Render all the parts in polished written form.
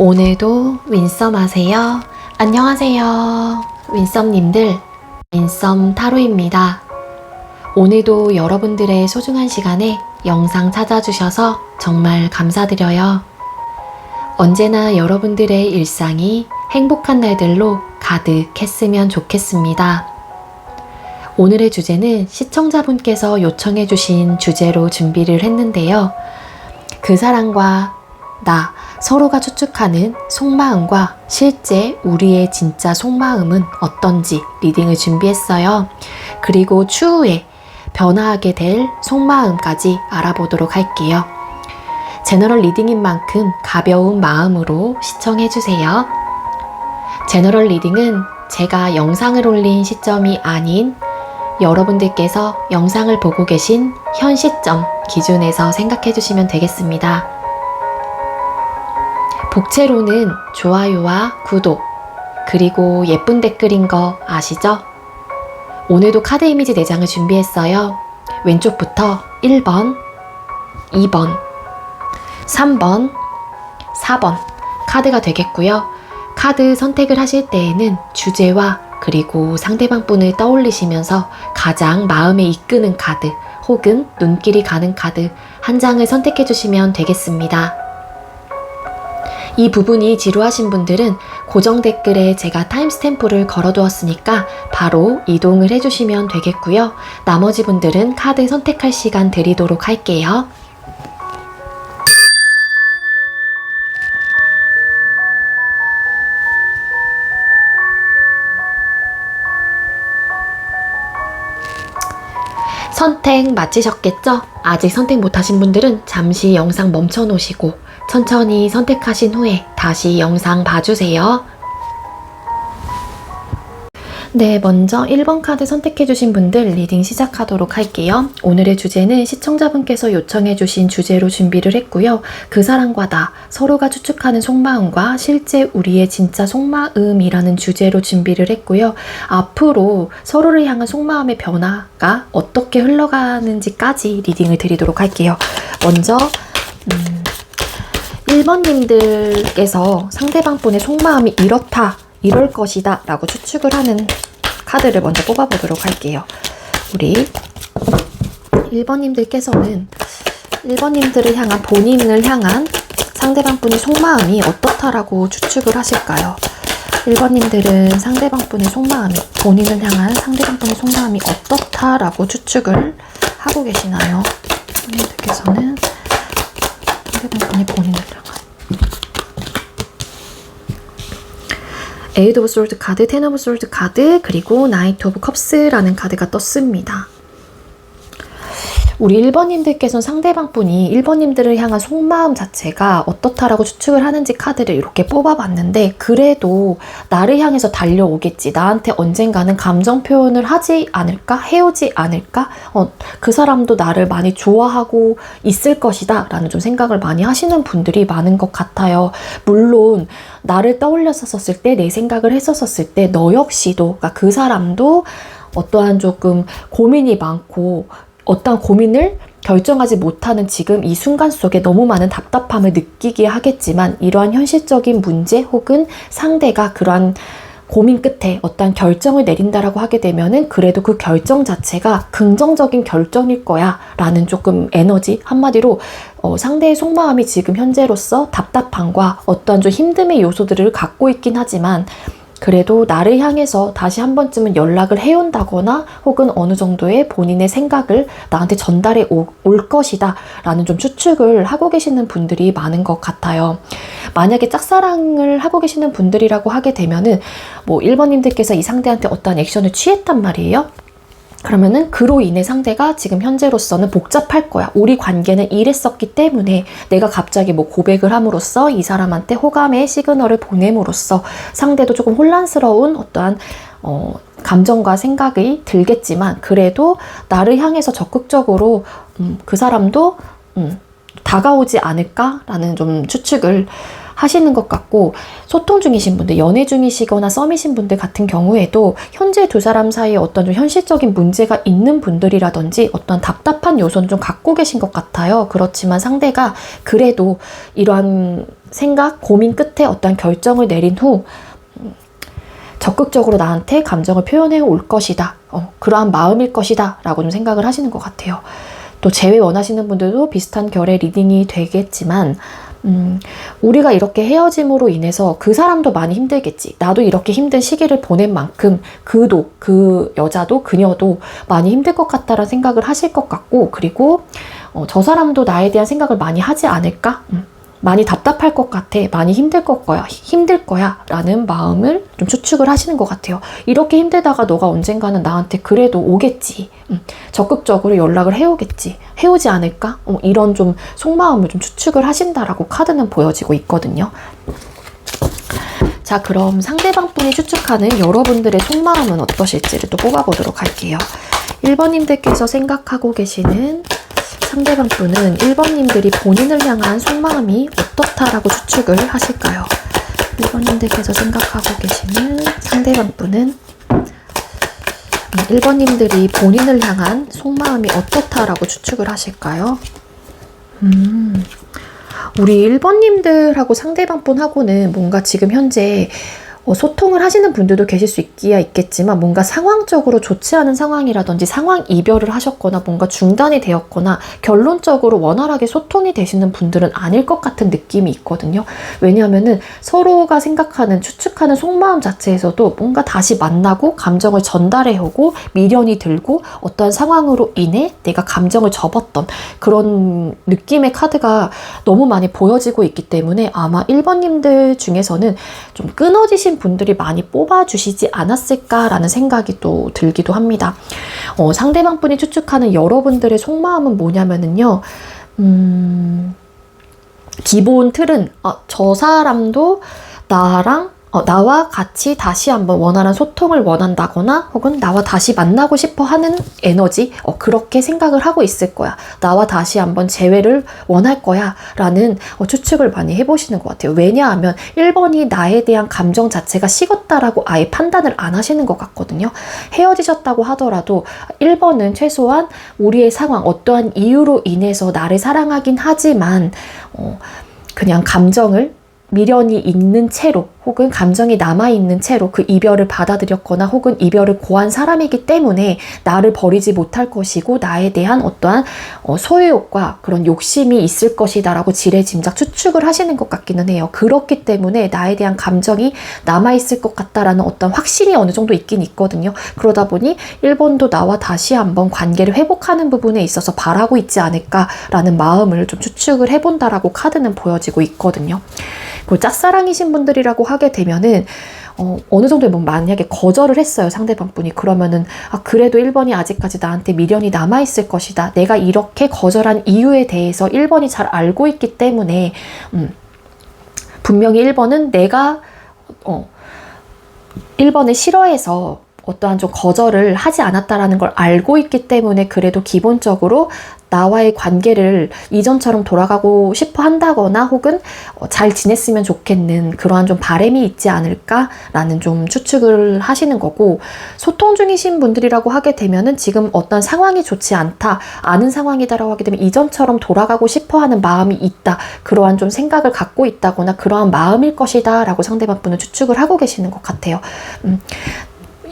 오늘도 윈썸 하세요. 안녕하세요. 윈썸님들, 윈썸 타로입니다. 오늘도 여러분들의 소중한 시간에 영상 찾아주셔서 정말 감사드려요. 언제나 여러분들의 일상이 행복한 날들로 가득했으면 좋겠습니다. 오늘의 주제는 시청자분께서 요청해주신 주제로 준비를 했는데요. 그 사람과 나 서로가 추측하는 속마음과 실제 우리의 진짜 속마음은 어떤지 리딩을 준비했어요. 그리고 추후에 변화하게 될 속마음까지 알아보도록 할게요. 제너럴 리딩인 만큼 가벼운 마음으로 시청해주세요. 제너럴 리딩은 제가 영상을 올린 시점이 아닌 여러분들께서 영상을 보고 계신 현 시점 기준에서 생각해주시면 되겠습니다. 복채로는 좋아요와 구독, 그리고 예쁜 댓글인 거 아시죠? 오늘도 카드 이미지 4장을 준비했어요. 왼쪽부터 1번, 2번, 3번, 4번 카드가 되겠고요. 카드 선택을 하실 때에는 주제와 그리고 상대방 분을 떠올리시면서 가장 마음에 이끄는 카드 혹은 눈길이 가는 카드 한 장을 선택해 주시면 되겠습니다. 이 부분이 지루하신 분들은 고정 댓글에 제가 타임스탬프를 걸어두었으니까 바로 이동을 해주시면 되겠고요. 나머지 분들은 카드 선택할 시간 드리도록 할게요. 선택 마치셨겠죠? 아직 선택 못하신 분들은 잠시 영상 멈춰 놓으시고 천천히 선택하신 후에 다시 영상 봐주세요. 네, 먼저 1번 카드 선택해주신 분들 리딩 시작하도록 할게요. 오늘의 주제는 시청자분께서 요청해주신 주제로 준비를 했고요. 그 사람과 나, 서로가 추측하는 속마음과 실제 우리의 진짜 속마음이라는 주제로 준비를 했고요. 앞으로 서로를 향한 속마음의 변화가 어떻게 흘러가는지까지 리딩을 드리도록 할게요. 먼저 1번님들께서 상대방 분의 속마음이 이렇다, 이럴 것이다 라고 추측을 하는 카드를 먼저 뽑아보도록 할게요. 우리 1번님들께서는 1번님들을 향한, 본인을 향한 상대방 분의 속마음이 어떻다라고 추측을 하실까요? 1번님들은 상대방 분의 속마음이, 본인을 향한 상대방 분의 속마음이 어떻다라고 추측을 하고 계시나요? 1번님들께서는 상대방 분이 본인을 향한 에이드 오브 솔드 카드, 텐 오브 솔드 카드, 그리고 나이트 오브 컵스라는 카드가 떴습니다. 우리 1번님들께서는 상대방 분이 1번님들을 향한 속마음 자체가 어떻다라고 추측을 하는지 카드를 이렇게 뽑아봤는데, 그래도 나를 향해서 달려오겠지, 나한테 언젠가는 감정 표현을 하지 않을까, 해오지 않을까, 그 사람도 나를 많이 좋아하고 있을 것이다 라는 좀 생각을 많이 하시는 분들이 많은 것 같아요. 물론 나를 떠올렸었을 때, 내 생각을 했었을 때 너 역시도, 그러니까 그 사람도 어떠한 조금 고민이 많고 어떤 고민을 결정하지 못하는 지금 이 순간 속에 너무 많은 답답함을 느끼게 하겠지만, 이러한 현실적인 문제 혹은 상대가 그러한 고민 끝에 어떤 결정을 내린다라고 하게 되면은 그래도 그 결정 자체가 긍정적인 결정일 거야 라는 조금 에너지, 한마디로 상대의 속마음이 지금 현재로서 답답함과 어떠한 좀 힘듦의 요소들을 갖고 있긴 하지만, 그래도 나를 향해서 다시 한 번쯤은 연락을 해온다거나 혹은 어느 정도의 본인의 생각을 나한테 전달해 올 것이다 라는 좀 추측을 하고 계시는 분들이 많은 것 같아요. 만약에 짝사랑을 하고 계시는 분들이라고 하게 되면은 1번님들께서 이 상대한테 어떠한 액션을 취했단 말이에요. 그러면은 그로 인해 상대가 지금 현재로서는 복잡할 거야. 우리 관계는 이랬었기 때문에 내가 갑자기 고백을 함으로써 이 사람한테 호감의 시그널을 보냄으로써 상대도 조금 혼란스러운 어떠한 감정과 생각이 들겠지만, 그래도 나를 향해서 적극적으로 그 사람도 다가오지 않을까라는 좀 추측을 하시는 것 같고, 소통 중이신 분들, 연애 중이시거나 썸이신 분들 같은 경우에도 현재 두 사람 사이에 어떤 좀 현실적인 문제가 있는 분들이라든지 어떤 답답한 요소는 좀 갖고 계신 것 같아요. 그렇지만 상대가 그래도 이러한 생각, 고민 끝에 어떤 결정을 내린 후 적극적으로 나한테 감정을 표현해 올 것이다. 그러한 마음일 것이다. 라고 좀 생각을 하시는 것 같아요. 또 재회 원하시는 분들도 비슷한 결의 리딩이 되겠지만, 우리가 이렇게 헤어짐으로 인해서 그 사람도 많이 힘들겠지. 나도 이렇게 힘든 시기를 보낸 만큼 그 여자도 그녀도 많이 힘들 것 같다라는 생각을 하실 것 같고, 그리고 저 사람도 나에 대한 생각을 많이 하지 않을까? 많이 답답할 것 같아. 많이 힘들 거야. 라는 마음을 좀 추측을 하시는 것 같아요. 이렇게 힘들다가 너가 언젠가는 나한테 그래도 오겠지. 적극적으로 연락을 해오겠지. 해오지 않을까? 이런 좀 속마음을 좀 추측을 하신다라고 카드는 보여지고 있거든요. 자, 그럼 상대방 분이 추측하는 여러분들의 속마음은 어떠실지를 또 뽑아보도록 할게요. 1번님들께서 생각하고 계시는 상대방 분은 1번님들이 본인을 향한 속마음이 어떻다라고 추측을 하실까요? 1번님들께서 생각하고 계시는 상대방 분은 1번님들이 본인을 향한 속마음이 어떻다라고 추측을 하실까요? 우리 1번님들하고 상대방 분하고는 뭔가 지금 현재 소통을 하시는 분들도 계실 수 있겠지만 뭔가 상황적으로 좋지 않은 상황이라든지 상황 이별을 하셨거나 뭔가 중단이 되었거나 결론적으로 원활하게 소통이 되시는 분들은 아닐 것 같은 느낌이 있거든요. 왜냐하면은 서로가 생각하는, 추측하는 속마음 자체에서도 뭔가 다시 만나고 감정을 전달해 오고 미련이 들고 어떠한 상황으로 인해 내가 감정을 접었던 그런 느낌의 카드가 너무 많이 보여지고 있기 때문에 아마 1번님들 중에서는 좀 끊어지신 분들이 많이 뽑아주시지 않았을까라는 생각이 또 들기도 합니다. 상대방 분이 추측하는 여러분들의 속마음은 뭐냐면은요, 기본 틀은 저 사람도 나와 같이 다시 한번 원활한 소통을 원한다거나 혹은 나와 다시 만나고 싶어 하는 에너지, 그렇게 생각을 하고 있을 거야. 나와 다시 한번 재회를 원할 거야 라는 추측을 많이 해보시는 것 같아요. 왜냐하면 1번이 나에 대한 감정 자체가 식었다라고 아예 판단을 안 하시는 것 같거든요. 헤어지셨다고 하더라도 1번은 최소한 우리의 상황, 어떠한 이유로 인해서 나를 사랑하긴 하지만 그냥 감정을 미련이 있는 채로 혹은 감정이 남아있는 채로 그 이별을 받아들였거나 혹은 이별을 고한 사람이기 때문에 나를 버리지 못할 것이고 나에 대한 어떠한 소유욕과 그런 욕심이 있을 것이다 라고 지레짐작 추측을 하시는 것 같기는 해요. 그렇기 때문에 나에 대한 감정이 남아있을 것 같다라는 어떤 확신이 어느 정도 있긴 있거든요. 그러다 보니 1번도 나와 다시 한번 관계를 회복하는 부분에 있어서 바라고 있지 않을까라는 마음을 좀 추측을 해본다라고 카드는 보여지고 있거든요. 그리고 짝사랑이신 분들이라고 하게 되면은 어느 정도에 뭐 만약에 거절을 했어요, 상대방 분이. 그러면은 그래도 1번이 아직까지 나한테 미련이 남아있을 것이다. 내가 이렇게 거절한 이유에 대해서 1번이 잘 알고 있기 때문에 분명히 1번은 내가 1번을 싫어해서 어떠한 좀 거절을 하지 않았다라는 걸 알고 있기 때문에 그래도 기본적으로 나와의 관계를 이전처럼 돌아가고 싶어 한다거나 혹은 잘 지냈으면 좋겠는 그러한 좀 바람이 있지 않을까라는 좀 추측을 하시는 거고, 소통 중이신 분들이라고 하게 되면은 지금 어떤 상황이 좋지 않다, 아는 상황이다라고 하게 되면 이전처럼 돌아가고 싶어 하는 마음이 있다, 그러한 좀 생각을 갖고 있다거나 그러한 마음일 것이다 라고 상대방 분은 추측을 하고 계시는 것 같아요.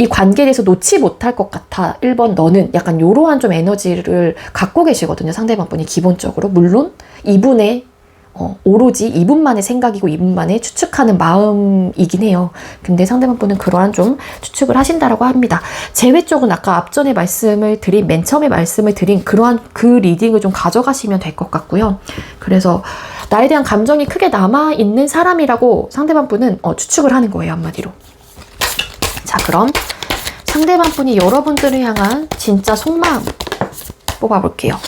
이 관계에 대해서 놓지 못할 것 같아. 1번 너는 약간 요러한 좀 에너지를 갖고 계시거든요. 상대방 분이 기본적으로. 물론 이분의 오로지 이분만의 생각이고 이분만의 추측하는 마음이긴 해요. 근데 상대방 분은 그러한 좀 추측을 하신다라고 합니다. 재회 쪽은 아까 앞전에 맨 처음에 말씀을 드린 그러한 그 리딩을 좀 가져가시면 될 것 같고요. 그래서 나에 대한 감정이 크게 남아있는 사람이라고 상대방 분은 추측을 하는 거예요. 한마디로. 자, 그럼 상대방 분이 여러분들을 향한 진짜 속마음 뽑아볼게요.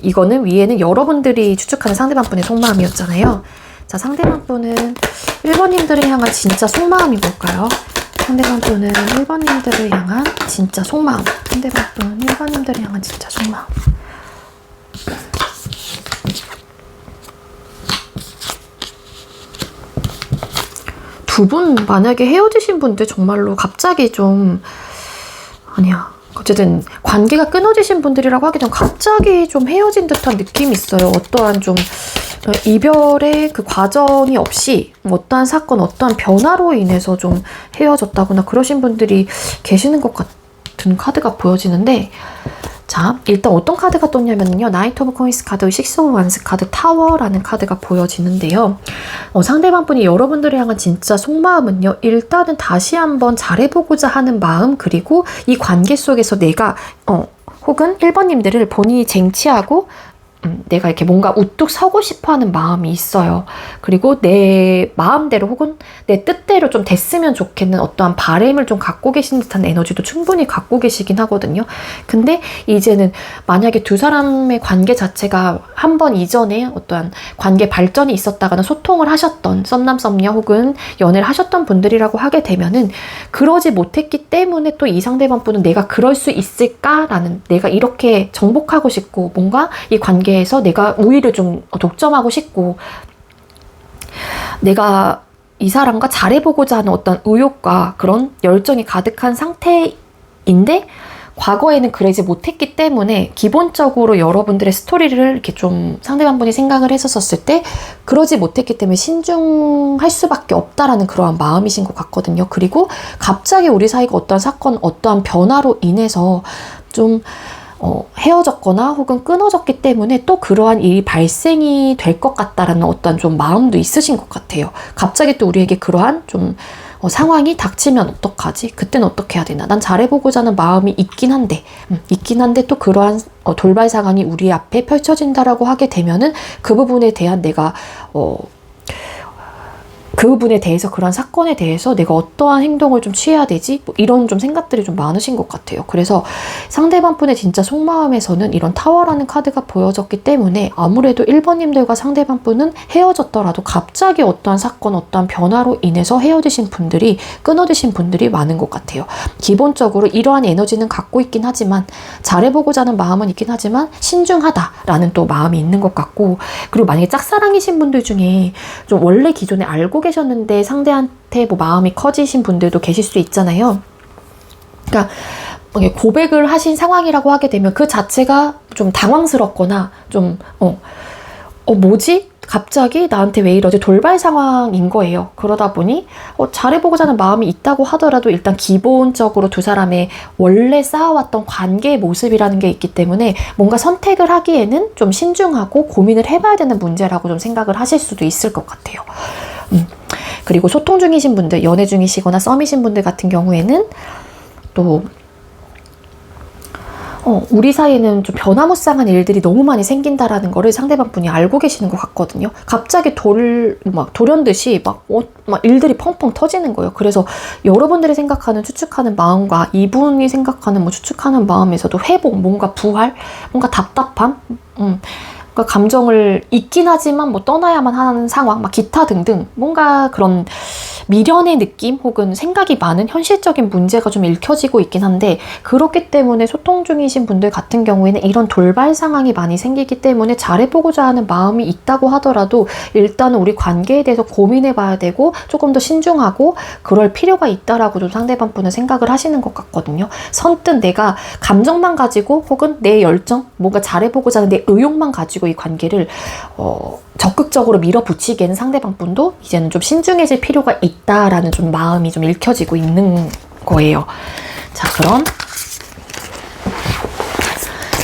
이거는 위에는 여러분들이 추측하는 상대방 분의 속마음이었잖아요. 자, 상대방 분은 1번님들을 향한 진짜 속마음이 뭘까요? 상대방 분은 1번님들을 향한 진짜 속마음. 상대방 분은 1번님들을 향한 진짜 속마음. 두 분 만약에 헤어지신 분들 정말로 갑자기 좀 아니야. 어쨌든 관계가 끊어지신 분들이라고 하기 전 갑자기 좀 헤어진 듯한 느낌이 있어요. 어떠한 좀 이별의 그 과정이 없이 어떠한 사건, 어떠한 변화로 인해서 좀 헤어졌다거나 그러신 분들이 계시는 것 같은 카드가 보여지는데, 자, 일단 어떤 카드가 떴냐면요. 나이트 오브 코인스 카드, 식스 오브 완스 카드, 타워라는 카드가 보여지는데요. 상대방분이 여러분들을 향한 진짜 속마음은요. 일단은 다시 한번 잘해보고자 하는 마음, 그리고 이 관계 속에서 내가 혹은 1번님들을 본인이 쟁취하고 내가 이렇게 뭔가 우뚝 서고 싶어하는 마음이 있어요. 그리고 내 마음대로 혹은 내 뜻대로 좀 됐으면 좋겠는 어떠한 바람을 좀 갖고 계신 듯한 에너지도 충분히 갖고 계시긴 하거든요. 근데 이제는 만약에 두 사람의 관계 자체가 한 번 이전에 어떠한 관계 발전이 있었다거나 소통을 하셨던 썸남 썸녀 혹은 연애를 하셨던 분들이라고 하게 되면은 그러지 못했기 때문에 또 이 상대방 분은 내가 그럴 수 있을까라는, 내가 이렇게 정복하고 싶고 뭔가 이 관계 에서 내가 우위를 좀 독점하고 싶고 내가 이 사람과 잘해보고자 하는 어떤 의욕과 그런 열정이 가득한 상태인데 과거에는 그러지 못했기 때문에 기본적으로 여러분들의 스토리를 이렇게 좀 상대방분이 생각을 했었을 때 그러지 못했기 때문에 신중할 수밖에 없다라는 그러한 마음이신 것 같거든요. 그리고 갑자기 우리 사이가 어떠한 사건, 어떠한 변화로 인해서 좀 헤어졌거나 혹은 끊어졌기 때문에 또 그러한 일이 발생이 될 것 같다라는 어떤 좀 마음도 있으신 것 같아요. 갑자기 또 우리에게 그러한 좀 상황이 닥치면 어떡하지? 그때는 어떻게 해야 되나? 난 잘해보고자 하는 마음이 있긴 한데 또 그러한 돌발 상황이 우리 앞에 펼쳐진다라고 하게 되면은 그 부분에 대한 내가 그 부분에 대해서, 그런 사건에 대해서 내가 어떠한 행동을 좀 취해야 되지? 뭐 이런 좀 생각들이 좀 많으신 것 같아요. 그래서 상대방 분의 진짜 속마음에서는 이런 타워라는 카드가 보여졌기 때문에 아무래도 1번님들과 상대방 분은 헤어졌더라도 갑자기 어떠한 사건, 어떠한 변화로 인해서 헤어지신 분들이, 끊어지신 분들이 많은 것 같아요. 기본적으로 이러한 에너지는 갖고 있긴 하지만, 잘해보고자 하는 마음은 있긴 하지만 신중하다라는 또 마음이 있는 것 같고, 그리고 만약에 짝사랑이신 분들 중에 좀 원래 기존에 알고 계셨는데 상대한테 뭐 마음이 커지신 분들도 계실 수 있잖아요. 그러니까 고백을 하신 상황이라고 하게 되면 그 자체가 좀 당황스럽거나 좀 뭐지? 갑자기 나한테 왜 이러지? 돌발 상황인 거예요. 그러다 보니 잘해보고자 하는 마음이 있다고 하더라도 일단 기본적으로 두 사람의 원래 쌓아왔던 관계의 모습이라는 게 있기 때문에 뭔가 선택을 하기에는 좀 신중하고 고민을 해봐야 되는 문제라고 좀 생각을 하실 수도 있을 것 같아요. 그리고 소통 중이신 분들, 연애 중이시거나 썸이신 분들 같은 경우에는 또 우리 사이에는 좀 변화무쌍한 일들이 너무 많이 생긴다라는 거를 상대방 분이 알고 계시는 것 같거든요. 갑자기 돌연듯이 막 일들이 펑펑 터지는 거예요. 그래서 여러분들이 생각하는, 추측하는 마음과 이분이 생각하는 추측하는 마음에서도 회복, 뭔가 부활, 뭔가 답답함, 그러니까 감정을 있긴 하지만 떠나야만 하는 상황, 기타 등등 뭔가 그런 미련의 느낌 혹은 생각이 많은 현실적인 문제가 좀 읽혀지고 있긴 한데, 그렇기 때문에 소통 중이신 분들 같은 경우에는 이런 돌발 상황이 많이 생기기 때문에 잘해보고자 하는 마음이 있다고 하더라도 일단은 우리 관계에 대해서 고민해 봐야 되고 조금 더 신중하고 그럴 필요가 있다라고 좀 상대방 분은 생각을 하시는 것 같거든요. 선뜻 내가 감정만 가지고 혹은 내 열정, 뭔가 잘해보고자 하는 내 의욕만 가지고 이 관계를 적극적으로 밀어붙이기에는 상대방 분도 이제는 좀 신중해질 필요가 있다라는 좀 마음이 좀 읽혀지고 있는 거예요. 자, 그럼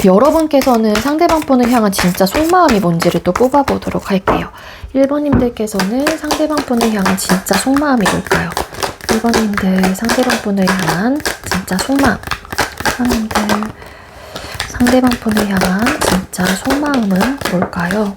여러분께서는 상대방 분을 향한 진짜 속마음이 뭔지를 또 뽑아보도록 할게요. 1번님들께서는 상대방 분을 향한 진짜 속마음이 뭘까요? 1번님들 상대방 분을 향한 진짜 속마음. 1번님들 상대방 분을 향한 진짜 속마음은 뭘까요?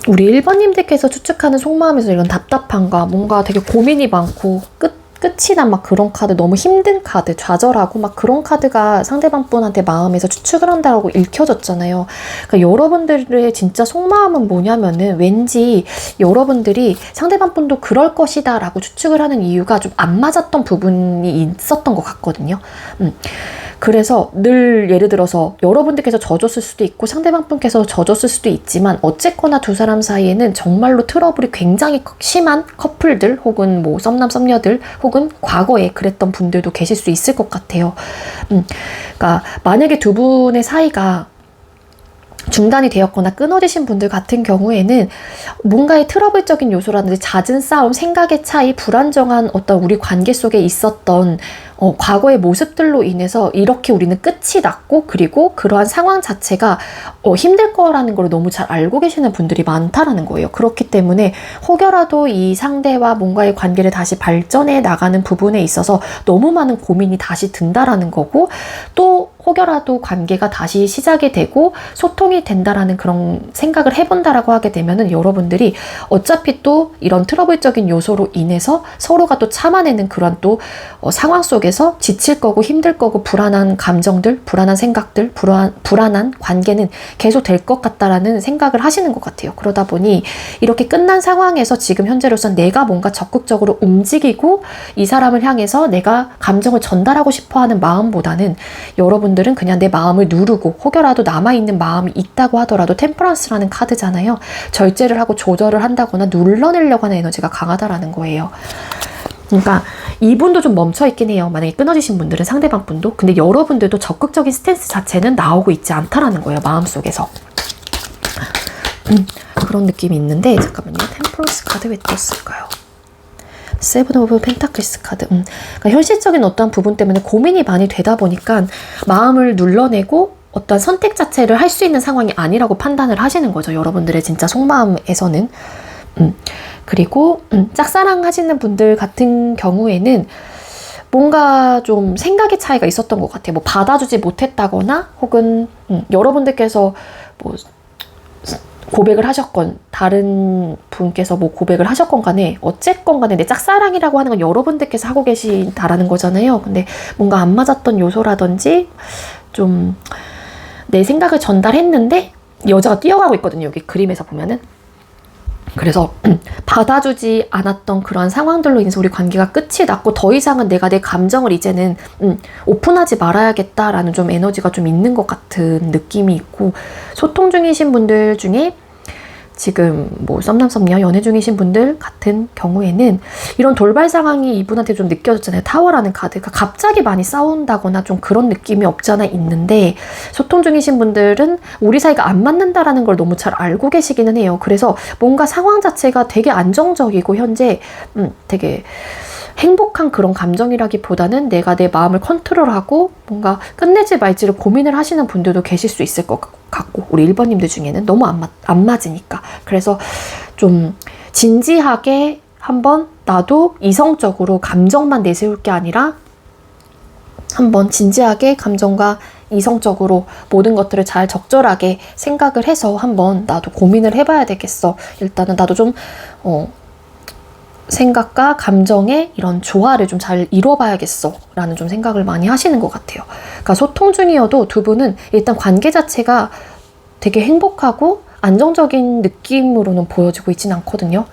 우리 1번님들께서 추측하는 속마음에서 이런 답답함과 뭔가 되게 고민이 많고 끝이 난 그런 카드, 너무 힘든 카드, 좌절하고 그런 카드가 상대방 분한테 마음에서 추측을 한다고 읽혀졌잖아요. 그러니까 여러분들의 진짜 속마음은 뭐냐면은 왠지 여러분들이 상대방 분도 그럴 것이다 라고 추측을 하는 이유가 좀 안 맞았던 부분이 있었던 것 같거든요. 그래서 늘 예를 들어서 여러분들께서 져줬을 수도 있고 상대방분께서 져줬을 수도 있지만 어쨌거나 두 사람 사이에는 정말로 트러블이 굉장히 심한 커플들 혹은 뭐 썸남 썸녀들 혹은 과거에 그랬던 분들도 계실 수 있을 것 같아요. 그러니까 만약에 두 분의 사이가 중단이 되었거나 끊어지신 분들 같은 경우에는 뭔가의 트러블적인 요소라든지 잦은 싸움, 생각의 차이, 불안정한 어떤 우리 관계 속에 있었던 과거의 모습들로 인해서 이렇게 우리는 끝이 났고 그리고 그러한 상황 자체가 힘들 거라는 걸 너무 잘 알고 계시는 분들이 많다라는 거예요. 그렇기 때문에 혹여라도 이 상대와 뭔가의 관계를 다시 발전해 나가는 부분에 있어서 너무 많은 고민이 다시 든다라는 거고 또 혹여라도 관계가 다시 시작이 되고 소통이 된다라는 그런 생각을 해본다라고 하게 되면은 여러분들이 어차피 또 이런 트러블적인 요소로 인해서 서로가 또 참아내는 그런 또 상황 속에서 지칠 거고 힘들 거고 불안한 감정들, 불안한 생각들, 불안한 관계는 계속 될 것 같다라는 생각을 하시는 것 같아요. 그러다 보니 이렇게 끝난 상황에서 지금 현재로선 내가 뭔가 적극적으로 움직이고 이 사람을 향해서 내가 감정을 전달하고 싶어하는 마음보다는 여러분들은 그냥 내 마음을 누르고 혹여라도 남아있는 마음이 있다고 하더라도 템퍼런스라는 카드잖아요. 절제를 하고 조절을 한다거나 눌러내려고 하는 에너지가 강하다라는 거예요. 그러니까 이분도 좀 멈춰있긴 해요. 만약에 끊어지신 분들은 상대방 분도. 근데 여러분들도 적극적인 스탠스 자체는 나오고 있지 않다라는 거예요. 마음속에서. 그런 느낌이 있는데 잠깐만요. 템퍼런스 카드 왜 떴을까요? 세븐 오브 펜타클스 카드. 그러니까 현실적인 어떠한 부분 때문에 고민이 많이 되다 보니까 마음을 눌러내고 어떤 선택 자체를 할 수 있는 상황이 아니라고 판단을 하시는 거죠. 여러분들의 진짜 속마음에서는. 그리고 짝사랑 하시는 분들 같은 경우에는 뭔가 좀 생각의 차이가 있었던 것 같아요. 뭐 받아주지 못했다거나 혹은 여러분들께서 뭐 고백을 하셨건 다른 분께서 뭐 고백을 하셨건 간에 어쨌건 간에 내 짝사랑이라고 하는 건 여러분들께서 하고 계시다라는 거잖아요. 근데 뭔가 안 맞았던 요소라든지 좀 내 생각을 전달했는데 여자가 뛰어가고 있거든요. 여기 그림에서 보면은. 그래서 받아주지 않았던 그런 상황들로 인해서 우리 관계가 끝이 났고 더 이상은 내가 내 감정을 이제는 오픈하지 말아야겠다라는 좀 에너지가 좀 있는 것 같은 느낌이 있고 소통 중이신 분들 중에 지금 뭐 썸남 썸녀 연애 중이신 분들 같은 경우에는 이런 돌발 상황이 이분한테 좀 느껴졌잖아요. 타워라는 카드가 갑자기 많이 싸운다거나 좀 그런 느낌이 없지 않아 있는데 소통 중이신 분들은 우리 사이가 안 맞는다라는 걸 너무 잘 알고 계시기는 해요. 그래서 뭔가 상황 자체가 되게 안정적이고 현재 되게 행복한 그런 감정이라기보다는 내가 내 마음을 컨트롤하고 뭔가 끝내지 말지를 고민을 하시는 분들도 계실 수 있을 것 같고 우리 1번님들 중에는 너무 안 맞으니까 그래서 좀 진지하게 한번 나도 이성적으로 감정만 내세울 게 아니라 한번 진지하게 감정과 이성적으로 모든 것들을 잘 적절하게 생각을 해서 한번 나도 고민을 해봐야 되겠어. 일단은 나도 좀 생각과 감정의 이런 조화를 좀 잘 이뤄봐야겠어 라는 좀 생각을 많이 하시는 것 같아요. 그러니까 소통 중이어도 두 분은 일단 관계 자체가 되게 행복하고 안정적인 느낌으로는 보여지고 있진 않거든요.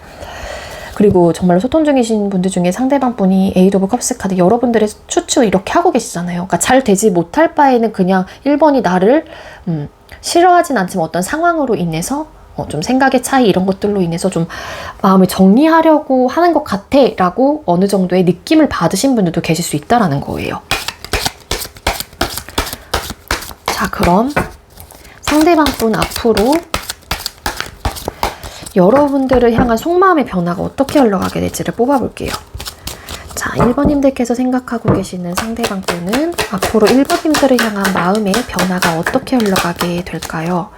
그리고 정말로 소통 중이신 분들 중에 상대방 분이 에이드 오브 컵스 카드 여러분들의 추측을 이렇게 하고 계시잖아요. 그러니까 잘 되지 못할 바에는 그냥 1번이 나를 싫어하진 않지만 어떤 상황으로 인해서 좀 생각의 차이 이런 것들로 인해서 좀 마음을 정리하려고 하는 것 같아 라고 어느 정도의 느낌을 받으신 분들도 계실 수 있다라는 거예요. 자, 그럼 상대방 분 앞으로 여러분들을 향한 속마음의 변화가 어떻게 흘러가게 될지를 뽑아볼게요. 자, 1번님들께서 생각하고 계시는 상대방 분은 앞으로 1번님들을 향한 마음의 변화가 어떻게 흘러가게 될까요?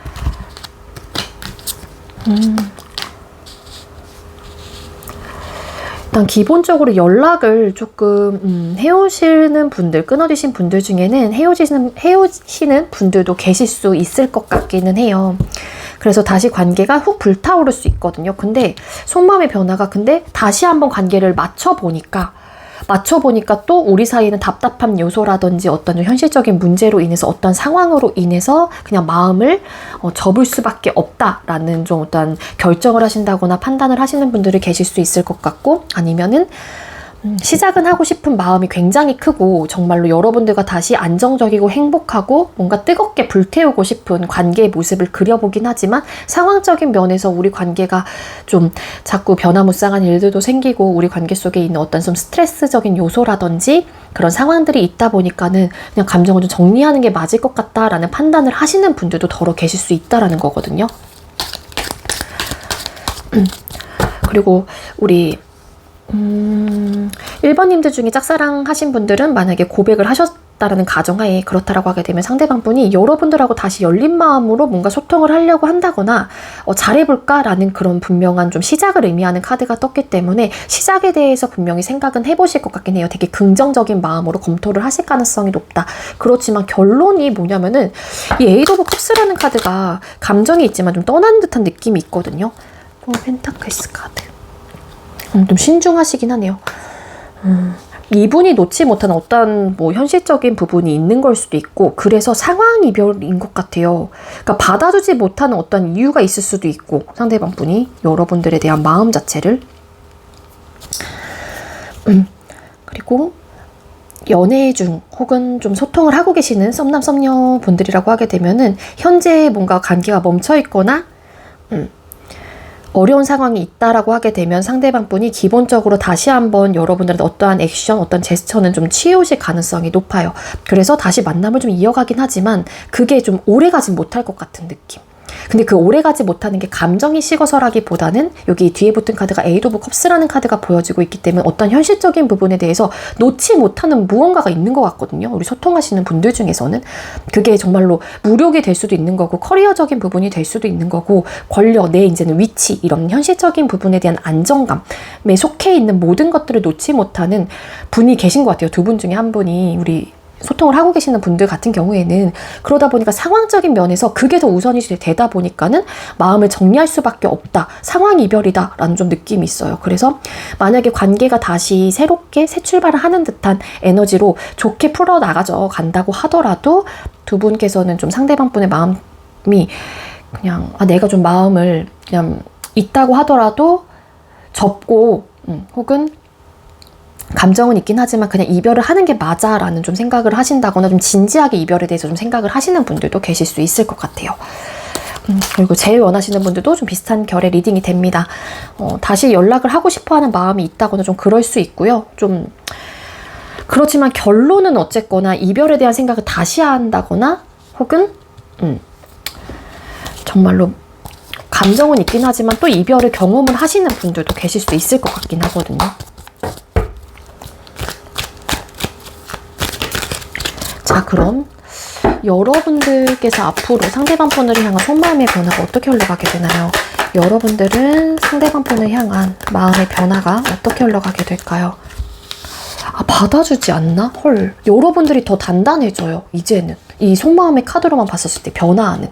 일단 기본적으로 연락을 조금 헤어지는 분들, 끊어지신 분들 중에는 헤어지시는 분들도 계실 수 있을 것 같기는 해요. 그래서 다시 관계가 훅 불타오를 수 있거든요. 근데 속마음의 변화가 근데 다시 한번 관계를 맞춰보니까 또 우리 사이에는 답답한 요소라든지 어떤 현실적인 문제로 인해서 어떤 상황으로 인해서 그냥 마음을 접을 수밖에 없다라는 좀 어떤 결정을 하신다거나 판단을 하시는 분들이 계실 수 있을 것 같고 아니면은 시작은 하고 싶은 마음이 굉장히 크고 정말로 여러분들과 다시 안정적이고 행복하고 뭔가 뜨겁게 불태우고 싶은 관계의 모습을 그려보긴 하지만 상황적인 면에서 우리 관계가 좀 자꾸 변화무쌍한 일들도 생기고 우리 관계 속에 있는 어떤 좀 스트레스적인 요소라든지 그런 상황들이 있다 보니까는 그냥 감정을 좀 정리하는 게 맞을 것 같다라는 판단을 하시는 분들도 더러 계실 수 있다라는 거거든요. 그리고 우리 1번님들 중에 짝사랑 하신 분들은 만약에 고백을 하셨다라는 가정하에 그렇다라고 하게 되면 상대방 분이 여러분들하고 다시 열린 마음으로 뭔가 소통을 하려고 한다거나 잘해볼까? 라는 그런 분명한 좀 시작을 의미하는 카드가 떴기 때문에 시작에 대해서 분명히 생각은 해보실 것 같긴 해요. 되게 긍정적인 마음으로 검토를 하실 가능성이 높다. 그렇지만 결론이 뭐냐면은 이 에이드 오브 컵스라는 카드가 감정이 있지만 좀 떠나는 듯한 느낌이 있거든요. 펜타클스 카드. 좀 신중하시긴 하네요. 이분이 놓지 못하는 어떤 뭐 현실적인 부분이 있는 걸 수도 있고 그래서 상황 이별인 것 같아요. 그러니까 받아주지 못하는 어떤 이유가 있을 수도 있고 상대방 분이 여러분들에 대한 마음 자체를 그리고 연애 중 혹은 좀 소통을 하고 계시는 썸남 썸녀 분들이라고 하게 되면은 현재 뭔가 관계가 멈춰 있거나 어려운 상황이 있다라고 하게 되면 상대방 분이 기본적으로 다시 한번 여러분들한테 어떠한 액션, 어떤 제스처는 좀 취해오실 가능성이 높아요. 그래서 다시 만남을 좀 이어가긴 하지만 그게 좀 오래가진 못할 것 같은 느낌. 근데 그 오래가지 못하는 게 감정이 식어서라기보다는 여기 뒤에 붙은 카드가 에이드 오브 컵스라는 카드가 보여지고 있기 때문에 어떤 현실적인 부분에 대해서 놓지 못하는 무언가가 있는 것 같거든요. 우리 소통하시는 분들 중에서는 그게 정말로 무력이 될 수도 있는 거고 커리어적인 부분이 될 수도 있는 거고 권력, 내 이제는 위치 이런 현실적인 부분에 대한 안정감에 속해 있는 모든 것들을 놓지 못하는 분이 계신 것 같아요. 두 분 중에 한 분이 우리 소통을 하고 계시는 분들 같은 경우에는 그러다 보니까 상황적인 면에서 그게 더 우선이 되다 보니까는 마음을 정리할 수밖에 없다. 상황 이별이다 라는 좀 느낌이 있어요. 그래서 만약에 관계가 다시 새롭게 새 출발을 하는 듯한 에너지로 좋게 풀어나가져 간다고 하더라도 두 분께서는 좀 상대방 분의 마음이 그냥 내가 좀 마음을 그냥 있다고 하더라도 접고 혹은 감정은 있긴 하지만 그냥 이별을 하는 게 맞아 라는 좀 생각을 하신다거나 좀 진지하게 이별에 대해서 좀 생각을 하시는 분들도 계실 수 있을 것 같아요. 그리고 제일 원하시는 분들도 좀 비슷한 결의 리딩이 됩니다. 다시 연락을 하고 싶어하는 마음이 있다거나 좀 그럴 수 있고요. 좀 그렇지만 결론은 어쨌거나 이별에 대한 생각을 다시 한다거나 혹은 정말로 감정은 있긴 하지만 또 이별을 경험을 하시는 분들도 계실 수 있을 것 같긴 하거든요. 자, 그럼 여러분들께서 앞으로 상대방 분을 향한 속마음의 변화가 어떻게 흘러가게 되나요? 여러분들은 상대방 분을 향한 마음의 변화가 어떻게 흘러가게 될까요? 받아주지 않나? 헐, 여러분들이 더 단단해져요. 이제는 이 속마음의 카드로만 봤었을 때 변화하는.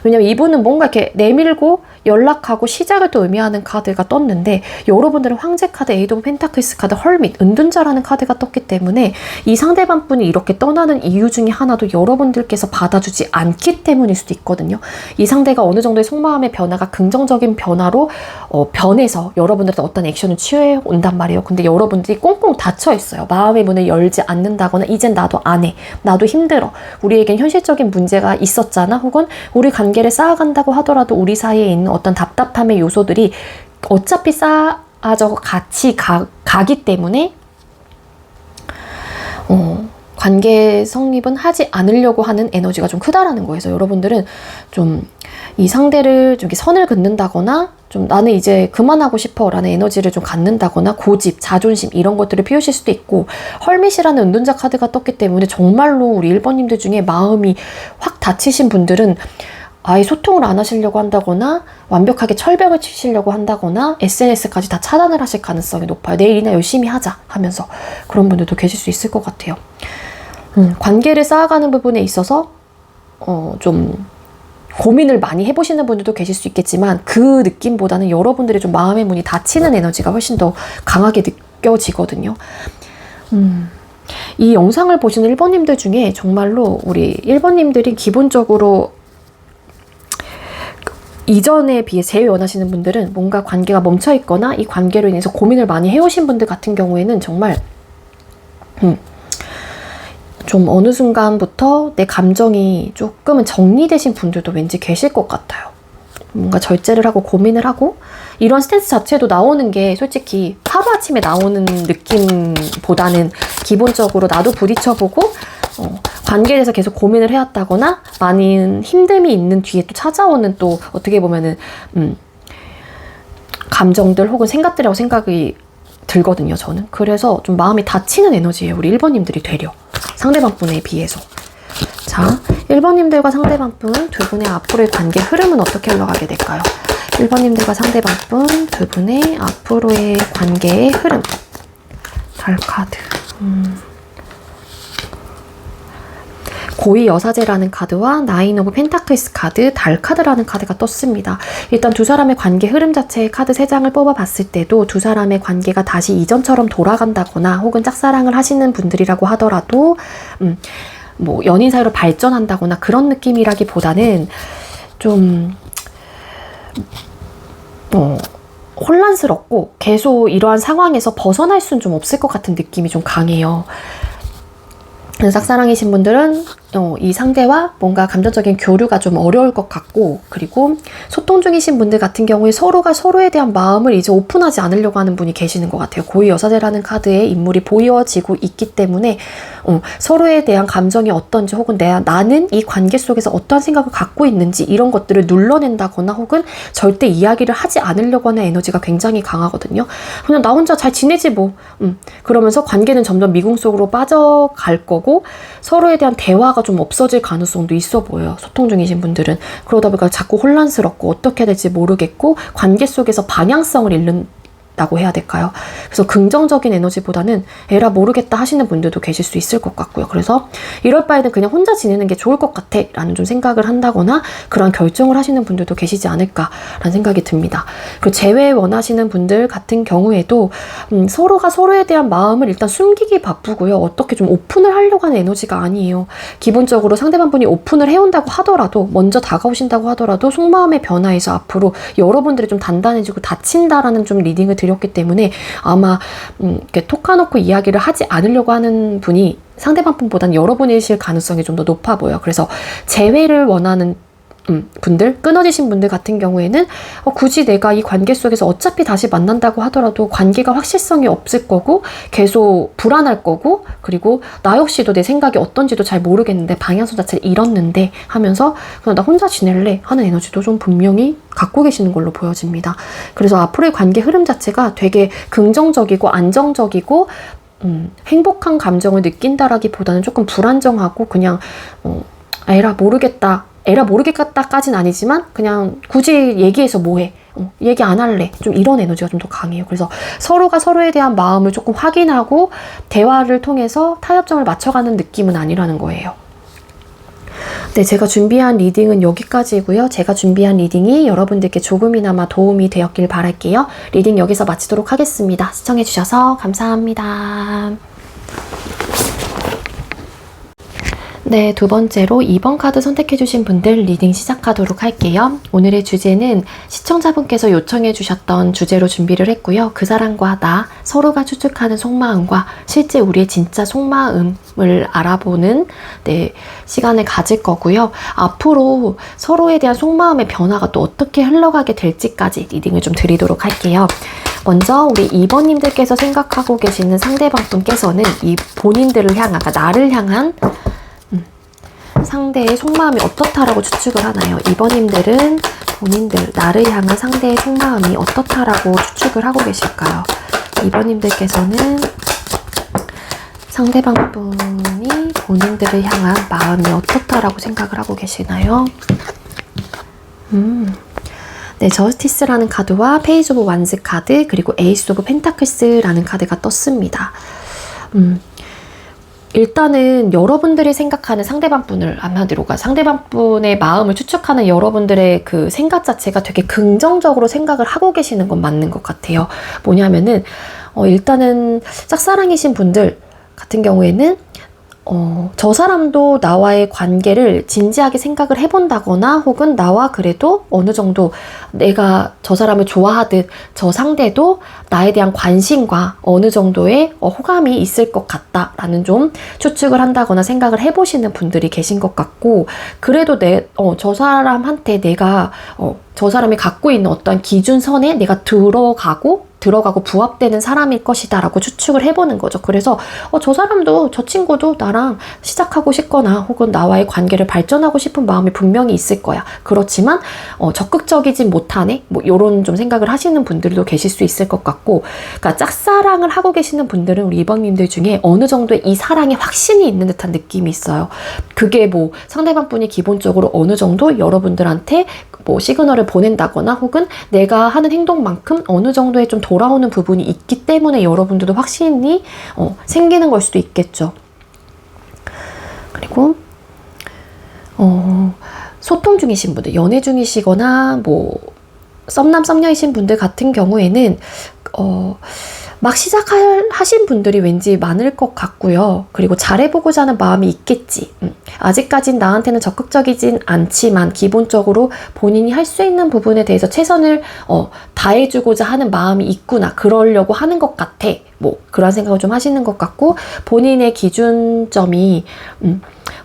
왜냐면 이분은 뭔가 이렇게 내밀고 연락하고 시작을 또 의미하는 카드가 떴는데 여러분들은 황제 카드, 에이드 오브 펜타클스 카드, 헐밋, 은둔자라는 카드가 떴기 때문에 이 상대방 분이 이렇게 떠나는 이유 중에 하나도 여러분들께서 받아주지 않기 때문일 수도 있거든요. 이 상대가 어느 정도의 속마음의 변화가 긍정적인 변화로 변해서 여러분들한테 어떤 액션을 취해 온단 말이에요. 근데 여러분들이 꽁꽁 닫혀 있어요. 마음의 문을 열지 않는다거나 이젠 나도 안 해. 나도 힘들어. 우리에겐 현실적인 문제가 있었잖아. 혹은 우리 관계를 쌓아간다고 하더라도 우리 사이에 있는 어떤 답답함의 요소들이 어차피 쌓아져 같이 가기 때문에 관계 성립은 하지 않으려고 하는 에너지가 좀 크다라는 거예요. 그래서 여러분들은 좀 이 상대를 좀 선을 긋는다거나 좀 나는 이제 그만하고 싶어 라는 에너지를 좀 갖는다거나 고집, 자존심 이런 것들을 피우실 수도 있고 헐밋이라는 은둔자 카드가 떴기 때문에 정말로 우리 1번님들 중에 마음이 확 다치신 분들은 아예 소통을 안 하시려고 한다거나 완벽하게 철벽을 치시려고 한다거나 SNS까지 다 차단을 하실 가능성이 높아요. 내일이나 열심히 하자 하면서 그런 분들도 계실 수 있을 것 같아요. 관계를 쌓아가는 부분에 있어서 좀 고민을 많이 해보시는 분들도 계실 수 있겠지만 그 느낌보다는 여러분들의 좀 마음의 문이 닫히는 에너지가 훨씬 더 강하게 느껴지거든요. 이 영상을 보시는 1번님들 중에 정말로 우리 1번님들이 기본적으로 이전에 비해 제일 원하시는 분들은 뭔가 관계가 멈춰 있거나 이 관계로 인해서 고민을 많이 해오신 분들 같은 경우에는 정말 좀 어느 순간부터 내 감정이 조금은 정리되신 분들도 왠지 계실 것 같아요. 뭔가 절제를 하고 고민을 하고 이런 스탠스 자체도 나오는 게 솔직히 하루아침에 나오는 느낌보다는 기본적으로 나도 부딪혀보고 관계에 대해서 계속 고민을 해왔다거나 많은 힘듦이 있는 뒤에 또 찾아오는 또 어떻게 보면은 감정들 혹은 생각들이라고 생각이 들거든요, 저는. 그래서 좀 마음이 다치는 에너지예요, 우리 1번님들이 되려. 상대방 분에 비해서. 자, 1번님들과 상대방 분 두 분의 앞으로의 관계 흐름은 어떻게 흘러가게 될까요? 1번님들과 상대방 분 두 분의 앞으로의 관계의 흐름. 달 카드. 고위 여사제라는 카드와 나인 오브 펜타클스 카드, 달 카드라는 카드가 떴습니다. 일단 두 사람의 관계 흐름 자체의 카드 3장을 뽑아봤을 때도 두 사람의 관계가 다시 이전처럼 돌아간다거나 혹은 짝사랑을 하시는 분들이라고 하더라도 뭐 연인 사이로 발전한다거나 그런 느낌이라기보다는 좀 혼란스럽고 계속 이러한 상황에서 벗어날 수는 좀 없을 것 같은 느낌이 좀 강해요. 짝사랑이신 분들은 이 상대와 뭔가 감정적인 교류가 좀 어려울 것 같고, 그리고 소통 중이신 분들 같은 경우에 서로가 서로에 대한 마음을 이제 오픈하지 않으려고 하는 분이 계시는 것 같아요. 고위 여사제라는 카드에 인물이 보여지고 있기 때문에 서로에 대한 감정이 어떤지 혹은 나는 이 관계 속에서 어떠한 생각을 갖고 있는지 이런 것들을 눌러낸다거나 혹은 절대 이야기를 하지 않으려고 하는 에너지가 굉장히 강하거든요. 그냥 나 혼자 잘 지내지 뭐. 그러면서 관계는 점점 미궁 속으로 빠져갈 거고 서로에 대한 대화가 좀 없어질 가능성도 있어 보여요. 소통 중이신 분들은. 그러다 보니까 자꾸 혼란스럽고 어떻게 해야 될지 모르겠고 관계 속에서 방향성을 잃는다고 해야 될까요? 그래서 긍정적인 에너지보다는 에라 모르겠다 하시는 분들도 계실 수 있을 것 같고요. 그래서 이럴 바에는 그냥 혼자 지내는 게 좋을 것 같아 라는 좀 생각을 한다거나 그런 결정을 하시는 분들도 계시지 않을까라는 생각이 듭니다. 그리고 재회 원하시는 분들 같은 경우에도 서로가 서로에 대한 마음을 일단 숨기기 바쁘고요. 어떻게 좀 오픈을 하려고 하는 에너지가 아니에요. 기본적으로 상대방 분이 오픈을 해온다고 하더라도 먼저 다가오신다고 하더라도 속마음의 변화에서 앞으로 여러분들이 좀 단단해지고 다친다라는 좀 리딩을 드렸기 때문에 아마 이렇게 톡 까놓고 이야기를 하지 않으려고 하는 분이 상대방 분보다는 여러분이실 가능성이 좀 더 높아 보여요. 그래서 재회를 원하는 분들, 끊어지신 분들 같은 경우에는 굳이 내가 이 관계 속에서 어차피 다시 만난다고 하더라도 관계가 확실성이 없을 거고 계속 불안할 거고 그리고 나 역시도 내 생각이 어떤지도 잘 모르겠는데 방향성 자체를 잃었는데 하면서 그냥 나 혼자 지낼래 하는 에너지도 좀 분명히 갖고 계시는 걸로 보여집니다. 그래서 앞으로의 관계 흐름 자체가 되게 긍정적이고 안정적이고 행복한 감정을 느낀다라기보다는 조금 불안정하고 그냥 에라 모르겠다 에라 모르겠다까진 아니지만 그냥 굳이 얘기해서 뭐해 얘기 안 할래 좀 이런 에너지가 좀 더 강해요. 그래서 서로가 서로에 대한 마음을 조금 확인하고 대화를 통해서 타협점을 맞춰가는 느낌은 아니라는 거예요. 네, 제가 준비한 리딩은 여기까지고요. 제가 준비한 리딩이 여러분들께 조금이나마 도움이 되었길 바랄게요. 리딩 여기서 마치도록 하겠습니다. 시청해주셔서 감사합니다. 네, 두 번째로 2번 카드 선택해주신 분들 리딩 시작하도록 할게요. 오늘의 주제는 시청자분께서 요청해주셨던 주제로 준비를 했고요. 그 사람과 나, 서로가 추측하는 속마음과 실제 우리의 진짜 속마음을 알아보는 시간을 가질 거고요. 앞으로 서로에 대한 속마음의 변화가 또 어떻게 흘러가게 될지까지 리딩을 좀 드리도록 할게요. 먼저 우리 2번님들께서 생각하고 계시는 상대방 분께서는 이 본인들을 향한, 그러니까 나를 향한 상대의 속마음이 어떻다라고 추측을 하나요? 2번님들은 본인들, 나를 향한 상대의 속마음이 어떻다라고 추측을 하고 계실까요? 2번님들께서는 상대방 분이 본인들을 향한 마음이 어떻다라고 생각을 하고 계시나요? 네, 저스티스라는 카드와 페이지 오브 완즈 카드 그리고 에이스 오브 펜타클스라는 카드가 떴습니다. 일단은 여러분들이 생각하는 상대방 분을 한마디로 상대방 분의 마음을 추측하는 여러분들의 그 생각 자체가 되게 긍정적으로 생각을 하고 계시는 건 맞는 것 같아요. 뭐냐면은 일단은 짝사랑이신 분들 같은 경우에는 저 사람도 나와의 관계를 진지하게 생각을 해본다거나 혹은 나와 그래도 어느 정도 내가 저 사람을 좋아하듯 저 상대도 나에 대한 관심과 어느 정도의 호감이 있을 것 같다라는 좀 추측을 한다거나 생각을 해보시는 분들이 계신 것 같고, 그래도 저 사람한테 내가 저 사람이 갖고 있는 어떤 기준선에 내가 들어가고 부합되는 사람일 것이다 라고 추측을 해보는 거죠. 그래서 저 사람도, 저 친구도 나랑 시작하고 싶거나 혹은 나와의 관계를 발전하고 싶은 마음이 분명히 있을 거야. 그렇지만 적극적이진 못하네? 뭐 이런 좀 생각을 하시는 분들도 계실 수 있을 것 같고, 그러니까 짝사랑을 하고 계시는 분들은 우리 2번님들 중에 어느 정도의 이 사랑에 확신이 있는 듯한 느낌이 있어요. 그게 뭐 상대방 분이 기본적으로 어느 정도 여러분들한테 뭐 시그널을 보낸다거나 혹은 내가 하는 행동만큼 어느 정도의 좀 돌아오는 부분이 있기 때문에 여러분들도 확신이 생기는 걸 수도 있겠죠. 그리고 소통 중이신 분들, 연애 중이시거나 뭐 썸남 썸녀이신 분들 같은 경우에는 막 시작하신 분들이 왠지 많을 것 같고요. 그리고 잘해보고자 하는 마음이 있겠지. 아직까진 나한테는 적극적이진 않지만 기본적으로 본인이 할 수 있는 부분에 대해서 최선을 다해주고자 하는 마음이 있구나. 그러려고 하는 것 같아. 뭐 그런 생각을 좀 하시는 것 같고, 본인의 기준점이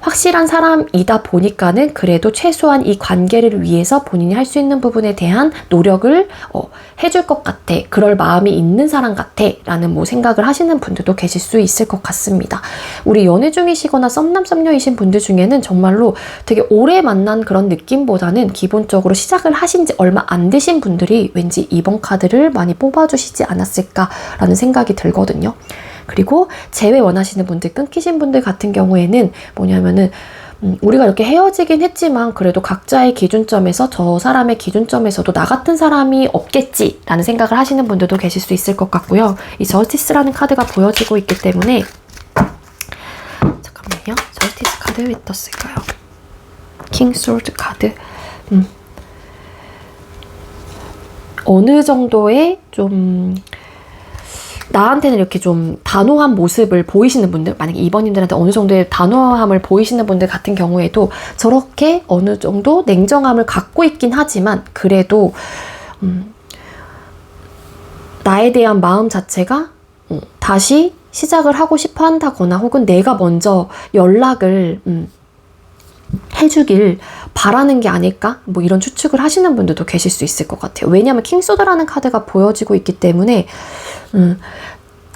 확실한 사람이다 보니까는 그래도 최소한 이 관계를 위해서 본인이 할 수 있는 부분에 대한 노력을 해줄 것 같아. 그럴 마음이 있는 사람 같아. 라는 뭐 생각을 하시는 분들도 계실 수 있을 것 같습니다. 우리 연애 중이시거나 썸남 썸녀이신 분들 중에는 정말로 되게 오래 만난 그런 느낌보다는 기본적으로 시작을 하신 지 얼마 안 되신 분들이 왠지 이번 카드를 많이 뽑아주시지 않았을까라는 생각이 들거든요. 그리고 재회 원하시는 분들, 끊기신 분들 같은 경우에는 뭐냐면은 우리가 이렇게 헤어지긴 했지만 그래도 각자의 기준점에서 저 사람의 기준점에서도 나 같은 사람이 없겠지라는 생각을 하시는 분들도 계실 수 있을 것 같고요. 이 저스티스라는 카드가 보여지고 있기 때문에, 잠깐만요. 저스티스 카드 왜 떴을까요? 킹 소드 카드. 어느 정도의 좀 나한테는 이렇게 좀 단호한 모습을 보이시는 분들, 만약에 2번님들한테 어느 정도의 단호함을 보이시는 분들 같은 경우에도 저렇게 어느 정도 냉정함을 갖고 있긴 하지만 그래도 나에 대한 마음 자체가 다시 시작을 하고 싶어 한다거나 혹은 내가 먼저 연락을 해주길 바라는 게 아닐까? 뭐 이런 추측을 하시는 분들도 계실 수 있을 것 같아요. 왜냐하면 킹소드라는 카드가 보여지고 있기 때문에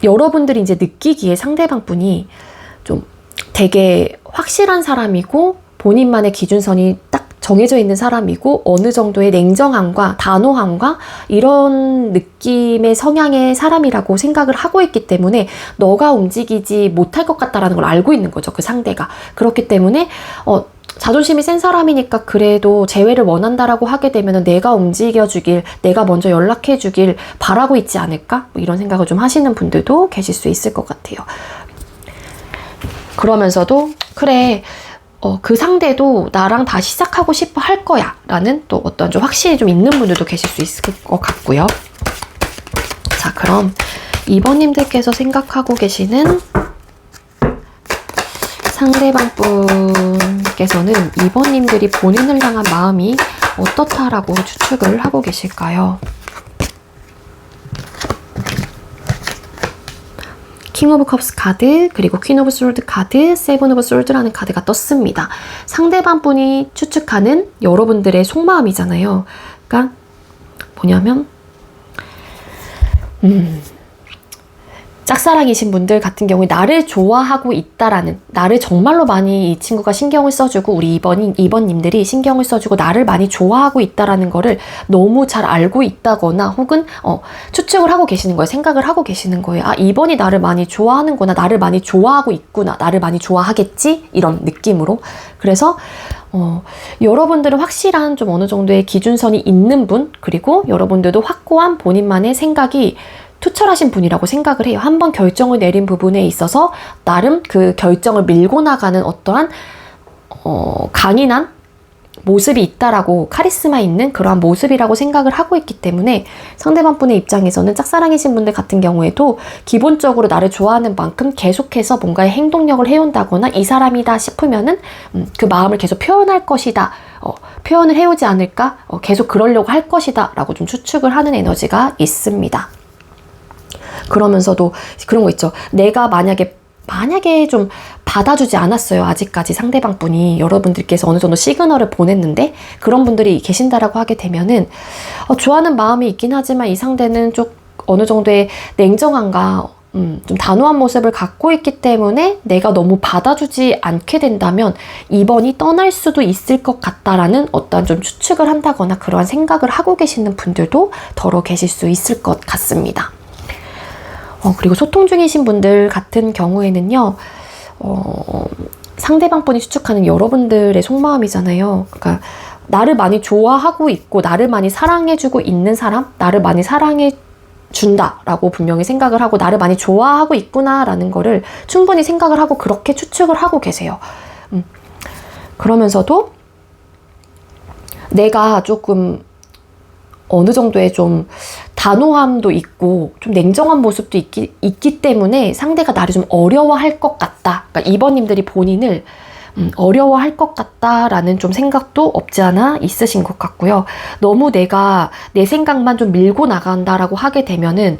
여러분들이 이제 느끼기에 상대방 분이 좀 되게 확실한 사람이고 본인만의 기준선이 딱 정해져 있는 사람이고 어느 정도의 냉정함과 단호함과 이런 느낌의 성향의 사람이라고 생각을 하고 있기 때문에 너가 움직이지 못할 것 같다라는 걸 알고 있는 거죠. 그 상대가. 그렇기 때문에 자존심이 센 사람이니까 그래도 재회를 원한다라고 하게 되면 내가 움직여주길, 내가 먼저 연락해주길 바라고 있지 않을까? 뭐 이런 생각을 좀 하시는 분들도 계실 수 있을 것 같아요. 그러면서도 그래, 그 상대도 나랑 다시 시작하고 싶어 할 거야 라는 또 어떤 좀 확신이 좀 있는 분들도 계실 수 있을 것 같고요. 자, 그럼 2번님들께서 생각하고 계시는 상대방 분께서는 2번님들이 본인을 향한 마음이 어떻다라고 추측을 하고 계실까요? 킹 오브 컵스 카드, 그리고 퀸 오브 솔드 카드, 세븐 오브 솔드라는 카드가 떴습니다. 상대방 분이 추측하는 여러분들의 속마음이잖아요. 그러니까 뭐냐면 짝사랑이신 분들 같은 경우에 나를 좋아하고 있다라는, 나를 정말로 많이 이 친구가 신경을 써주고 우리 2번님들이 신경을 써주고 나를 많이 좋아하고 있다라는 거를 너무 잘 알고 있다거나 혹은 추측을 하고 계시는 거예요. 생각을 하고 계시는 거예요. 아, 2번이 나를 많이 좋아하는구나, 나를 많이 좋아하고 있구나, 나를 많이 좋아하겠지? 이런 느낌으로. 그래서 여러분들은 확실한 좀 어느 정도의 기준선이 있는 분, 그리고 여러분들도 확고한 본인만의 생각이 투철하신 분이라고 생각을 해요. 한번 결정을 내린 부분에 있어서 나름 그 결정을 밀고 나가는 어떠한 강인한 모습이 있다라고, 카리스마 있는 그러한 모습이라고 생각을 하고 있기 때문에 상대방 분의 입장에서는 짝사랑이신 분들 같은 경우에도 기본적으로 나를 좋아하는 만큼 계속해서 뭔가의 행동력을 해온다거나 이 사람이다 싶으면은 그 마음을 계속 표현할 것이다, 표현을 해오지 않을까, 계속 그러려고 할 것이다 라고 좀 추측을 하는 에너지가 있습니다. 그러면서도 그런 거 있죠. 내가 만약에 좀 받아주지 않았어요. 아직까지 상대방 분이 여러분들께서 어느 정도 시그널을 보냈는데 그런 분들이 계신다라고 하게 되면은 좋아하는 마음이 있긴 하지만 이 상대는 좀 어느 정도의 냉정함과 좀 단호한 모습을 갖고 있기 때문에 내가 너무 받아주지 않게 된다면 이번이 떠날 수도 있을 것 같다라는 어떤 좀 추측을 한다거나 그러한 생각을 하고 계시는 분들도 더러 계실 수 있을 것 같습니다. 그리고 소통 중이신 분들 같은 경우에는요, 상대방 분이 추측하는 여러분들의 속마음이잖아요. 그러니까 나를 많이 좋아하고 있고 나를 많이 사랑해주고 있는 사람, 나를 많이 사랑해 준다라고 분명히 생각을 하고 나를 많이 좋아하고 있구나라는 거를 충분히 생각을 하고 그렇게 추측을 하고 계세요. 그러면서도 내가 조금 어느 정도의 좀 단호함도 있고 좀 냉정한 모습도 있기 때문에 상대가 나를 좀 어려워할 것 같다. 그러니까 2번님들이 본인을 어려워할 것 같다라는 좀 생각도 없지 않아 있으신 것 같고요. 너무 내가 내 생각만 좀 밀고 나간다라고 하게 되면은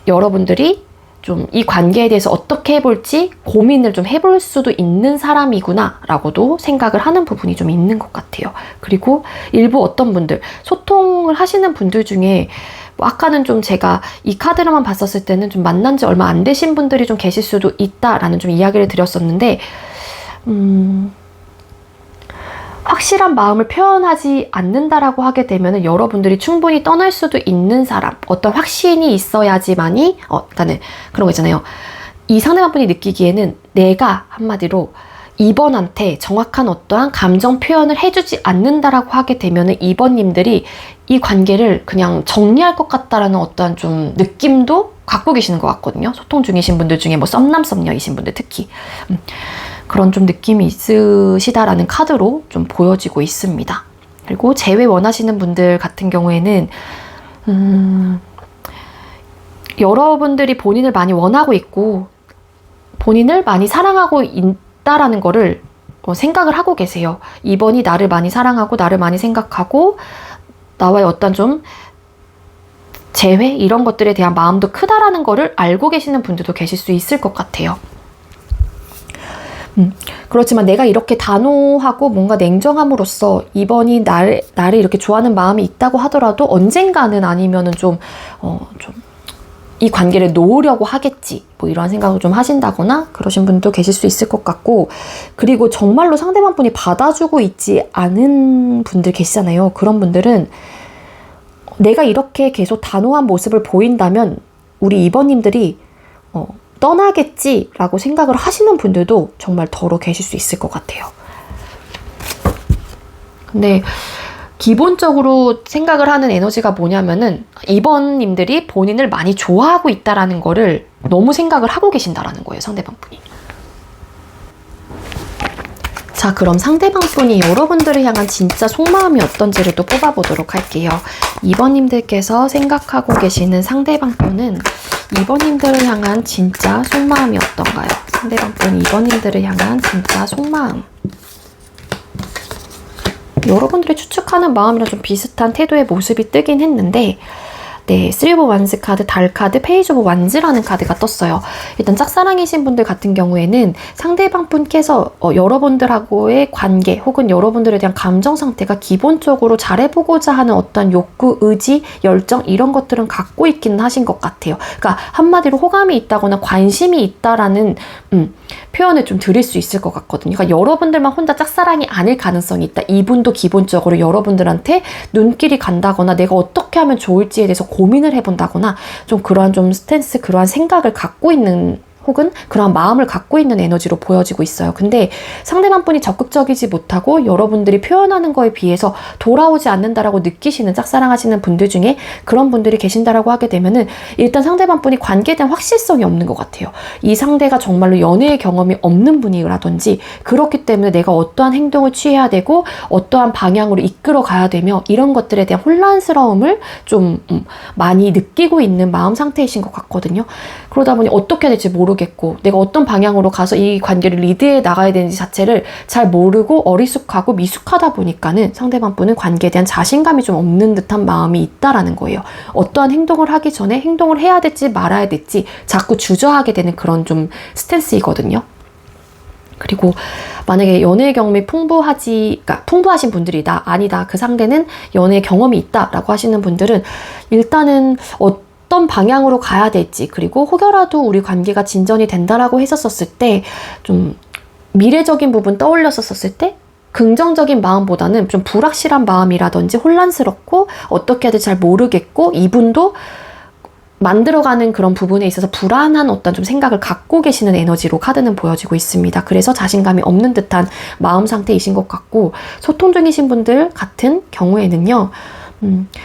여러분들이 좀 이 관계에 대해서 어떻게 해볼지 고민을 좀 해볼 수도 있는 사람이구나 라고도 생각을 하는 부분이 좀 있는 것 같아요. 그리고 일부 어떤 분들, 소통을 하시는 분들 중에 뭐 아까는 좀 제가 이 카드로만 봤었을 때는 좀 만난 지 얼마 안 되신 분들이 좀 계실 수도 있다라는 좀 이야기를 드렸었는데 확실한 마음을 표현하지 않는다라고 하게 되면 여러분들이 충분히 떠날 수도 있는 사람, 어떤 확신이 있어야지만이 그러니까는 그런 거 있잖아요. 이 상대방분이 느끼기에는 내가 한마디로 2번한테 정확한 어떠한 감정 표현을 해주지 않는다라고 하게 되면은 2번님들이 이 관계를 그냥 정리할 것 같다라는 어떠한 좀 느낌도 갖고 계시는 것 같거든요. 소통 중이신 분들 중에 뭐 썸남 썸녀이신 분들 특히 그런 좀 느낌이 있으시다라는 카드로 좀 보여지고 있습니다. 그리고 재회 원하시는 분들 같은 경우에는 여러분들이 본인을 많이 원하고 있고 본인을 많이 사랑하고 있다라는 거를 생각을 하고 계세요. 2번이 나를 많이 사랑하고 나를 많이 생각하고 나와의 어떤 좀 재회 이런 것들에 대한 마음도 크다라는 거를 알고 계시는 분들도 계실 수 있을 것 같아요. 그렇지만 내가 이렇게 단호하고 뭔가 냉정함으로써 2번이 나를 이렇게 좋아하는 마음이 있다고 하더라도 언젠가는 아니면은 좀 이 관계를 놓으려고 하겠지 뭐 이런 생각을 좀 하신다거나 그러신 분도 계실 수 있을 것 같고, 그리고 정말로 상대방 분이 받아주고 있지 않은 분들 계시잖아요. 그런 분들은 내가 이렇게 계속 단호한 모습을 보인다면 우리 2번님들이 떠나겠지라고 생각을 하시는 분들도 정말 더러 계실 수 있을 것 같아요. 근데 기본적으로 생각을 하는 에너지가 뭐냐면은 2번님들이 본인을 많이 좋아하고 있다라는 거를 너무 생각을 하고 계신다라는 거예요, 상대방 분이. 자, 그럼 상대방 분이 여러분들을 향한 진짜 속마음이 어떤지를 또 뽑아보도록 할게요. 2번님들께서 생각하고 계시는 상대방 분은 2번님들을 향한 진짜 속마음이 어떤가요? 상대방 분 2번님들을 향한 진짜 속마음. 여러분들이 추측하는 마음이랑 좀 비슷한 태도의 모습이 뜨긴 했는데, 네, 3 오브 완즈 카드, 달 카드, 페이지 오브 완즈라는 카드가 떴어요. 일단 짝사랑이신 분들 같은 경우에는 상대방 분께서 여러분들하고의 관계 혹은 여러분들에 대한 감정 상태가 기본적으로 잘해보고자 하는 어떤 욕구, 의지, 열정 이런 것들은 갖고 있기는 하신 것 같아요. 그러니까 한마디로 호감이 있다거나 관심이 있다라는 표현을 좀 드릴 수 있을 것 같거든요. 그러니까 여러분들만 혼자 짝사랑이 아닐 가능성이 있다. 이분도 기본적으로 여러분들한테 눈길이 간다거나 내가 어떻게 하면 좋을지에 대해서 고민을 해본다거나 좀 그러한 좀 스탠스, 그러한 생각을 갖고 있는 혹은 그런 마음을 갖고 있는 에너지로 보여지고 있어요. 근데 상대방 분이 적극적이지 못하고 여러분들이 표현하는 거에 비해서 돌아오지 않는다라고 느끼시는 짝사랑하시는 분들 중에 그런 분들이 계신다라고 하게 되면은 일단 상대방 분이 관계에 대한 확실성이 없는 것 같아요. 이 상대가 정말로 연애의 경험이 없는 분이라든지 그렇기 때문에 내가 어떠한 행동을 취해야 되고 어떠한 방향으로 이끌어 가야 되며 이런 것들에 대한 혼란스러움을 좀 많이 느끼고 있는 마음 상태이신 것 같거든요. 그러다 보니 어떻게 해야 될지 모르겠고 내가 어떤 방향으로 가서 이 관계를 리드해 나가야 되는지 자체를 잘 모르고 어리숙하고 미숙하다 보니까는 상대방 분은 관계에 대한 자신감이 좀 없는 듯한 마음이 있다라는 거예요. 어떠한 행동을 하기 전에 행동을 해야 될지 말아야 될지 자꾸 주저하게 되는 그런 좀 스탠스이거든요. 그리고 만약에 연애 경험이 풍부하신 분들이다, 아니다, 그 상대는 연애 경험이 있다라고 하시는 분들은 일단은 어떤 방향으로 가야 될지, 그리고 혹여라도 우리 관계가 진전이 된다라고 했었을 때 좀 미래적인 부분 떠올렸었을 때 긍정적인 마음보다는 좀 불확실한 마음이라든지 혼란스럽고 어떻게 해야 될지 잘 모르겠고 이분도 만들어가는 그런 부분에 있어서 불안한 어떤 좀 생각을 갖고 계시는 에너지로 카드는 보여지고 있습니다. 그래서 자신감이 없는 듯한 마음 상태이신 것 같고, 소통 중이신 분들 같은 경우에는요,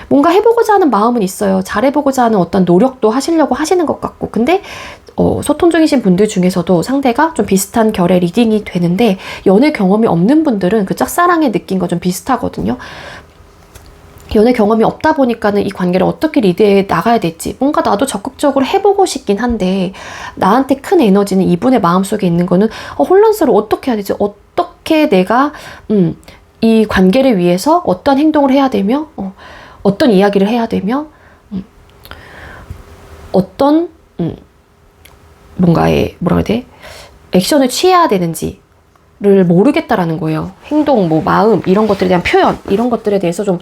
뭔가 해보고자 하는 마음은 있어요. 잘해보고자 하는 어떤 노력도 하시려고 하시는 것 같고, 근데 소통 중이신 분들 중에서도 상대가 좀 비슷한 결의 리딩이 되는데 연애 경험이 없는 분들은 그 짝사랑의 느낌과 좀 비슷하거든요. 연애 경험이 없다 보니까는 이 관계를 어떻게 리드해 나가야 될지 뭔가 나도 적극적으로 해보고 싶긴 한데 나한테 큰 에너지는 이분의 마음속에 있는 거는 혼란스러워. 어떻게 해야 되지? 어떻게 내가 이 관계를 위해서 어떤 행동을 해야 되며 어떤 이야기를 해야 되며 어떤 뭔가의 뭐라 그래야 돼? 액션을 취해야 되는지 를 모르겠다라는 거예요. 행동, 뭐 마음 이런 것들에 대한 표현 이런 것들에 대해서 좀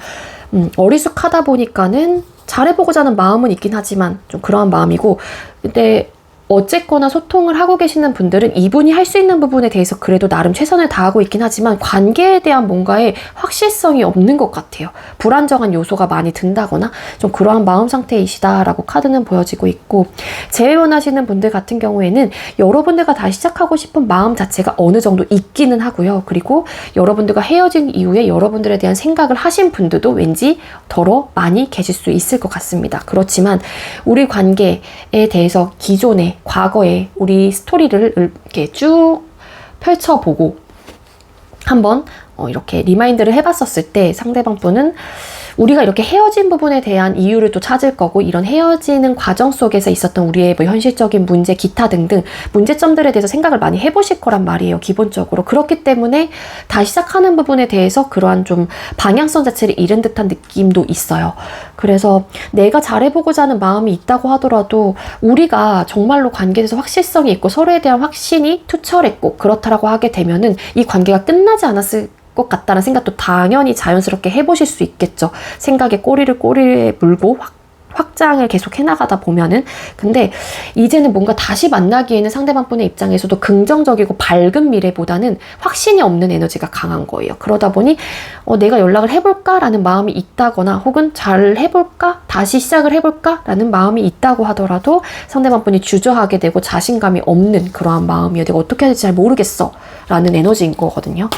어리숙하다 보니까는 잘해보고자 하는 마음은 있긴 하지만 좀 그러한 마음이고, 근데 어쨌거나 소통을 하고 계시는 분들은 이분이 할 수 있는 부분에 대해서 그래도 나름 최선을 다하고 있긴 하지만 관계에 대한 뭔가의 확실성이 없는 것 같아요. 불안정한 요소가 많이 든다거나 좀 그러한 마음 상태이시다라고 카드는 보여지고 있고, 재회원하시는 분들 같은 경우에는 여러분들과 다시 시작하고 싶은 마음 자체가 어느 정도 있기는 하고요. 그리고 여러분들과 헤어진 이후에 여러분들에 대한 생각을 하신 분들도 왠지 덜어 많이 계실 수 있을 것 같습니다. 그렇지만 우리 관계에 대해서 기존에 과거에 우리 스토리를 이렇게 쭉 펼쳐보고 한번 이렇게 리마인드를 해봤었을 때 상대방 분은 우리가 이렇게 헤어진 부분에 대한 이유를 또 찾을 거고, 이런 헤어지는 과정 속에서 있었던 우리의 뭐 현실적인 문제, 기타 등등 문제점들에 대해서 생각을 많이 해보실 거란 말이에요, 기본적으로. 그렇기 때문에 다시 시작하는 부분에 대해서 그러한 좀 방향성 자체를 잃은 듯한 느낌도 있어요. 그래서 내가 잘해보고자 하는 마음이 있다고 하더라도 우리가 정말로 관계에 대해서 확실성이 있고 서로에 대한 확신이 투철했고 그렇다라고 하게 되면은 이 관계가 끝나지 않았을 것 같다는 생각도 당연히 자연스럽게 해보실 수 있겠죠. 생각에 꼬리에 물고 확장을 계속 해나가다 보면은. 근데 이제는 뭔가 다시 만나기에는 상대방 분의 입장에서도 긍정적이고 밝은 미래보다는 확신이 없는 에너지가 강한 거예요. 그러다 보니 내가 연락을 해볼까? 라는 마음이 있다거나 혹은 잘 해볼까? 다시 시작을 해볼까? 라는 마음이 있다고 하더라도 상대방 분이 주저하게 되고 자신감이 없는 그러한 마음이에요. 내가 어떻게 해야 될지 잘 모르겠어 라는 에너지인 거거든요.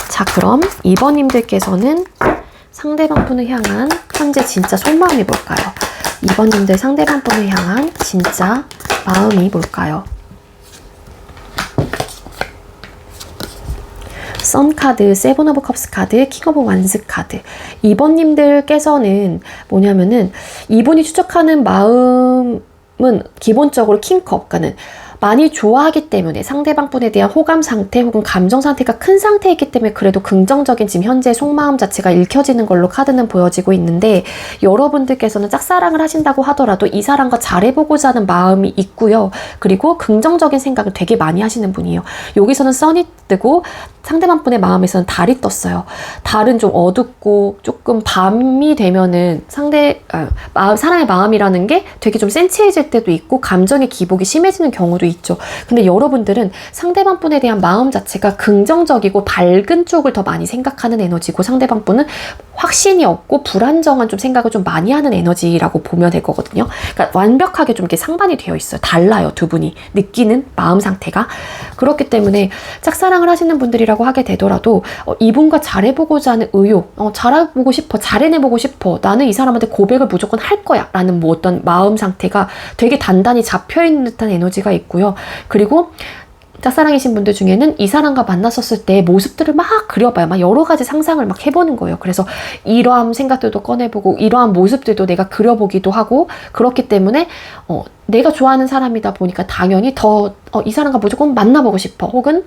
자, 그럼 2번님들께서는 상대방 분을 향한 현재 진짜 속마음이 뭘까요? 2번님들 상대방 분을 향한 진짜 마음이 뭘까요? 선 카드, 세븐 오브 컵스 카드, 킹 오브 완스 카드. 2번님들께서는 뭐냐면은 이분이 추적하는 마음은 기본적으로 킹컵, 그러니까는 많이 좋아하기 때문에 상대방 분에 대한 호감 상태 혹은 감정 상태가 큰 상태이기 때문에 그래도 긍정적인 지금 현재 속마음 자체가 읽혀지는 걸로 카드는 보여지고 있는데, 여러분들께서는 짝사랑을 하신다고 하더라도 이 사람과 잘해보고자 하는 마음이 있고요. 그리고 긍정적인 생각을 되게 많이 하시는 분이에요. 여기서는 선이 뜨고 상대방 분의 마음에서는 달이 떴어요. 달은 좀 어둡고 조금 밤이 되면은 사람의 마음이라는 게 되게 좀 센치해질 때도 있고 감정의 기복이 심해지는 경우도 있죠. 근데 여러분들은 상대방 분에 대한 마음 자체가 긍정적이고 밝은 쪽을 더 많이 생각하는 에너지고, 상대방 분은 확신이 없고 불안정한 좀 생각을 좀 많이 하는 에너지라고 보면 될 거거든요. 그러니까 완벽하게 좀 이렇게 상반이 되어 있어요. 달라요, 두 분이 느끼는 마음 상태가. 그렇기 때문에 짝사랑을 하시는 분들이라고 하게 되더라도 이분과 잘해보고자 하는 의욕, 잘해보고 싶어, 잘해내보고 싶어, 나는 이 사람한테 고백을 무조건 할 거야 라는 뭐 어떤 마음 상태가 되게 단단히 잡혀있는 듯한 에너지가 있고요. 그리고 짝사랑이신 분들 중에는 이 사람과 만났었을 때 모습들을 막 그려봐요. 막 여러 가지 상상을 막 해보는 거예요. 그래서 이러한 생각들도 꺼내보고 이러한 모습들도 내가 그려보기도 하고, 그렇기 때문에 내가 좋아하는 사람이다 보니까 당연히 더 이 사람과 무조건 만나보고 싶어, 혹은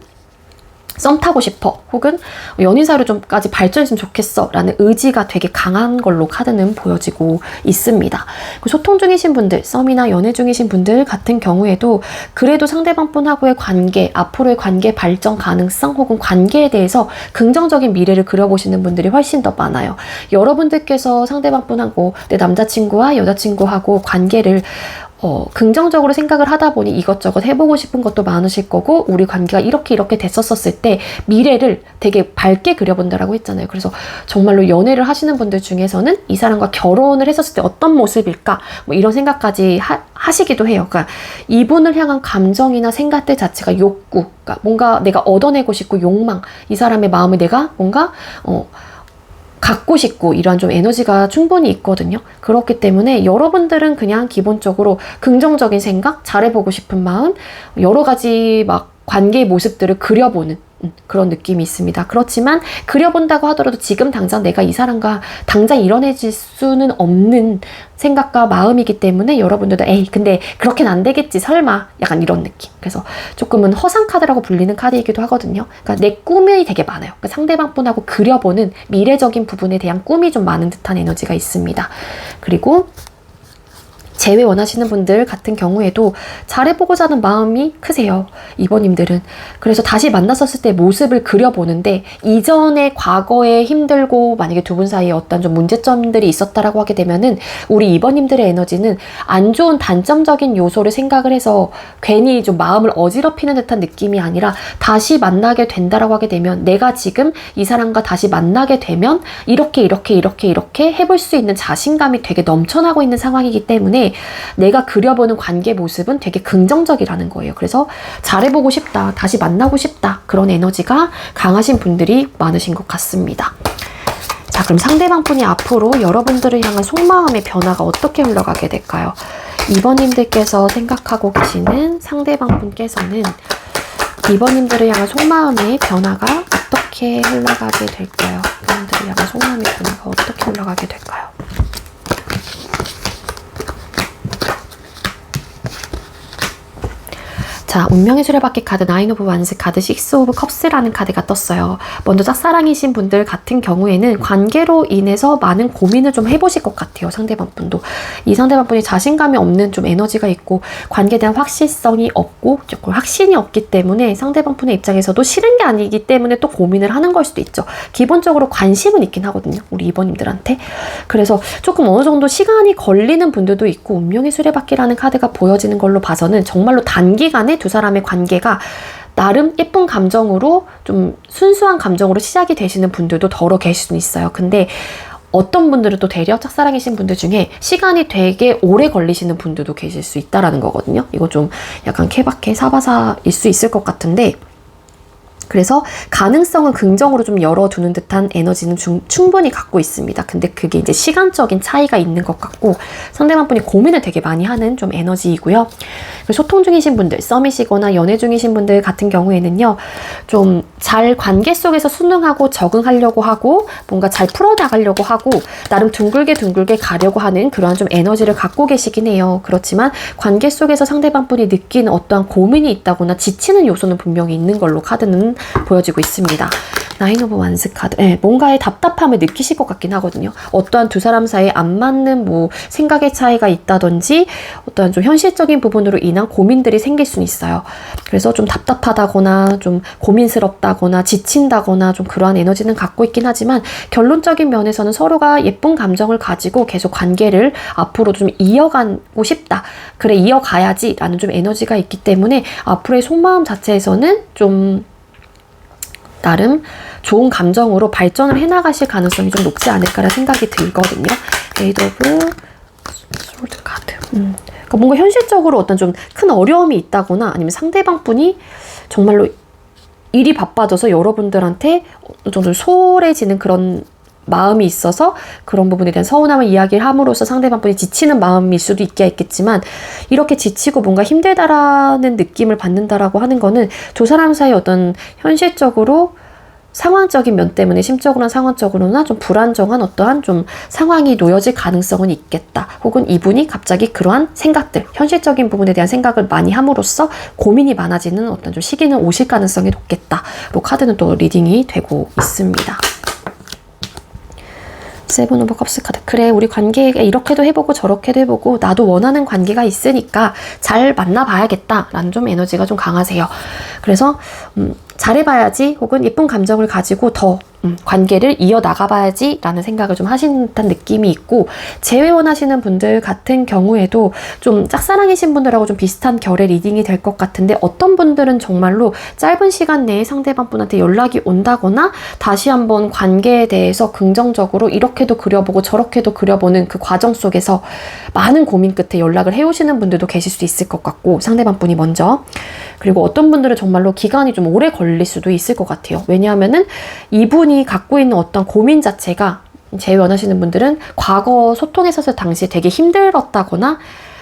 썸 타고 싶어, 혹은 연인 사이로 좀까지 발전했으면 좋겠어 라는 의지가 되게 강한 걸로 카드는 보여지고 있습니다. 소통 중이신 분들, 썸이나 연애 중이신 분들 같은 경우에도 그래도 상대방 분하고의 관계, 앞으로의 관계 발전 가능성 혹은 관계에 대해서 긍정적인 미래를 그려보시는 분들이 훨씬 더 많아요. 여러분들께서 상대방 분하고 내 남자친구와 여자친구하고 관계를 긍정적으로 생각을 하다 보니 이것저것 해보고 싶은 것도 많으실 거고, 우리 관계가 이렇게 됐었을 때 미래를 되게 밝게 그려본다라고 했잖아요. 그래서 정말로 연애를 하시는 분들 중에서는 이 사람과 결혼을 했었을 때 어떤 모습일까, 뭐 이런 생각까지 하시기도 해요. 그러니까 이분을 향한 감정이나 생각들 자체가 욕구, 그러니까 뭔가 내가 얻어내고 싶고 욕망, 이 사람의 마음을 내가 뭔가 갖고 싶고, 이러한 좀 에너지가 충분히 있거든요. 그렇기 때문에 여러분들은 그냥 기본적으로 긍정적인 생각, 잘해보고 싶은 마음, 여러 가지 막 관계의 모습들을 그려보는 그런 느낌이 있습니다. 그렇지만 그려본다고 하더라도 지금 당장 내가 이 사람과 당장 이뤄내질 수는 없는 생각과 마음이기 때문에 여러분들도 에이 근데 그렇게는 안 되겠지 설마, 약간 이런 느낌. 그래서 조금은 허상 카드라고 불리는 카드이기도 하거든요. 그러니까 내 꿈이 되게 많아요. 그러니까 상대방 분하고 그려보는 미래적인 부분에 대한 꿈이 좀 많은 듯한 에너지가 있습니다. 그리고 재회 원하시는 분들 같은 경우에도 잘해보고자 하는 마음이 크세요, 이번님들은. 그래서 다시 만났었을 때 모습을 그려보는데, 이전의 과거에 힘들고 만약에 두 분 사이에 어떤 좀 문제점들이 있었다라고 하게 되면은 우리 이번님들의 에너지는 안 좋은 단점적인 요소를 생각을 해서 괜히 좀 마음을 어지럽히는 듯한 느낌이 아니라, 다시 만나게 된다라고 하게 되면 내가 지금 이 사람과 다시 만나게 되면 이렇게 해볼 수 있는 자신감이 되게 넘쳐나고 있는 상황이기 때문에 내가 그려보는 관계 모습은 되게 긍정적이라는 거예요. 그래서 잘해보고 싶다, 다시 만나고 싶다, 그런 에너지가 강하신 분들이 많으신 것 같습니다. 자, 그럼 상대방 분이 앞으로 여러분들을 향한 속마음의 변화가 어떻게 흘러가게 될까요? 2번님들께서 생각하고 계시는 상대방 분께서는 2번님들을 향한 속마음의 변화가 어떻게 흘러가게 될까요? 이번님들을 향한 속마음의 변화가 어떻게 흘러가게 될까요? 자, 운명의 수레바퀴 카드, 나인 오브 완스 카드, 식스 오브 컵스라는 카드가 떴어요. 먼저 짝사랑이신 분들 같은 경우에는 관계로 인해서 많은 고민을 좀 해보실 것 같아요, 상대방 분도. 이 상대방 분이 자신감이 없는 좀 에너지가 있고, 관계에 대한 확실성이 없고, 조금 확신이 없기 때문에 상대방 분의 입장에서도 싫은 게 아니기 때문에 또 고민을 하는 걸 수도 있죠. 기본적으로 관심은 있긴 하거든요, 우리 2번님들한테. 그래서 조금 어느 정도 시간이 걸리는 분들도 있고, 운명의 수레바퀴라는 카드가 보여지는 걸로 봐서는 정말로 단기간에 두 사람의 관계가 나름 예쁜 감정으로, 좀 순수한 감정으로 시작이 되시는 분들도 더러 계실 수는 있어요. 근데 어떤 분들은 또 대려 짝사랑이신 분들 중에 시간이 되게 오래 걸리시는 분들도 계실 수 있다라는 거거든요. 이거 좀 약간 케바케 사바사일 수 있을 것 같은데, 그래서 가능성은 긍정으로 좀 열어두는 듯한 에너지는 충분히 갖고 있습니다. 근데 그게 이제 시간적인 차이가 있는 것 같고, 상대방 분이 고민을 되게 많이 하는 좀 에너지이고요. 소통 중이신 분들, 썸이시거나 연애 중이신 분들 같은 경우에는요, 좀 잘 관계 속에서 순응하고 적응하려고 하고, 뭔가 잘 풀어나가려고 하고, 나름 둥글게 가려고 하는 그러한 좀 에너지를 갖고 계시긴 해요. 그렇지만 관계 속에서 상대방 분이 느끼는 어떠한 고민이 있다거나 지치는 요소는 분명히 있는 걸로 카드는 보여지고 있습니다. 나인 오브 완스 카드. 네, 뭔가의 답답함을 느끼실 것 같긴 하거든요. 어떠한 두 사람 사이에 안 맞는 뭐 생각의 차이가 있다든지 어떠한 좀 현실적인 부분으로 인한 고민들이 생길 수는 있어요. 그래서 좀 답답하다거나 좀 고민스럽다거나 지친다거나 좀 그러한 에너지는 갖고 있긴 하지만 결론적인 면에서는 서로가 예쁜 감정을 가지고 계속 관계를 앞으로 좀 이어가고 싶다. 그래, 이어가야지 라는 좀 에너지가 있기 때문에 앞으로의 속마음 자체에서는 좀 나름 좋은 감정으로 발전을 해나가실 가능성이 좀 높지 않을까라는 생각이 들거든요. 에이드 오브 소드 카드. 그러니까 뭔가 현실적으로 어떤 좀 큰 어려움이 있다거나 아니면 상대방 분이 정말로 일이 바빠져서 여러분들한테 어느 정도 소홀해지는 그런 마음이 있어서 그런 부분에 대한 서운함을 이야기를 함으로써 상대방 분이 지치는 마음일 수도 있겠지만 이렇게 지치고 뭔가 힘들다라는 느낌을 받는다라고 하는 거는 두 사람 사이 어떤 현실적으로 상황적인 면 때문에 심적으로나 상황적으로나 좀 불안정한 어떠한 좀 상황이 놓여질 가능성은 있겠다. 혹은 이분이 갑자기 그러한 생각들, 현실적인 부분에 대한 생각을 많이 함으로써 고민이 많아지는 어떤 좀 시기는 오실 가능성이 높겠다. 로 카드는 또 리딩이 되고 있습니다. 세븐 오브 컵스 카드. 그래, 우리 관계 이렇게도 해보고 저렇게도 해보고 나도 원하는 관계가 있으니까 잘 만나봐야겠다 라는 좀 에너지가 좀 강하세요. 그래서 잘해봐야지 혹은 예쁜 감정을 가지고 더 관계를 이어나가봐야지 라는 생각을 좀 하신다는 느낌이 있고, 재회원하시는 분들 같은 경우에도 좀 짝사랑이신 분들하고 좀 비슷한 결의 리딩이 될 것 같은데, 어떤 분들은 정말로 짧은 시간 내에 상대방 분한테 연락이 온다거나 다시 한번 관계에 대해서 긍정적으로 이렇게도 그려보고 저렇게도 그려보는 그 과정 속에서 많은 고민 끝에 연락을 해오시는 분들도 계실 수 있을 것 같고, 상대방 분이 먼저. 그리고 어떤 분들은 정말로 기간이 좀 오래 걸릴 수도 있을 것 같아요. 왜냐하면은 이분이 갖고 있는 어떤 고민 자체가, 재회원하시는 분들은 과거 소통했었을 당시에 되게 힘들었다거나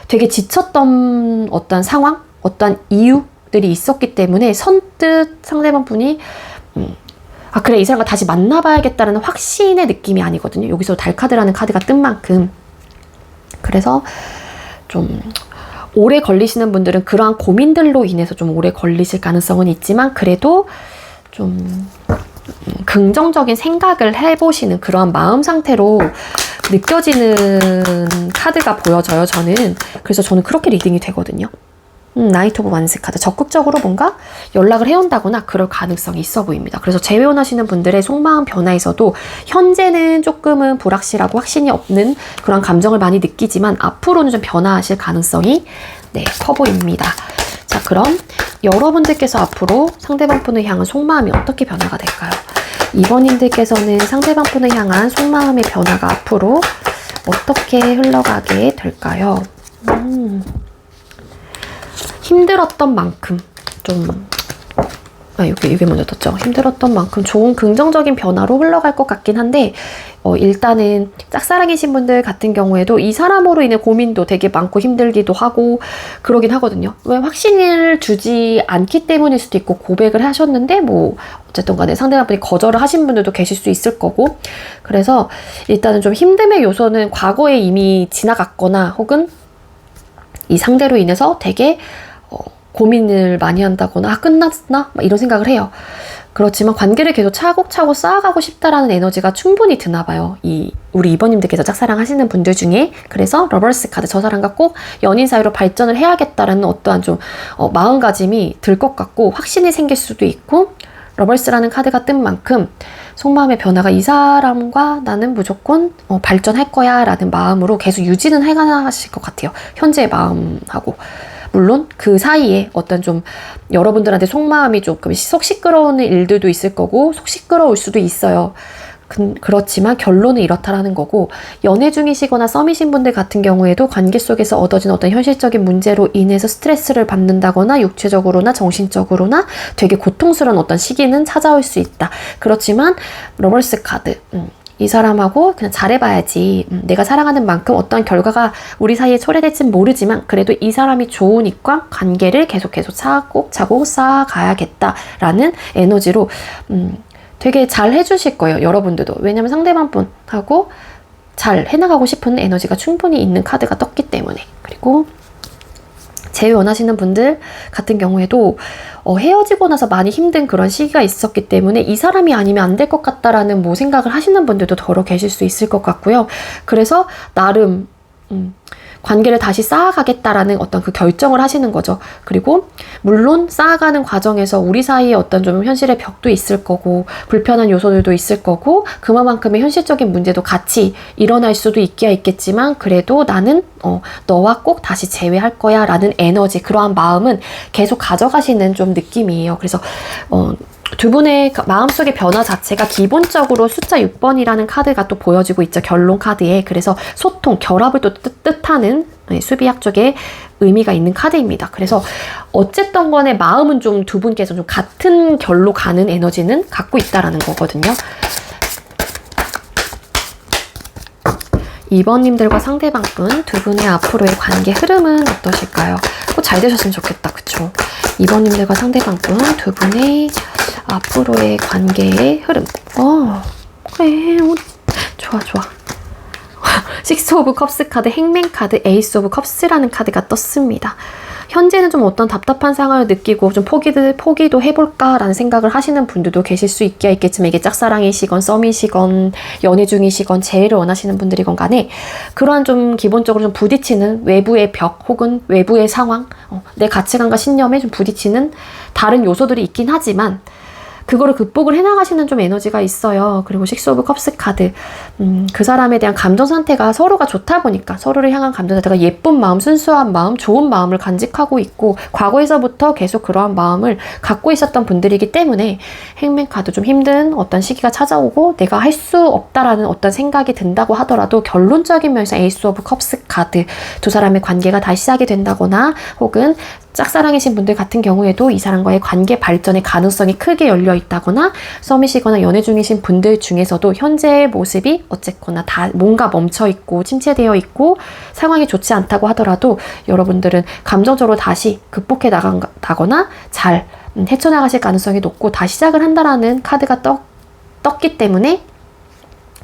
되게 지쳤던 어떤 상황, 어떤 이유들이 있었기 때문에 선뜻 상대방 분이 아 그래, 이 사람과 다시 만나봐야겠다는 확신의 느낌이 아니거든요. 여기서 달카드라는 카드가 뜬 만큼. 그래서 좀 오래 걸리시는 분들은 그러한 고민들로 인해서 좀 오래 걸리실 가능성은 있지만, 그래도 좀 긍정적인 생각을 해보시는 그러한 마음 상태로 느껴지는 카드가 보여져요, 저는. 그래서 저는 그렇게 리딩이 되거든요. 나이트 오브 완스 카드. 적극적으로 뭔가 연락을 해온다거나 그럴 가능성이 있어 보입니다. 그래서 재회원하시는 분들의 속마음 변화에서도 현재는 조금은 불확실하고 확신이 없는 그런 감정을 많이 느끼지만 앞으로는 좀 변화하실 가능성이 커 보입니다. 자, 그럼 여러분들께서 앞으로 상대방 분을 향한 속마음이 어떻게 변화가 될까요? 2번님들께서는 상대방 분을 향한 속마음의 변화가 앞으로 어떻게 흘러가게 될까요? 힘들었던 만큼 좀 이게 먼저 떴죠. 힘들었던 만큼 좋은 긍정적인 변화로 흘러갈 것 같긴 한데, 일단은 짝사랑이신 분들 같은 경우에도 이 사람으로 인해 고민도 되게 많고 힘들기도 하고 그러긴 하거든요. 왜 확신을 주지 않기 때문일 수도 있고, 고백을 하셨는데 뭐 어쨌든 간에 상대방분이 거절을 하신 분들도 계실 수 있을 거고, 그래서 일단은 좀 힘듦의 요소는 과거에 이미 지나갔거나 혹은 이 상대로 인해서 되게 고민을 많이 한다거나 끝났나? 이런 생각을 해요. 그렇지만 관계를 계속 차곡차곡 쌓아가고 싶다라는 에너지가 충분히 드나 봐요. 우리 2번님들께서 짝사랑 하시는 분들 중에. 그래서 러버스 카드, 저 사람과 꼭 연인 사이로 발전을 해야겠다라는 어떠한 좀 마음가짐이 들 것 같고 확신이 생길 수도 있고, 러버스라는 카드가 뜬 만큼 속마음의 변화가 이 사람과 나는 무조건 발전할 거야 라는 마음으로 계속 유지는 해가실 것 같아요. 현재의 마음하고. 물론 그 사이에 어떤 좀 여러분들한테 속마음이 조금 속 시끄러운 일들도 있을 거고 속 시끄러울 수도 있어요. 그렇지만 결론은 이렇다라는 거고, 연애 중이시거나 썸이신 분들 같은 경우에도 관계 속에서 얻어진 어떤 현실적인 문제로 인해서 스트레스를 받는다거나 육체적으로나 정신적으로나 되게 고통스러운 어떤 시기는 찾아올 수 있다. 그렇지만 러버스 카드, 이 사람하고 그냥 잘해봐야지. 내가 사랑하는 만큼 어떤 결과가 우리 사이에 초래될진 모르지만 그래도 이 사람이 좋으니까 관계를 계속 차곡차곡 쌓아가야겠다라는 에너지로 되게 잘 해주실 거예요, 여러분들도. 왜냐면 상대방 분하고 잘 해나가고 싶은 에너지가 충분히 있는 카드가 떴기 때문에. 그리고 재회 원하시는 분들 같은 경우에도 헤어지고 나서 많이 힘든 그런 시기가 있었기 때문에 이 사람이 아니면 안 될 것 같다라는 뭐 생각을 하시는 분들도 더러 계실 수 있을 것 같고요. 그래서 나름 관계를 다시 쌓아가겠다라는 어떤 그 결정을 하시는 거죠. 그리고 물론 쌓아가는 과정에서 우리 사이에 어떤 좀 현실의 벽도 있을 거고 불편한 요소들도 있을 거고 그만큼의 현실적인 문제도 같이 일어날 수도 있겠지만 그래도 나는 너와 꼭 다시 재회할 거야 라는 에너지, 그러한 마음은 계속 가져가시는 좀 느낌이에요. 그래서 두 분의 마음속의 변화 자체가 기본적으로 숫자 6번이라는 카드가 또 보여지고 있죠. 결론 카드에. 그래서 소통, 결합을 또 뜻하는 수비학 쪽에 의미가 있는 카드입니다. 그래서 어쨌든 간에 마음은 좀 두 분께서 좀 같은 결로 가는 에너지는 갖고 있다라는 거거든요. 2번님들과 상대방분 두 분의 앞으로의 관계 흐름은 어떠실까요? 잘 되셨으면 좋겠다. 그쵸? 2번님들과 상대방분 두 분의 앞으로의 관계의 흐름. 그래. 좋아. 식스 오브 컵스 카드, 행맨 카드, 에이스 오브 컵스라는 카드가 떴습니다. 현재는 좀 어떤 답답한 상황을 느끼고 좀 포기도 해볼까라는 생각을 하시는 분들도 계실 수 있겠지만 이게 짝사랑이시건 썸이시건 연애 중이시건 재회를 원하시는 분들이건 간에 그러한 좀 기본적으로 좀 부딪히는 외부의 벽 혹은 외부의 상황, 내 가치관과 신념에 좀 부딪히는 다른 요소들이 있긴 하지만 그거를 극복을 해나가시는 좀 에너지가 있어요. 그리고 식스 오브 컵스 카드, 그 사람에 대한 감정 상태가 서로가 좋다 보니까 서로를 향한 감정 상태가 예쁜 마음, 순수한 마음, 좋은 마음을 간직하고 있고 과거에서부터 계속 그러한 마음을 갖고 있었던 분들이기 때문에 행맨 카드 좀 힘든 어떤 시기가 찾아오고 내가 할 수 없다라는 어떤 생각이 든다고 하더라도 결론적인 면에서 에이스 오브 컵스 카드, 두 사람의 관계가 다시 시작이 된다거나 혹은 짝사랑이신 분들 같은 경우에도 이 사람과의 관계 발전의 가능성이 크게 열려 있다거나 썸이시거나 연애 중이신 분들 중에서도 현재의 모습이 어쨌거나 다 뭔가 멈춰 있고 침체되어 있고 상황이 좋지 않다고 하더라도 여러분들은 감정적으로 다시 극복해 나간다거나 잘 헤쳐나가실 가능성이 높고 다시 시작을 한다라는 카드가 떴기 때문에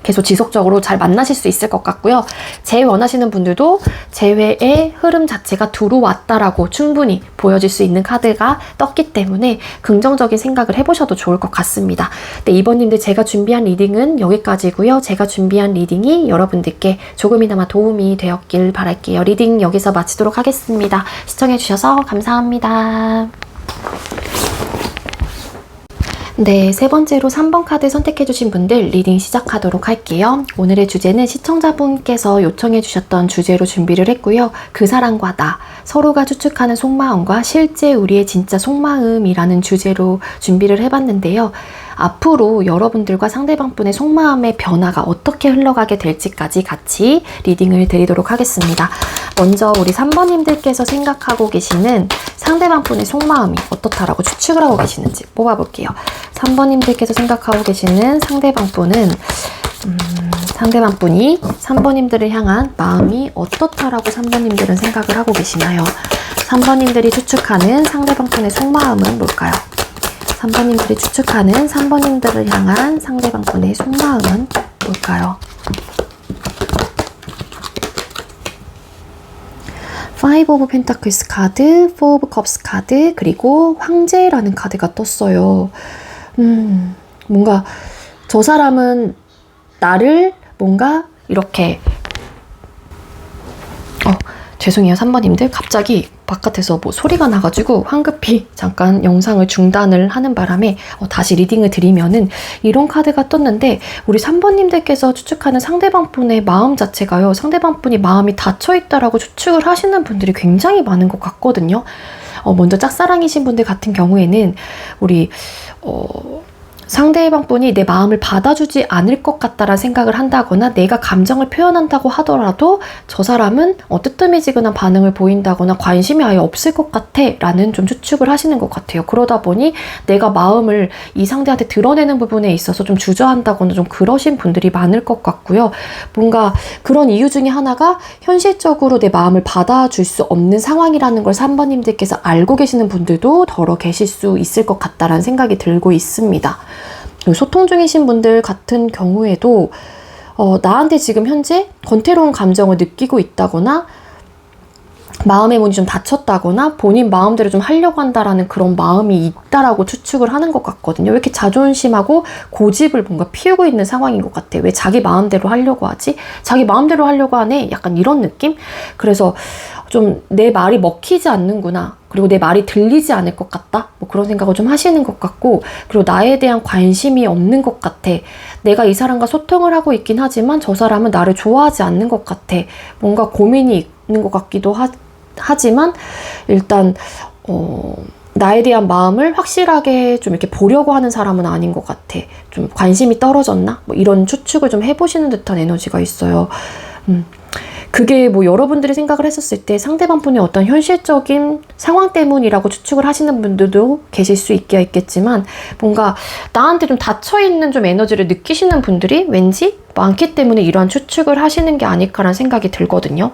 계속 지속적으로 잘 만나실 수 있을 것 같고요. 재회 원하시는 분들도 재회의 흐름 자체가 들어왔다라고 충분히 보여질 수 있는 카드가 떴기 때문에 긍정적인 생각을 해보셔도 좋을 것 같습니다. 네, 2번님들 제가 준비한 리딩은 여기까지고요. 제가 준비한 리딩이 여러분들께 조금이나마 도움이 되었길 바랄게요. 리딩 여기서 마치도록 하겠습니다. 시청해주셔서 감사합니다. 네, 세 번째로 3번 카드 선택해주신 분들 리딩 시작하도록 할게요. 오늘의 주제는 시청자분께서 요청해주셨던 주제로 준비를 했고요. 그 사람과 나, 서로가 추측하는 속마음과 실제 우리의 진짜 속마음이라는 주제로 준비를 해봤는데요. 앞으로 여러분들과 상대방분의 속마음의 변화가 어떻게 흘러가게 될지까지 같이 리딩을 드리도록 하겠습니다. 먼저 우리 3번님들께서 생각하고 계시는 상대방분의 속마음이 어떻다라고 추측을 하고 계시는지 뽑아볼게요. 3번님들께서 생각하고 계시는 상대방분은 상대방분이 3번님들을 향한 마음이 어떻다라고 3번님들은 생각을 하고 계시나요? 3번님들이 추측하는 상대방분의 속마음은 뭘까요? 3번님들이 추측하는 3번님들을 향한 상대방분의 속마음은 뭘까요? 5 of Pentacles 카드, 4 of Cups 카드, 그리고 황제라는 카드가 떴어요. 뭔가 저 사람은 나를 뭔가 이렇게 죄송해요 3번님들 갑자기 바깥에서 뭐 소리가 나가지고 황급히 잠깐 영상을 중단을 하는 바람에 다시 리딩을 드리면은 이런 카드가 떴는데 우리 3번님들께서 추측하는 상대방분의 마음 자체가요, 상대방분이 마음이 닫혀있다라고 추측을 하시는 분들이 굉장히 많은 것 같거든요. 먼저 짝사랑이신 분들 같은 경우에는 우리 상대방분이 내 마음을 받아주지 않을 것 같다라는 생각을 한다거나 내가 감정을 표현한다고 하더라도 저 사람은 뜨뜻미지근한 반응을 보인다거나 관심이 아예 없을 것 같아 라는 좀 추측을 하시는 것 같아요. 그러다 보니 내가 마음을 이 상대한테 드러내는 부분에 있어서 좀 주저한다거나 좀 그러신 분들이 많을 것 같고요. 뭔가 그런 이유 중에 하나가 현실적으로 내 마음을 받아줄 수 없는 상황이라는 걸 3번님들께서 알고 계시는 분들도 더러 계실 수 있을 것 같다라는 생각이 들고 있습니다. 소통 중이신 분들 같은 경우에도 나한테 지금 현재 권태로운 감정을 느끼고 있다거나 마음의 문이 좀 닫혔다거나 본인 마음대로 좀 하려고 한다라는 그런 마음이 있다라고 추측을 하는 것 같거든요. 왜 이렇게 자존심하고 고집을 뭔가 피우고 있는 상황인 것 같아. 왜 자기 마음대로 하려고 하지? 자기 마음대로 하려고 하네? 약간 이런 느낌? 그래서 좀 내 말이 먹히지 않는구나. 그리고 내 말이 들리지 않을 것 같다? 뭐 그런 생각을 좀 하시는 것 같고, 그리고 나에 대한 관심이 없는 것 같아. 내가 이 사람과 소통을 하고 있긴 하지만 저 사람은 나를 좋아하지 않는 것 같아. 뭔가 고민이 있는 것 같기도 하지만 일단 나에 대한 마음을 확실하게 좀 이렇게 보려고 하는 사람은 아닌 것 같아. 좀 관심이 떨어졌나? 뭐 이런 추측을 좀 해보시는 듯한 에너지가 있어요. 그게 뭐 여러분들이 생각을 했었을 때 상대방 분의 어떤 현실적인 상황 때문이라고 추측을 하시는 분들도 계실 수 있겠지만, 뭔가 나한테 좀 닫혀있는 좀 에너지를 느끼시는 분들이 왠지 많기 때문에 이러한 추측을 하시는 게 아닐까라는 생각이 들거든요.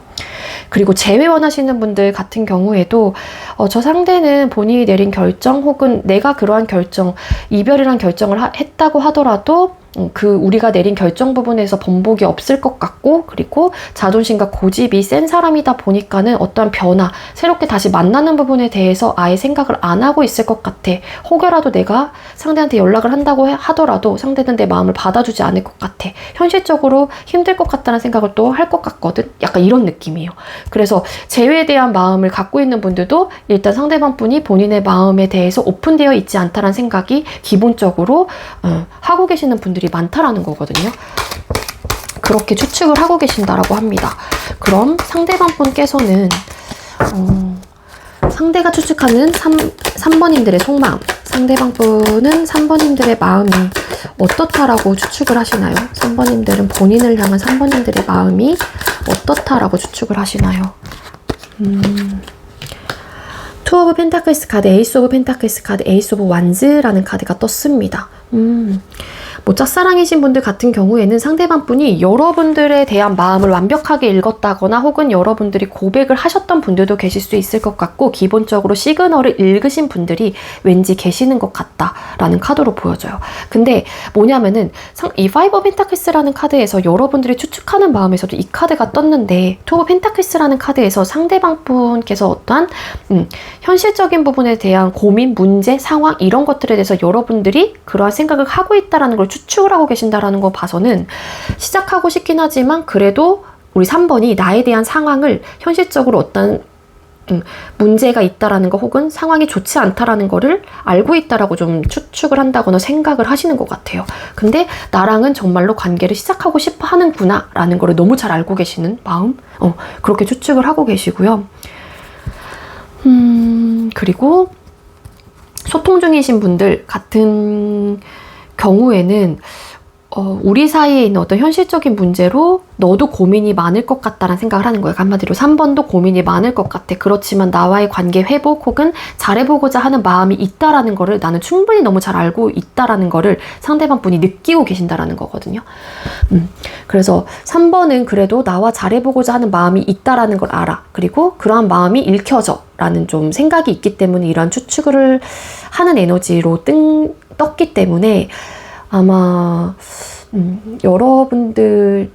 그리고 재회 원하시는 분들 같은 경우에도 저 상대는 본인이 내린 결정 혹은 내가 그러한 결정, 이별이란 결정을 했다고 하더라도 우리가 내린 결정 부분에서 번복이 없을 것 같고, 그리고 자존심과 고집이 센 사람이다 보니까는 어떠한 변화, 새롭게 다시 만나는 부분에 대해서 아예 생각을 안 하고 있을 것 같아. 혹여라도 내가 상대한테 연락을 한다고 하더라도 상대는 내 마음을 받아주지 않을 것 같아. 현실적으로 힘들 것 같다는 생각을 또 할 것 같거든. 약간 이런 느낌이에요. 그래서 재회에 대한 마음을 갖고 있는 분들도 일단 상대방 분이 본인의 마음에 대해서 오픈되어 있지 않다는 생각이 기본적으로 하고 계시는 분들이 많다라는 거거든요. 그렇게 추측을 하고 계신다라고 합니다. 그럼 상대방 분께서는 상대가 추측하는 3번님들의 속마음, 상대방 분은 3번님들의 마음이 어떻다라고 추측을 하시나요? 3번님들은 본인을 향한 3번님들의 마음이 어떻다라고 추측을 하시나요? 투 오브 펜타클스 카드, 에이스 오브 펜타클스 카드, 에이스 오브 완즈라는 카드가 떴습니다. 뭐 짝사랑이신 분들 같은 경우에는 상대방 분이 여러분들에 대한 마음을 완벽하게 읽었다거나 혹은 여러분들이 고백을 하셨던 분들도 계실 수 있을 것 같고, 기본적으로 시그널을 읽으신 분들이 왠지 계시는 것 같다라는 카드로 보여져요. 근데 뭐냐면은 이 파이브 오브 펜타클스라는 카드에서 여러분들이 추측하는 마음에서도 이 카드가 떴는데, 투 오브 펜타클스라는 카드에서 상대방 분께서 어떠한 현실적인 부분에 대한 고민, 문제, 상황 이런 것들에 대해서 여러분들이 그러한 생각을 하고 있다라는 걸 추측을 하고 계신다라는 거 봐서는 시작하고 싶긴 하지만 그래도 우리 3번이 나에 대한 상황을 현실적으로 어떤 문제가 있다라는 거 혹은 상황이 좋지 않다라는 거를 알고 있다라고 좀 추측을 한다거나 생각을 하시는 것 같아요. 근데 나랑은 정말로 관계를 시작하고 싶어 하는구나 라는 거를 너무 잘 알고 계시는 마음, 그렇게 추측을 하고 계시고요. 그리고 소통 중이신 분들 같은 경우에는 우리 사이에 있는 어떤 현실적인 문제로 너도 고민이 많을 것 같다는 생각을 하는 거예요. 한마디로 3번도 고민이 많을 것 같아. 그렇지만 나와의 관계 회복 혹은 잘해보고자 하는 마음이 있다라는 거를 나는 충분히 너무 잘 알고 있다라는 거를 상대방 분이 느끼고 계신다라는 거거든요. 그래서 3번은 그래도 나와 잘해보고자 하는 마음이 있다라는 걸 알아. 그리고 그러한 마음이 읽혀져 라는 좀 생각이 있기 때문에 이런 추측을 하는 에너지로 떴기 때문에 아마 여러분들의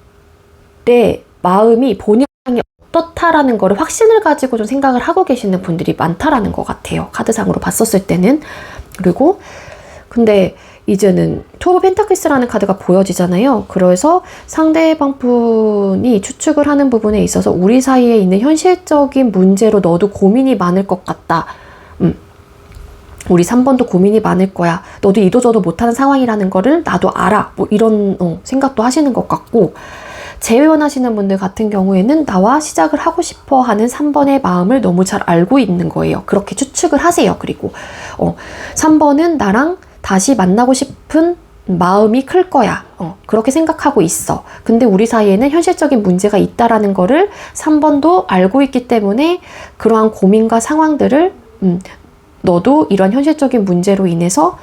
마음이 본인이 어떻다라는 거를 확신을 가지고 좀 생각을 하고 계시는 분들이 많다라는 것 같아요. 카드상으로 봤었을 때는. 그리고 근데 이제는 투 오브 펜타클스라는 카드가 보여지잖아요. 그래서 상대방 분이 추측을 하는 부분에 있어서 우리 사이에 있는 현실적인 문제로 너도 고민이 많을 것 같다. 우리 3번도 고민이 많을 거야. 너도 이도저도 못하는 상황이라는 거를 나도 알아. 뭐 이런 생각도 하시는 것 같고, 재회원하시는 분들 같은 경우에는 나와 시작을 하고 싶어 하는 3번의 마음을 너무 잘 알고 있는 거예요. 그렇게 추측을 하세요. 그리고 3번은 나랑 다시 만나고 싶은 마음이 클 거야. 그렇게 생각하고 있어. 근데 우리 사이에는 현실적인 문제가 있다라는 거를 3번도 알고 있기 때문에 그러한 고민과 상황들을 너도 이런 현실적인 문제로 인해서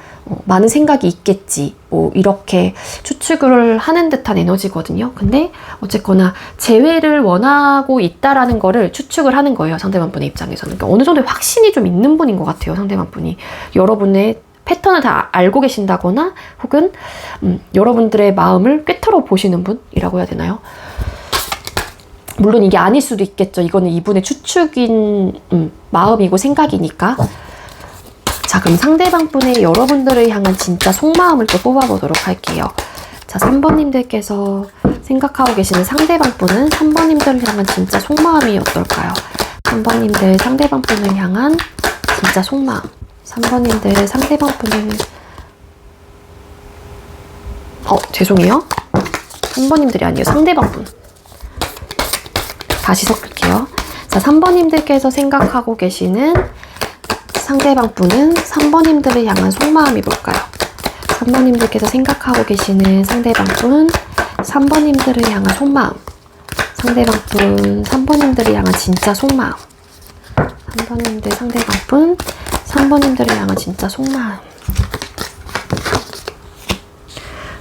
많은 생각이 있겠지. 뭐 이렇게 추측을 하는 듯한 에너지거든요. 근데 어쨌거나 재회를 원하고 있다라는 거를 추측을 하는 거예요. 상대방 분의 입장에서는. 그러니까 어느 정도의 확신이 좀 있는 분인 것 같아요. 상대방 분이. 여러분의 패턴을 다 알고 계신다거나 혹은 여러분들의 마음을 꿰뚫어 보시는 분이라고 해야 되나요? 물론 이게 아닐 수도 있겠죠. 이거는 이분의 추측인 마음이고 생각이니까. 자, 그럼 상대방 분의 여러분들을 향한 진짜 속마음을 또 뽑아보도록 할게요. 자, 3번님들께서 생각하고 계시는 상대방 분은 3번님들을 향한 진짜 속마음이 어떨까요? 3번님들 상대방 분을 향한 진짜 속마음. 3번님들 상대방 분을 죄송해요. 3번님들이 아니에요. 상대방 분. 다시 섞을게요. 자, 3번님들께서 생각하고 계시는 상대방 분은 3번님들을 향한 속마음이 뭘까요? 3번님들께서 생각하고 계시는 상대방 분, 3번님들을 향한 속마음. 상대방 분, 3번님들을 향한 진짜 속마음. 3번님들 상대방 분, 3번님들을 향한 진짜 속마음.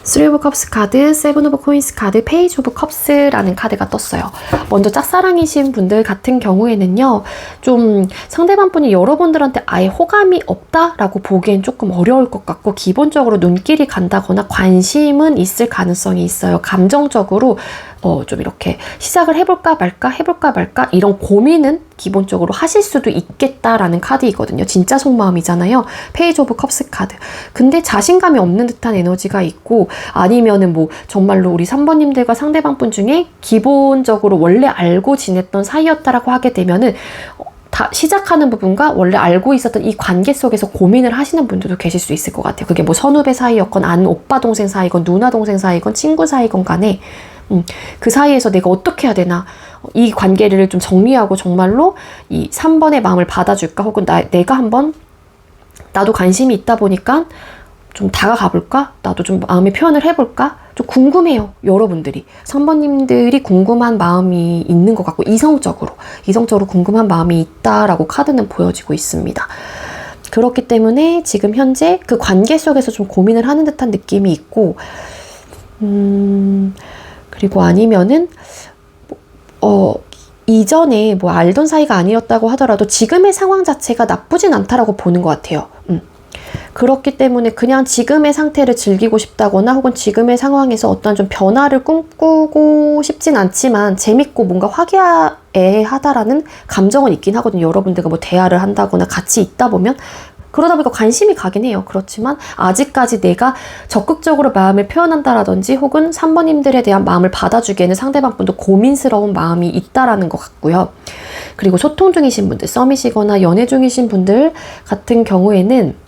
3 오브 컵스 카드, 7 오브 코인스 카드, 페이지 오브 컵스라는 카드가 떴어요. 먼저 짝사랑이신 분들 같은 경우에는요, 좀 상대방 분이 여러분들한테 아예 호감이 없다라고 보기엔 조금 어려울 것 같고, 기본적으로 눈길이 간다거나 관심은 있을 가능성이 있어요. 감정적으로 좀 이렇게 시작을 해볼까 말까 이런 고민은 기본적으로 하실 수도 있겠다라는 카드이거든요. 진짜 속마음이잖아요. 페이지 오브 컵스 카드. 근데 자신감이 없는 듯한 에너지가 있고, 아니면은 뭐 정말로 우리 3번님들과 상대방 분 중에 기본적으로 원래 알고 지냈던 사이였다라고 하게 되면은 다 시작하는 부분과 원래 알고 있었던 이 관계 속에서 고민을 하시는 분들도 계실 수 있을 것 같아요. 그게 뭐 선후배 사이였건, 아니면 오빠 동생 사이건, 누나 동생 사이건, 친구 사이건 간에 그 사이에서 내가 어떻게 해야 되나, 이 관계를 좀 정리하고 정말로 이 3번의 마음을 받아줄까, 혹은 내가 한번 나도 관심이 있다 보니까 좀 다가가 볼까, 나도 좀 마음의 표현을 해볼까, 좀 궁금해요. 여러분들이 3번님들이 궁금한 마음이 있는 것 같고, 이성적으로 궁금한 마음이 있다라고 카드는 보여지고 있습니다. 그렇기 때문에 지금 현재 그 관계 속에서 좀 고민을 하는 듯한 느낌이 있고, 그리고 아니면은 이전에 뭐 알던 사이가 아니었다고 하더라도 지금의 상황 자체가 나쁘진 않다라고 보는 것 같아요. 그렇기 때문에 그냥 지금의 상태를 즐기고 싶다거나, 혹은 지금의 상황에서 어떤 좀 변화를 꿈꾸고 싶진 않지만 재밌고 뭔가 화기애애하다라는 감정은 있긴 하거든요. 여러분들과 뭐 대화를 한다거나 같이 있다 보면 그러다 보니까 관심이 가긴 해요. 그렇지만 아직까지 내가 적극적으로 마음을 표현한다라든지, 혹은 3번님들에 대한 마음을 받아주기에는 상대방 분도 고민스러운 마음이 있다라는 것 같고요. 그리고 소통 중이신 분들, 썸이시거나 연애 중이신 분들 같은 경우에는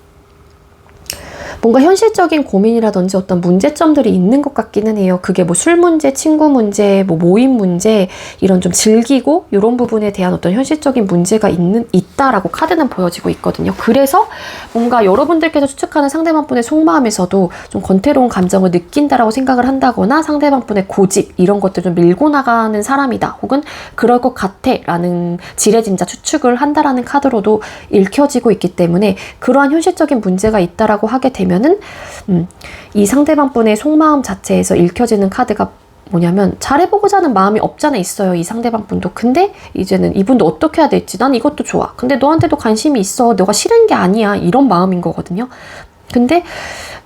뭔가 현실적인 고민이라든지 어떤 문제점들이 있는 것 같기는 해요. 그게 뭐 술 문제, 친구 문제, 뭐 모임 문제, 이런 좀 즐기고 이런 부분에 대한 어떤 현실적인 문제가 있다라고 카드는 보여지고 있거든요. 그래서 뭔가 여러분들께서 추측하는 상대방 분의 속마음에서도 좀 권태로운 감정을 느낀다라고 생각을 한다거나, 상대방 분의 고집 이런 것들 좀 밀고 나가는 사람이다, 혹은 그럴 것 같아 라는 지레짐작 추측을 한다라는 카드로도 읽혀지고 있기 때문에, 그러한 현실적인 문제가 있다라고 하게 되면은 이 상대방 분의 속마음 자체에서 읽혀지는 카드가 뭐냐면, 잘해보고자 하는 마음이 없잖아 있어요, 이 상대방 분도. 근데 이제는 이분도 어떻게 해야 될지, 난 이것도 좋아, 근데 너한테도 관심이 있어, 너가 싫은 게 아니야, 이런 마음인 거거든요. 근데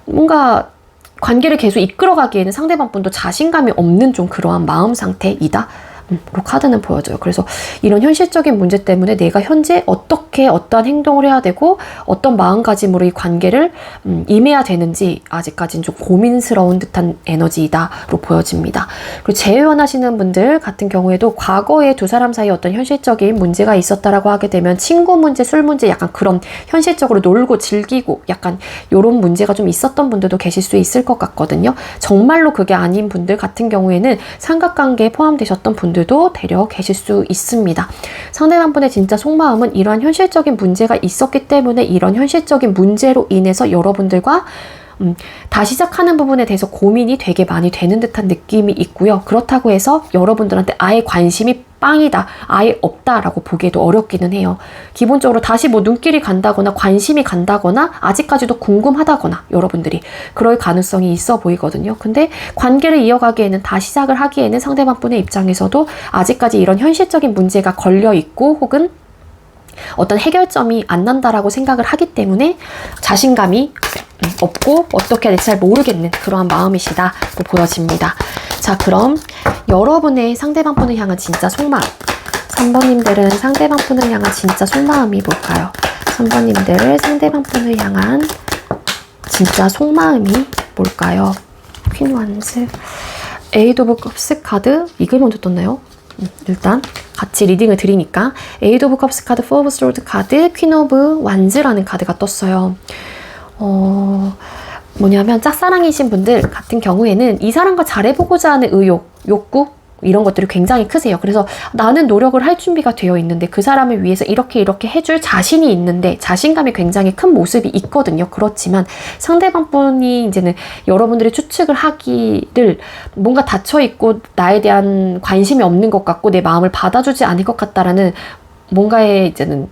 뭔가 관계를 계속 이끌어가기에는 상대방 분도 자신감이 없는 좀 그러한 마음 상태이다, 로 카드는 보여줘요. 그래서 이런 현실적인 문제 때문에 내가 현재 어떻게 어떠한 행동을 해야 되고 어떤 마음가짐으로 이 관계를 임해야 되는지 아직까지는 좀 고민스러운 듯한 에너지이다로 보여집니다. 그리고 재회원하시는 분들 같은 경우에도 과거에 두 사람 사이에 어떤 현실적인 문제가 있었다라고 하게 되면 친구 문제, 술 문제, 약간 그런 현실적으로 놀고 즐기고 약간 이런 문제가 좀 있었던 분들도 계실 수 있을 것 같거든요. 정말로 그게 아닌 분들 같은 경우에는 삼각관계에 포함되셨던 분들도 대려 계실 수 있습니다. 상대방 분의 진짜 속마음은 이러한 현실적인 문제가 있었기 때문에 이런 현실적인 문제로 인해서 여러분들과 다시 시작하는 부분에 대해서 고민이 되게 많이 되는 듯한 느낌이 있고요. 그렇다고 해서 여러분들한테 아예 관심이 빵이다, 아예 없다라고 보기에도 어렵기는 해요. 기본적으로 다시 뭐 눈길이 간다거나 관심이 간다거나 아직까지도 궁금하다거나 여러분들이 그럴 가능성이 있어 보이거든요. 근데 관계를 이어가기에는, 다시 시작을 하기에는 상대방 분의 입장에서도 아직까지 이런 현실적인 문제가 걸려 있고, 혹은 어떤 해결점이 안 난다라고 생각을 하기 때문에 자신감이 없고 어떻게 해야 될지 잘 모르겠는 그러한 마음이시다고 보여집니다. 자, 그럼 여러분의 상대방 분을 향한 진짜 속마음. 3번님들은 상대방 분을 향한 진짜 속마음이 뭘까요? 3번님들을 상대방 분을 향한 진짜 속마음이 뭘까요? 퀸 완즈, 에이드 오브 컵스 카드, 이걸 먼저 떴나요? 일단 같이 리딩을 드리니까 에이드 오브 컵스 카드, 포 오브 스워드 카드, 퀸 오브 완즈라는 카드가 떴어요. 뭐냐면 짝사랑이신 분들 같은 경우에는 이 사람과 잘해보고자 하는 의욕, 욕구 이런 것들이 굉장히 크세요. 그래서 나는 노력을 할 준비가 되어 있는데 그 사람을 위해서 이렇게 해줄 자신이 있는데 자신감이 굉장히 큰 모습이 있거든요. 그렇지만 상대방 분이 이제는 여러분들이 추측을 하기를 뭔가 닫혀있고 나에 대한 관심이 없는 것 같고 내 마음을 받아주지 않을 것 같다라는 뭔가의 이제는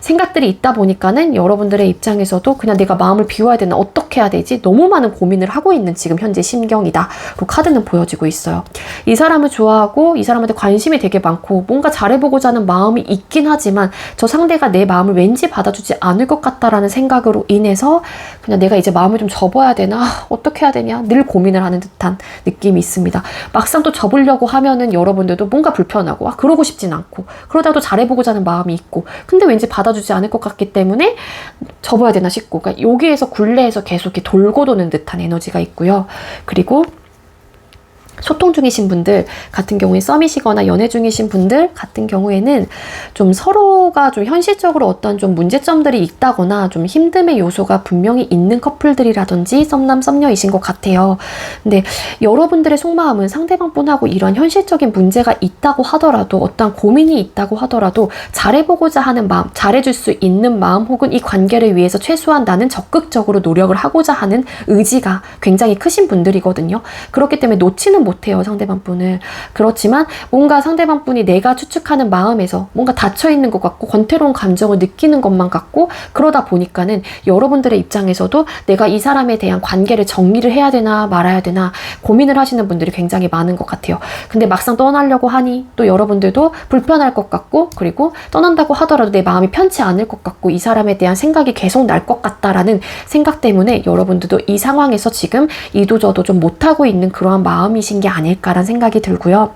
생각들이 있다 보니까는 여러분들의 입장에서도 그냥 내가 마음을 비워야 되나, 어떻게 해야 되지? 너무 많은 고민을 하고 있는 지금 현재 심경이다. 로 카드는 보여지고 있어요. 이 사람을 좋아하고 이 사람한테 관심이 되게 많고 뭔가 잘해보고자 하는 마음이 있긴 하지만 저 상대가 내 마음을 왠지 받아주지 않을 것 같다라는 생각으로 인해서 그냥 내가 이제 마음을 좀 접어야 되나? 어떻게 해야 되냐? 늘 고민을 하는 듯한 느낌이 있습니다. 막상 또 접으려고 하면은 여러분들도 뭔가 불편하고 그러고 싶진 않고 그러다도 잘해보고자 하는 마음이 있고 근데 왠지 받아주지 않을 것 같기 때문에 접어야 되나 싶고 그러니까 여기에서 굴레에서 계속 이렇게 돌고 도는 듯한 에너지가 있고요. 그리고 소통 중이신 분들 같은 경우에 썸이시거나 연애 중이신 분들 같은 경우에는 좀 서로가 좀 현실적으로 어떤 좀 문제점들이 있다거나 좀 힘듦의 요소가 분명히 있는 커플들이라든지 썸남 썸녀이신 것 같아요. 근데 여러분들의 속마음은 상대방 분하고 이런 현실적인 문제가 있다고 하더라도 어떤 고민이 있다고 하더라도 잘해보고자 하는 마음, 잘해줄 수 있는 마음 혹은 이 관계를 위해서 최소한 나는 적극적으로 노력을 하고자 하는 의지가 굉장히 크신 분들이거든요. 그렇기 때문에 놓치는 못해요, 상대방 분을. 그렇지만 뭔가 상대방 분이 내가 추측하는 마음에서 뭔가 닫혀있는 것 같고 권태로운 감정을 느끼는 것만 같고 그러다 보니까는 여러분들의 입장에서도 내가 이 사람에 대한 관계를 정리를 해야 되나 말아야 되나 고민을 하시는 분들이 굉장히 많은 것 같아요. 근데 막상 떠나려고 하니 또 여러분들도 불편할 것 같고 그리고 떠난다고 하더라도 내 마음이 편치 않을 것 같고 이 사람에 대한 생각이 계속 날 것 같다라는 생각 때문에 여러분들도 이 상황에서 지금 이도저도 좀 못하고 있는 그러한 마음이신 게 아닐까라는 생각이 들고요.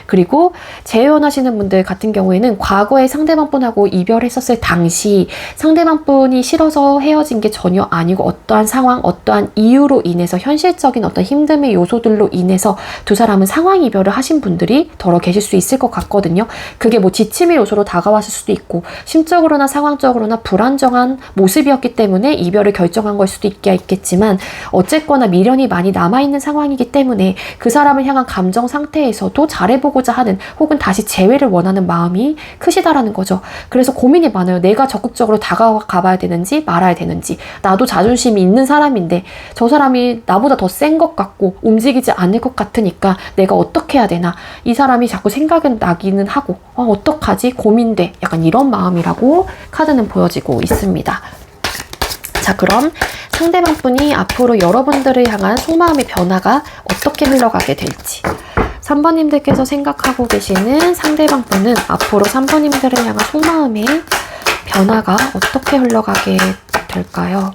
그리고 재회원하시는 분들 같은 경우에는 과거에 상대방 분하고 이별했었을 당시 상대방 분이 싫어서 헤어진 게 전혀 아니고 어떠한 상황, 어떠한 이유로 인해서 현실적인 어떤 힘듦의 요소들로 인해서 두 사람은 상황 이별을 하신 분들이 더러 계실 수 있을 것 같거든요. 그게 뭐 지침의 요소로 다가왔을 수도 있고 심적으로나 상황적으로나 불안정한 모습이었기 때문에 이별을 결정한 걸 수도 있겠지만 어쨌거나 미련이 많이 남아있는 상황이기 때문에 그 사람을 향한 감정 상태에서도 잘해보고자 하는 혹은 다시 재회를 원하는 마음이 크시다라는 거죠. 그래서 고민이 많아요. 내가 적극적으로 다가가 봐야 되는지 말아야 되는지. 나도 자존심이 있는 사람인데 저 사람이 나보다 더 센 것 같고 움직이지 않을 것 같으니까 내가 어떻게 해야 되나. 이 사람이 자꾸 생각은 나기는 하고 어떡하지? 고민돼. 약간 이런 마음이라고 카드는 보여지고 있습니다. 자, 그럼 상대방 분이 앞으로 여러분들을 향한 속마음의 변화가 어떻게 흘러가게 될지 3번님들께서 생각하고 계시는 상대방 분은 앞으로 3번님들을 향한 속마음의 변화가 어떻게 흘러가게 될까요?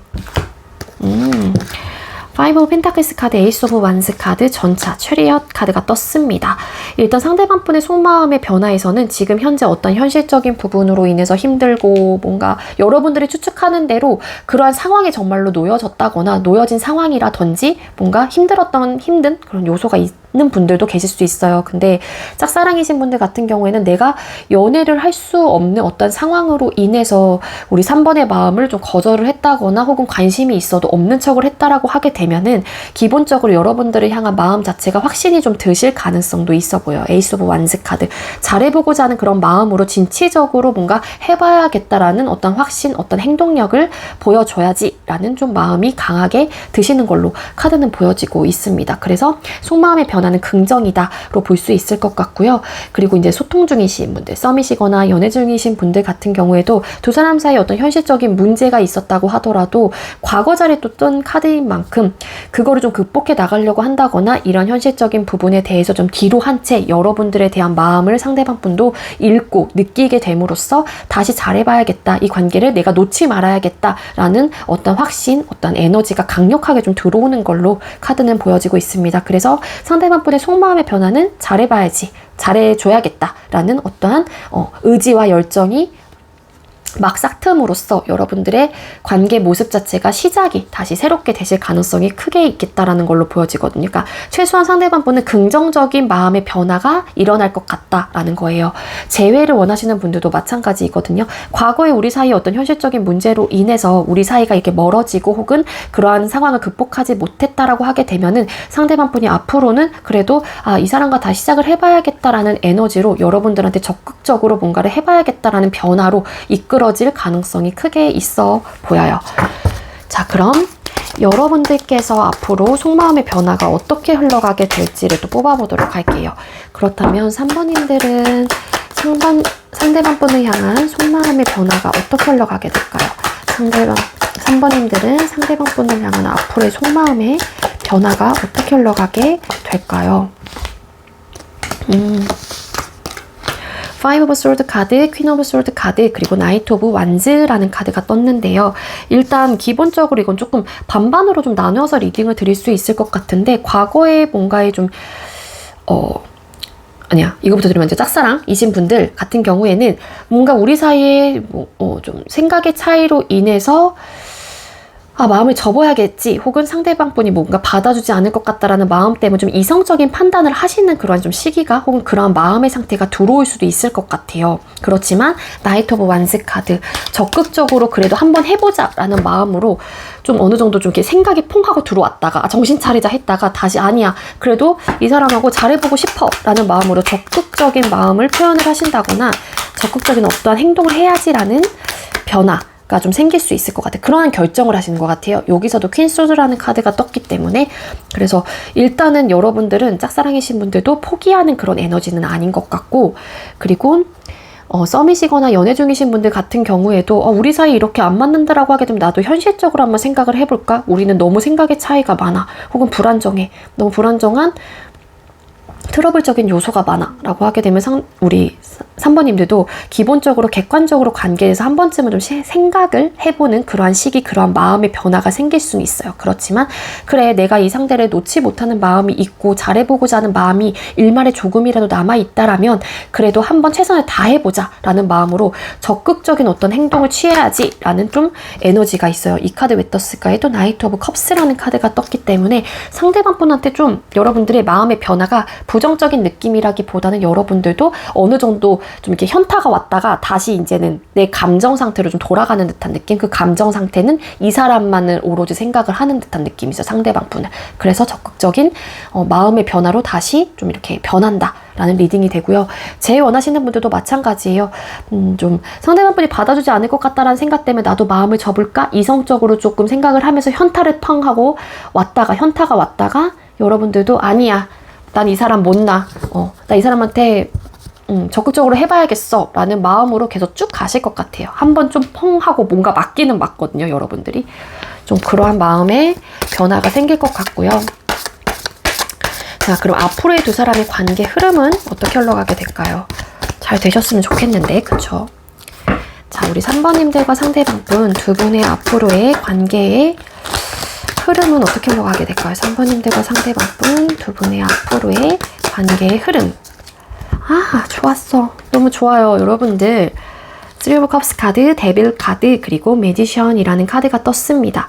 파이브 오브 펜타클스 카드, 에이스 오브 완스 카드, 전차, 체리엇 카드가 떴습니다. 일단 상대방 분의 속마음의 변화에서는 지금 현재 어떤 현실적인 부분으로 인해서 힘들고 뭔가 여러분들이 추측하는 대로 그러한 상황에 정말로 놓여졌다거나 놓여진 상황이라든지 뭔가 힘든 그런 요소가 있는 분들도 계실 수 있어요. 근데 짝사랑이신 분들 같은 경우에는 내가 연애를 할 수 없는 어떤 상황으로 인해서 우리 3번의 마음을 좀 거절을 했다거나 혹은 관심이 있어도 없는 척을 했다라고 하게 되면은 기본적으로 여러분들을 향한 마음 자체가 확신이 좀 드실 가능성도 있어 보여요. 에이스 오브 완스 카드. 잘해보고자 하는 그런 마음으로 진취적으로 뭔가 해봐야겠다라는 어떤 확신, 어떤 행동력을 보여줘야지 라는 좀 마음이 강하게 드시는 걸로 카드는 보여지고 있습니다. 그래서 속마음의 변화는 긍정이다로 볼 수 있을 것 같고요. 그리고 이제 소통 중이신 분들, 썸이시거나 연애 중이신 분들 같은 경우에도 두 사람 사이에 어떤 현실적인 문제가 있었다고 하더라도 과거 자리에 또 뜬 카드인 만큼 그거를 좀 극복해 나가려고 한다거나 이런 현실적인 부분에 대해서 좀 뒤로 한 채 여러분들에 대한 마음을 상대방 분도 읽고 느끼게 됨으로써 다시 잘해봐야겠다. 이 관계를 내가 놓지 말아야겠다라는 어떤 확신, 어떤 에너지가 강력하게 좀 들어오는 걸로 카드는 보여지고 있습니다. 그래서 상대 상대방분의 속마음의 변화는 잘해봐야지, 잘해줘야겠다라는 어떠한 의지와 열정이 막 싹틈으로써 여러분들의 관계 모습 자체가 시작이 다시 새롭게 되실 가능성이 크게 있겠다라는 걸로 보여지거든요. 그러니까 최소한 상대방분은 긍정적인 마음의 변화가 일어날 것 같다라는 거예요. 재회를 원하시는 분들도 마찬가지이거든요. 과거에 우리 사이에 어떤 현실적인 문제로 인해서 우리 사이가 이렇게 멀어지고 혹은 그러한 상황을 극복하지 못했다라고 하게 되면은 상대방분이 앞으로는 그래도 이 사람과 다시 시작을 해봐야겠다라는 에너지로 여러분들한테 적극적으로 뭔가를 해봐야겠다라는 변화로 이끌어질 가능성이 크게 있어 보여요. 자, 그럼 여러분들께서 앞으로 속마음의 변화가 어떻게 흘러가게 될지를 또 뽑아보도록 할게요. 그렇다면 3번님들은 상대방분을 향한 속마음의 변화가 어떻게 흘러가게 될까요? 3번님들은 상대방분을 향한 앞으로의 속마음의 변화가 어떻게 흘러가게 될까요? Five of Swords 카드, Queen of Swords 카드, 그리고 Knight of Wands라는 카드가 떴는데요. 일단 기본적으로 이건 조금 반반으로 좀 나누어서 리딩을 드릴 수 있을 것 같은데, 과거에 뭔가에 좀 이거부터 들으면 이제 짝사랑이신 분들 같은 경우에는 뭔가 우리 사이에 좀 생각의 차이로 인해서 마음을 접어야겠지, 혹은 상대방분이 뭔가 받아주지 않을 것 같다라는 마음 때문에 좀 이성적인 판단을 하시는 그런 좀 시기가, 혹은 그러한 마음의 상태가 들어올 수도 있을 것 같아요. 그렇지만 나이트 오브 완스 카드, 적극적으로 그래도 한번 해보자 라는 마음으로 좀 어느 정도 좀 이렇게 생각이 퐁 하고 들어왔다가 정신 차리자 했다가 다시 아니야, 그래도 이 사람하고 잘해보고 싶어 라는 마음으로 적극적인 마음을 표현을 하신다거나 적극적인 어떠한 행동을 해야지라는 변화가 좀 생길 수 있을 것 같아요. 그러한 결정을 하시는 것 같아요. 여기서도 퀸 소드라는 카드가 떴기 때문에, 그래서 일단은 여러분들은 짝사랑이신 분들도 포기하는 그런 에너지는 아닌 것 같고, 그리고 썸이시거나 연애 중이신 분들 같은 경우에도 우리 사이 이렇게 안 맞는다라고 하게 되면 나도 현실적으로 한번 생각을 해볼까? 우리는 너무 생각의 차이가 많아, 혹은 불안정해, 너무 불안정한 트러블적인 요소가 많아 라고 하게 되면 우리 3번님들도 기본적으로 객관적으로 관계에서 한 번쯤은 좀 생각을 해보는 그러한 시기, 그러한 마음의 변화가 생길 수는 있어요. 그렇지만 그래, 내가 이 상대를 놓지 못하는 마음이 있고 잘해보고자 하는 마음이 일말에 조금이라도 남아있다라면 그래도 한번 최선을 다해보자 라는 마음으로 적극적인 어떤 행동을 취해야지 라는 좀 에너지가 있어요. 이 카드 왜 떴을까요? 또 나이트 오브 컵스라는 카드가 떴기 때문에 상대방 분한테 좀 여러분들의 마음의 변화가 부정적인 느낌이라기보다는 여러분들도 어느 정도 좀 이렇게 현타가 왔다가 다시 이제는 내 감정 상태로 좀 돌아가는 듯한 느낌? 그 감정 상태는 이 사람만을 오로지 생각을 하는 듯한 느낌이죠. 상대방 분을. 그래서 적극적인 마음의 변화로 다시 좀 이렇게 변한다 라는 리딩이 되고요. 제 원하시는 분들도 마찬가지예요. 좀 상대방 분이 받아주지 않을 것 같다라는 생각 때문에 나도 마음을 접을까? 이성적으로 조금 생각을 하면서 현타를 펑 하고 현타가 왔다가 여러분들도 아니야, 난 이 사람 못 나. 나 이 사람한테 적극적으로 해봐야겠어 라는 마음으로 계속 쭉 가실 것 같아요. 한번 좀 펑 하고 뭔가 맞기는 맞거든요. 여러분들이 좀 그러한 마음의 변화가 생길 것 같고요. 자, 그럼 앞으로의 두 사람의 관계 흐름은 어떻게 흘러가게 될까요? 잘 되셨으면 좋겠는데, 그쵸? 자, 우리 3번님들과 상대방분 두 분의 앞으로의 관계의 흐름은 어떻게 흘러가게 될까요? 3번님들과 상대방분 두 분의 앞으로의 관계의 흐름. 좋았어. 너무 좋아요. 여러분들, 쓰리 오브 컵스 카드, 데빌 카드, 그리고 매지션이라는 카드가 떴습니다.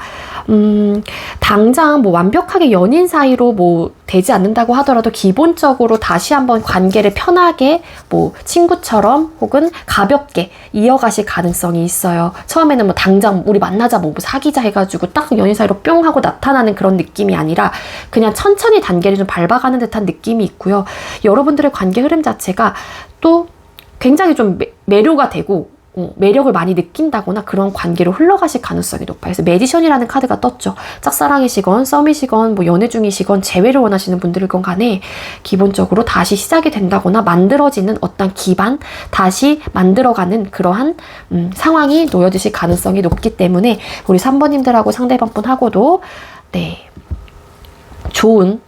당장 완벽하게 연인 사이로 되지 않는다고 하더라도 기본적으로 다시 한번 관계를 편하게 친구처럼 혹은 가볍게 이어가실 가능성이 있어요. 처음에는 당장 우리 만나자 사귀자 해가지고 딱 연인 사이로 뿅 하고 나타나는 그런 느낌이 아니라 그냥 천천히 단계를 좀 밟아가는 듯한 느낌이 있고요. 여러분들의 관계 흐름 자체가 또 굉장히 좀 매료가 되고 매력을 많이 느낀다거나 그런 관계로 흘러가실 가능성이 높아요. 그래서 매지션이라는 카드가 떴죠. 짝사랑이시건 썸이시건 연애 중이시건 재회를 원하시는 분들이건 간에 기본적으로 다시 시작이 된다거나 만들어지는 어떤 기반, 다시 만들어가는 그러한 상황이 놓여지실 가능성이 높기 때문에 우리 3번님들하고 상대방분하고도 좋은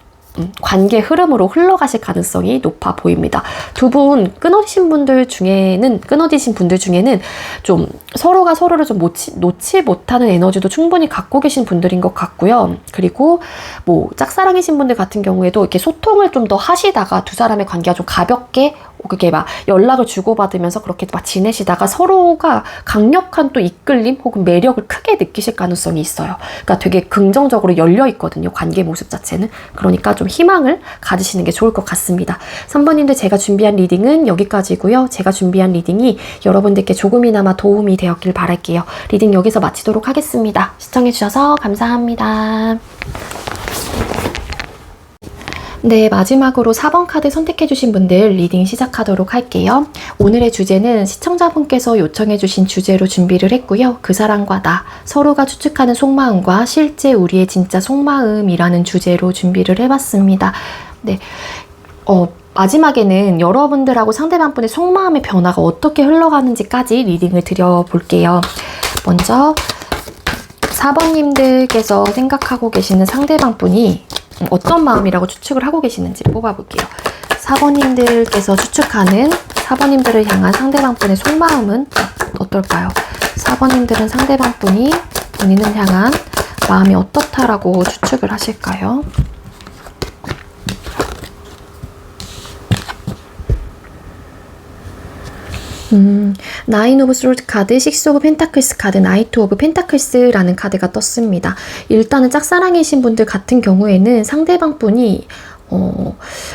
관계 흐름으로 흘러가실 가능성이 높아 보입니다. 두 분 끊어지신 분들 중에는 좀 서로가 서로를 좀 놓지 못하는 에너지도 충분히 갖고 계신 분들인 것 같고요. 그리고 뭐 짝사랑이신 분들 같은 경우에도 이렇게 소통을 좀 더 하시다가 두 사람의 관계가 좀 가볍게 그게 막 연락을 주고받으면서 그렇게 막 지내시다가 서로가 강력한 또 이끌림 혹은 매력을 크게 느끼실 가능성이 있어요. 그러니까 되게 긍정적으로 열려 있거든요. 관계 모습 자체는. 그러니까 좀 희망을 가지시는 게 좋을 것 같습니다. 3번님들 제가 준비한 리딩은 여기까지고요. 제가 준비한 리딩이 여러분들께 조금이나마 도움이 되었길 바랄게요. 리딩 여기서 마치도록 하겠습니다. 시청해주셔서 감사합니다. 네, 마지막으로 4번 카드 선택해주신 분들 리딩 시작하도록 할게요. 오늘의 주제는 시청자분께서 요청해주신 주제로 준비를 했고요. 그 사람과 나, 서로가 추측하는 속마음과 실제 우리의 진짜 속마음이라는 주제로 준비를 해봤습니다. 네, 마지막에는 여러분들하고 상대방분의 속마음의 변화가 어떻게 흘러가는지까지 리딩을 드려볼게요. 먼저 4번님들께서 생각하고 계시는 상대방분이 어떤 마음이라고 추측을 하고 계시는지 뽑아볼게요. 4번님들께서 추측하는 4번님들을 향한 상대방분의 속마음은 어떨까요? 4번님들은 상대방분이 본인을 향한 마음이 어떻다라고 추측을 하실까요? 나인 오브 스로드 카드, 식스 오브 펜타클스 카드, 나이트 오브 펜타클스라는 카드가 떴습니다. 일단은 짝사랑이신 분들 같은 경우에는 상대방분이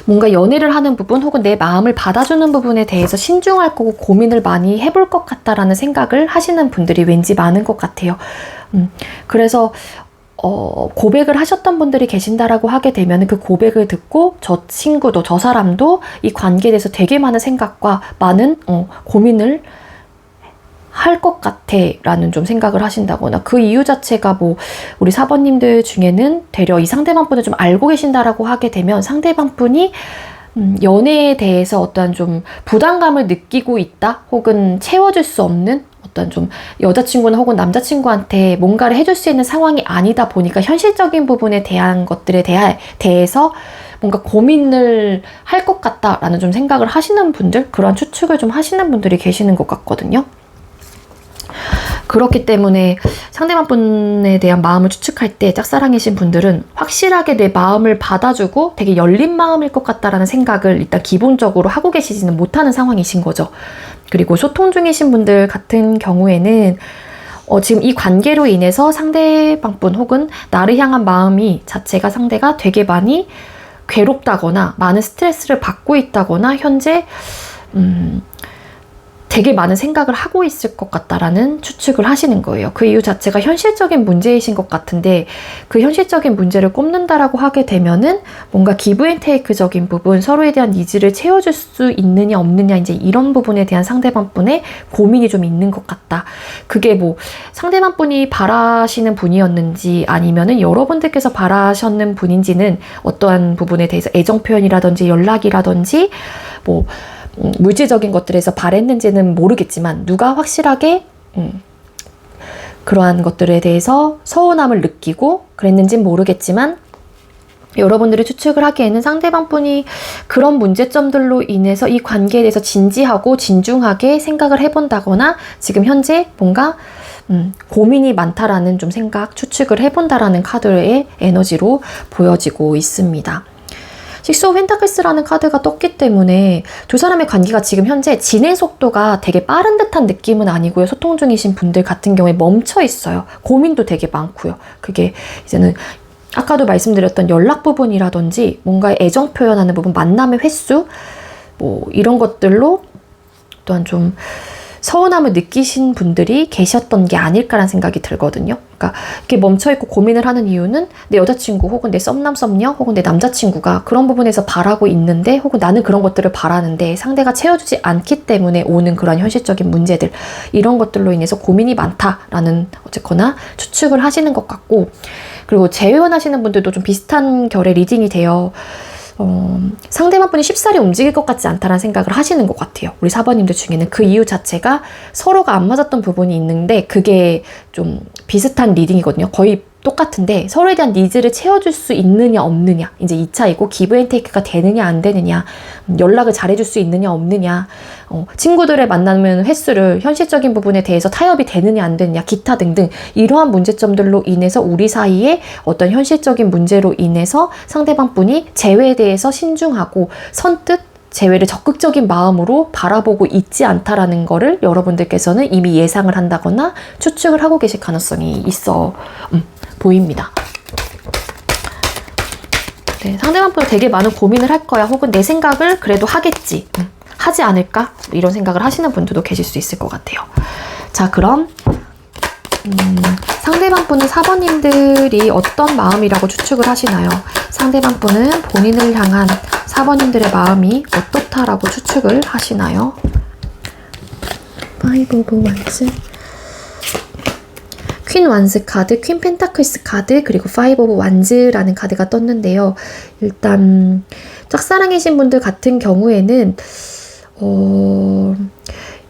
뭔가 연애를 하는 부분 혹은 내 마음을 받아주는 부분에 대해서 신중할 거고 고민을 많이 해볼 것 같다라는 생각을 하시는 분들이 왠지 많은 것 같아요. 그래서 고백을 하셨던 분들이 계신다라고 하게 되면 그 고백을 듣고 저 친구도 저 사람도 이 관계에 대해서 되게 많은 생각과 많은 고민을 할 것 같아 라는 좀 생각을 하신다거나 그 이유 자체가 뭐 우리 4번님들 중에는 되려 이 상대방분을 좀 알고 계신다라고 하게 되면 상대방분이 연애에 대해서 어떠한 좀 부담감을 느끼고 있다 혹은 채워줄 수 없는 어떤 좀 여자친구나 혹은 남자친구한테 뭔가를 해줄 수 있는 상황이 아니다 보니까 현실적인 부분에 대한 것들에 대해서 뭔가 고민을 할 것 같다라는 좀 생각을 하시는 분들, 그런 추측을 좀 하시는 분들이 계시는 것 같거든요. 그렇기 때문에 상대방분에 대한 마음을 추측할 때 짝사랑이신 분들은 확실하게 내 마음을 받아주고 되게 열린 마음일 것 같다라는 생각을 일단 기본적으로 하고 계시지는 못하는 상황이신 거죠. 그리고 소통 중이신 분들 같은 경우에는 지금 이 관계로 인해서 상대방분 혹은 나를 향한 마음이 자체가 상대가 되게 많이 괴롭다거나 많은 스트레스를 받고 있다거나 현재 되게 많은 생각을 하고 있을 것 같다라는 추측을 하시는 거예요. 그 이유 자체가 현실적인 문제이신 것 같은데 그 현실적인 문제를 꼽는다라고 하게 되면은 뭔가 기브 앤 테이크적인 부분, 서로에 대한 니즈를 채워줄 수 있느냐 없느냐 이제 이런 부분에 대한 상대방분의 고민이 좀 있는 것 같다. 그게 뭐 상대방분이 바라시는 분이었는지 아니면은 여러분들께서 바라셨는 분인지는 어떠한 부분에 대해서 애정 표현이라든지 연락이라든지 뭐 물질적인 것들에서 바랬는지는 모르겠지만 누가 확실하게 그러한 것들에 대해서 서운함을 느끼고 그랬는지는 모르겠지만 여러분들이 추측을 하기에는 상대방분이 그런 문제점들로 인해서 이 관계에 대해서 진지하고 진중하게 생각을 해본다거나 지금 현재 뭔가 고민이 많다라는 좀 생각, 추측을 해본다라는 카드의 에너지로 보여지고 있습니다. 식스 오브 펜타클스라는 카드가 떴기 때문에 두 사람의 관계가 지금 현재 진행 속도가 되게 빠른 듯한 느낌은 아니고요. 소통 중이신 분들 같은 경우에 멈춰 있어요. 고민도 되게 많고요. 그게 이제는 아까도 말씀드렸던 연락 부분이라든지 뭔가 애정 표현하는 부분, 만남의 횟수 뭐 이런 것들로 또한 좀 서운함을 느끼신 분들이 계셨던 게 아닐까라는 생각이 들거든요. 그러니까 이렇게 멈춰있고 고민을 하는 이유는 내 여자친구 혹은 내 썸남 썸녀 혹은 내 남자친구가 그런 부분에서 바라고 있는데 혹은 나는 그런 것들을 바라는데 상대가 채워주지 않기 때문에 오는 그런 현실적인 문제들 이런 것들로 인해서 고민이 많다라는 어쨌거나 추측을 하시는 것 같고 그리고 재회원하시는 분들도 좀 비슷한 결의 리딩이 되어 상대방분이 쉽사리 움직일 것 같지 않다라는 생각을 하시는 것 같아요. 우리 4번님들 중에는 그 이유 자체가 서로가 안 맞았던 부분이 있는데 그게 좀 비슷한 리딩이거든요. 거의 똑같은데 서로에 대한 니즈를 채워줄 수 있느냐 없느냐 이제 이 차이고, 기브 앤 테이크가 되느냐 안 되느냐, 연락을 잘해줄 수 있느냐 없느냐, 친구들의 만나는 횟수를 현실적인 부분에 대해서 타협이 되느냐 안 되느냐, 기타 등등 이러한 문제점들로 인해서 우리 사이에 어떤 현실적인 문제로 인해서 상대방 분이 재회에 대해서 신중하고 선뜻 재회를 적극적인 마음으로 바라보고 있지 않다라는 거를 여러분들께서는 이미 예상을 한다거나 추측을 하고 계실 가능성이 있어 보입니다. 네, 상대방 분은 되게 많은 고민을 할 거야, 혹은 내 생각을 그래도 하겠지, 하지 않을까, 이런 생각을 하시는 분들도 계실 수 있을 것 같아요. 자, 그럼 상대방 분은 4번님들이 어떤 마음이라고 추측을 하시나요? 상대방 분은 본인을 향한 4번님들의 마음이 어떻다라고 추측을 하시나요? 5 오브 원스, 퀸 완스 카드, 퀸 펜타클스 카드, 그리고 5 오브 완즈라는 카드가 떴는데요. 일단 짝사랑이신 분들 같은 경우에는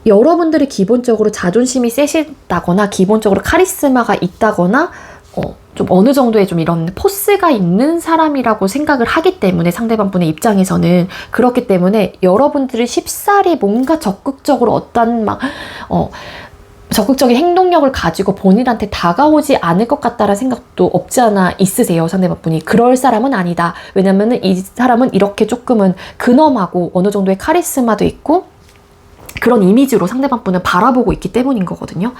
여러분들이 기본적으로 자존심이 세시다거나 기본적으로 카리스마가 있다거나 좀 어느 정도의 좀 이런 포스가 있는 사람이라고 생각을 하기 때문에, 상대방 분의 입장에서는 그렇기 때문에 여러분들이 쉽사리 뭔가 적극적으로 어떤 적극적인 행동력을 가지고 본인한테 다가오지 않을 것 같다라는 생각도 없지 않아 있으세요, 상대방 분이. 그럴 사람은 아니다. 왜냐면은 이 사람은 이렇게 조금은 근엄하고 어느 정도의 카리스마도 있고 그런 이미지로 상대방 분을 바라보고 있기 때문인 거거든요.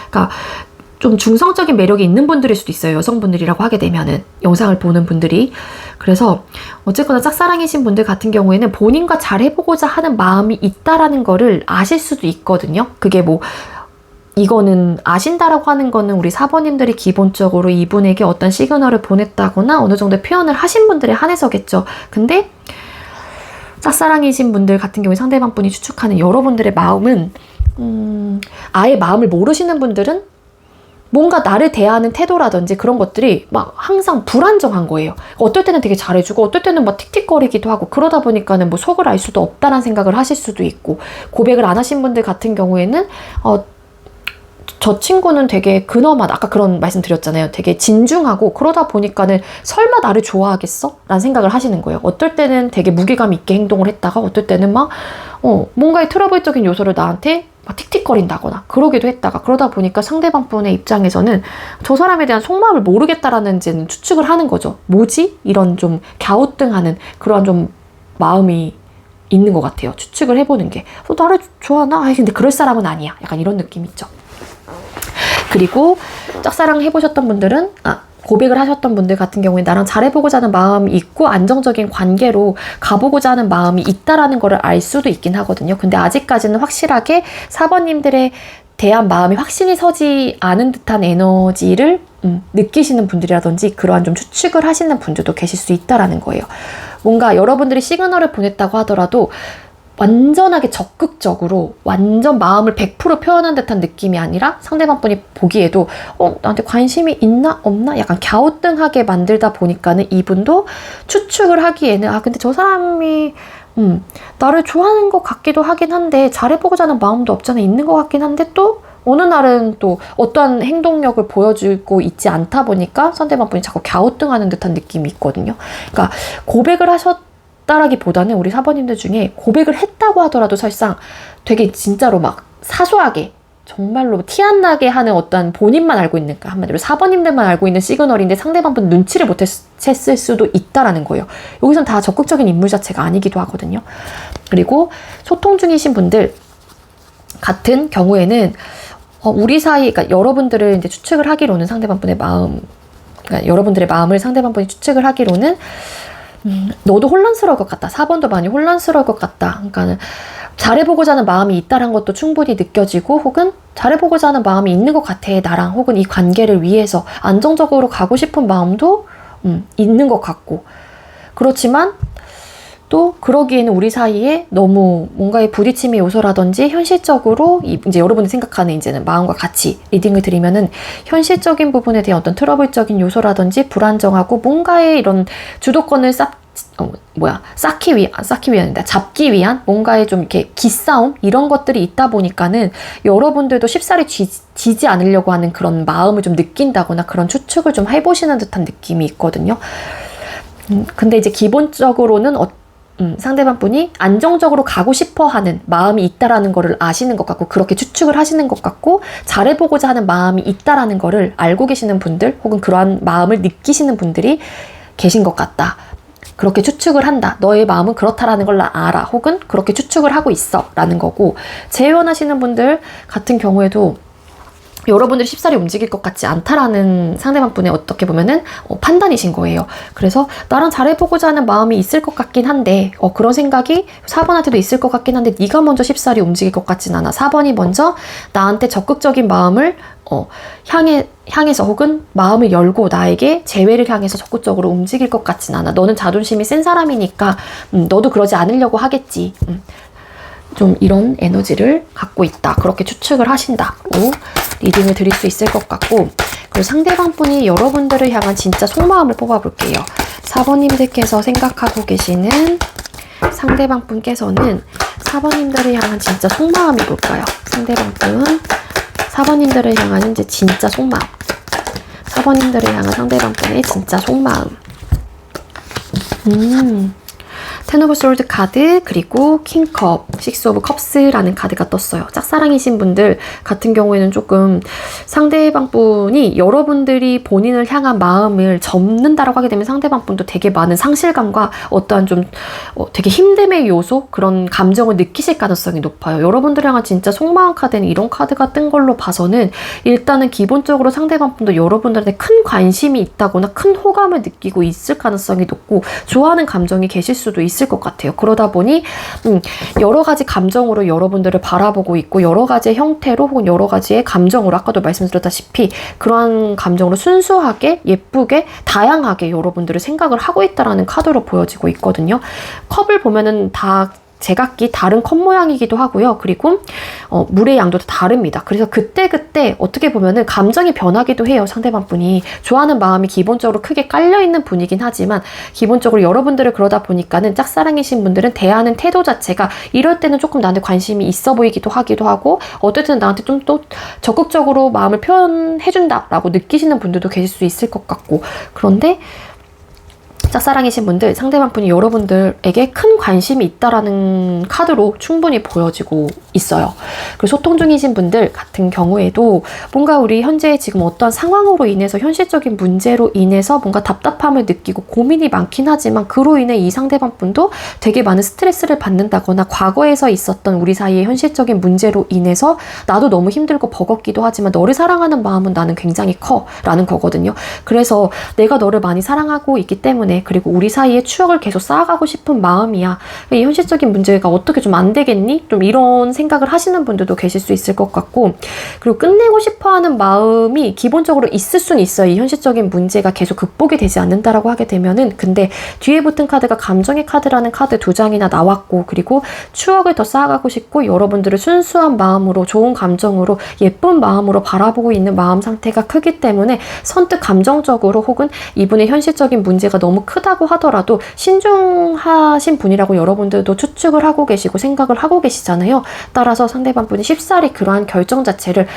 그러니까 좀 중성적인 매력이 있는 분들일 수도 있어요, 여성분들이라고 하게 되면은, 영상을 보는 분들이. 그래서 어쨌거나 짝사랑이신 분들 같은 경우에는 본인과 잘해보고자 하는 마음이 있다라는 거를 아실 수도 있거든요. 그게 뭐 이거는 아신다라고 하는 거는 우리 4번님들이 기본적으로 이분에게 어떤 시그널을 보냈다거나 어느 정도 표현을 하신 분들에 한해서겠죠. 근데 짝사랑이신 분들 같은 경우에 상대방 분이 추측하는 여러분들의 마음은 아예 마음을 모르시는 분들은 뭔가 나를 대하는 태도라든지 그런 것들이 막 항상 불안정한 거예요. 어떨 때는 되게 잘해주고 어떨 때는 막 틱틱거리기도 하고, 그러다 보니까는 뭐 속을 알 수도 없다라는 생각을 하실 수도 있고, 고백을 안 하신 분들 같은 경우에는 저 친구는 되게 근엄하다, 아까 그런 말씀 드렸잖아요. 되게 진중하고, 그러다 보니까는 설마 나를 좋아하겠어? 라는 생각을 하시는 거예요. 어떨 때는 되게 무게감 있게 행동을 했다가 어떨 때는 막 뭔가의 트러블적인 요소를 나한테 막 틱틱거린다거나 그러기도 했다가, 그러다 보니까 상대방 분의 입장에서는 저 사람에 대한 속마음을 모르겠다라는 이제는 추측을 하는 거죠. 뭐지? 이런 좀 갸우뚱하는 그러한 좀 마음이 있는 것 같아요. 추측을 해보는 게. 나를 좋아하나? 근데 그럴 사람은 아니야. 약간 이런 느낌 있죠. 그리고 짝사랑 해보셨던 분들은, 고백을 하셨던 분들 같은 경우에 나랑 잘해보고자 하는 마음이 있고 안정적인 관계로 가보고자 하는 마음이 있다라는 거를 알 수도 있긴 하거든요. 근데 아직까지는 확실하게 4번님들에 대한 마음이 확신이 서지 않은 듯한 에너지를 느끼시는 분들이라든지 그러한 좀 추측을 하시는 분들도 계실 수 있다라는 거예요. 뭔가 여러분들이 시그널을 보냈다고 하더라도 완전하게 적극적으로 완전 마음을 100% 표현한 듯한 느낌이 아니라 상대방 분이 보기에도 나한테 관심이 있나 없나 약간 갸우뚱하게 만들다 보니까는 이분도 추측을 하기에는 근데 저 사람이 나를 좋아하는 것 같기도 하긴 한데 잘해보고자 하는 마음도 없잖아, 있는 것 같긴 한데 또 어느 날은 또 어떠한 행동력을 보여주고 있지 않다 보니까 상대방 분이 자꾸 갸우뚱하는 듯한 느낌이 있거든요. 그러니까 고백을 따라기보다는 우리 4번님들 중에 고백을 했다고 하더라도 사실상 되게 진짜로 막 사소하게 정말로 티 안 나게 하는 어떤 본인만 알고 있는, 한마디로 4번님들만 알고 있는 시그널인데 상대방 분 눈치를 못 챘을 수도 있다라는 거예요. 여기선 다 적극적인 인물 자체가 아니기도 하거든요. 그리고 소통 중이신 분들 같은 경우에는 우리 사이, 그러니까 여러분들을 이제 추측을 하기로는 상대방 분의 마음, 그러니까 여러분들의 마음을 상대방 분이 추측을 하기로는 너도 혼란스러울 것 같다. 4번도 많이 혼란스러울 것 같다. 그러니까 잘해보고자 하는 마음이 있다는 것도 충분히 느껴지고, 혹은 잘해보고자 하는 마음이 있는 것 같아. 나랑 혹은 이 관계를 위해서 안정적으로 가고 싶은 마음도 있는 것 같고, 그렇지만 또 그러기에는 우리 사이에 너무 뭔가의 부딪힘의 요소라든지 현실적으로 이제 여러분이 생각하는 이제는 마음과 같이 리딩을 드리면은 현실적인 부분에 대한 어떤 트러블적인 요소라든지 불안정하고 뭔가의 이런 주도권을 잡기 위한 뭔가의 좀 이렇게 기싸움 이런 것들이 있다 보니까는 여러분들도 쉽사리 지지 않으려고 하는 그런 마음을 좀 느낀다거나 그런 추측을 좀 해보시는 듯한 느낌이 있거든요. 근데 이제 기본적으로는 상대방 분이 안정적으로 가고 싶어 하는 마음이 있다라는 거를 아시는 것 같고, 그렇게 추측을 하시는 것 같고, 잘해보고자 하는 마음이 있다라는 거를 알고 계시는 분들, 혹은 그러한 마음을 느끼시는 분들이 계신 것 같다. 그렇게 추측을 한다. 너의 마음은 그렇다라는 걸 나 알아. 혹은 그렇게 추측을 하고 있어. 라는 거고, 재혼하시는 분들 같은 경우에도 여러분들이 쉽사리 움직일 것 같지 않다라는 상대방 분의 어떻게 보면은 판단이신 거예요. 그래서 나랑 잘해보고자 하는 마음이 있을 것 같긴 한데 그런 생각이 4번한테도 있을 것 같긴 한데 네가 먼저 쉽사리 움직일 것 같진 않아. 4번이 먼저 나한테 적극적인 마음을 향해서 혹은 마음을 열고 나에게 재회를 향해서 적극적으로 움직일 것 같진 않아. 너는 자존심이 센 사람이니까 너도 그러지 않으려고 하겠지. 좀 이런 에너지를 갖고 있다. 그렇게 추측을 하신다고 리딩을 드릴 수 있을 것 같고, 그리고 상대방 분이 여러분들을 향한 진짜 속마음을 뽑아볼게요. 4번님들께서 생각하고 계시는 상대방 분께서는 4번님들을 향한 진짜 속마음이 뭘까요? 상대방 분 4번님들을 향한 현재 진짜 속마음, 4번님들을 향한 상대방 분의 진짜 속마음. 텐 오브 솔드 카드, 그리고 킹컵, 식스 오브 컵스라는 카드가 떴어요. 짝사랑이신 분들 같은 경우에는 조금 상대방 분이 여러분들이 본인을 향한 마음을 접는다라고 하게 되면 상대방 분도 되게 많은 상실감과 어떠한 좀 되게 힘듦의 요소, 그런 감정을 느끼실 가능성이 높아요. 여러분들 향한 진짜 속마음 카드는 이런 카드가 뜬 걸로 봐서는 일단은 기본적으로 상대방 분도 여러분들한테 큰 관심이 있다거나 큰 호감을 느끼고 있을 가능성이 높고 좋아하는 감정이 계실 수도 있을 것 같아요. 그러다 보니 여러 가지 감정으로 여러분들을 바라보고 있고, 여러 가지의 형태로 혹은 여러 가지의 감정으로, 아까도 말씀드렸다시피 그러한 감정으로 순수하게 예쁘게 다양하게 여러분들을 생각을 하고 있다라는 카드로 보여지고 있거든요. 컵을 보면은 다 제각기 다른 컵 모양이기도 하고요. 그리고 물의 양도 다릅니다. 그래서 그때그때 어떻게 보면은 감정이 변하기도 해요. 상대방 분이 좋아하는 마음이 기본적으로 크게 깔려있는 분이긴 하지만, 기본적으로 여러분들을 그러다 보니까는 짝사랑이신 분들은 대하는 태도 자체가 이럴 때는 조금 나한테 관심이 있어 보이기도 하고, 어쨌든 나한테 좀 또 적극적으로 마음을 표현해준다 라고 느끼시는 분들도 계실 수 있을 것 같고, 그런데 짝사랑이신 분들, 상대방 분이 여러분들에게 큰 관심이 있다라는 카드로 충분히 보여지고 있어요. 그리고 소통 중이신 분들 같은 경우에도 뭔가 우리 현재 지금 어떤 상황으로 인해서, 현실적인 문제로 인해서 뭔가 답답함을 느끼고 고민이 많긴 하지만, 그로 인해 이 상대방 분도 되게 많은 스트레스를 받는다거나 과거에서 있었던 우리 사이의 현실적인 문제로 인해서 나도 너무 힘들고 버겁기도 하지만 너를 사랑하는 마음은 나는 굉장히 커 라는 거거든요. 그래서 내가 너를 많이 사랑하고 있기 때문에, 그리고 우리 사이에 추억을 계속 쌓아가고 싶은 마음이야. 이 현실적인 문제가 어떻게 좀 안 되겠니? 좀 이런 생각을 하시는 분들도 계실 수 있을 것 같고, 그리고 끝내고 싶어하는 마음이 기본적으로 있을 수는 있어요. 이 현실적인 문제가 계속 극복이 되지 않는다라고 하게 되면은. 근데 뒤에 붙은 카드가 감정의 카드라는 카드 2장이나 나왔고, 그리고 추억을 더 쌓아가고 싶고 여러분들을 순수한 마음으로, 좋은 감정으로, 예쁜 마음으로 바라보고 있는 마음 상태가 크기 때문에 선뜻 감정적으로 혹은 이분의 현실적인 문제가 너무 크다고 하더라도 신중하신 분이라고 여러분들도 추측을 하고 계시고 생각을 하고 계시잖아요. 따라서 상대방 분이 쉽사리 그러한 결정 자체를,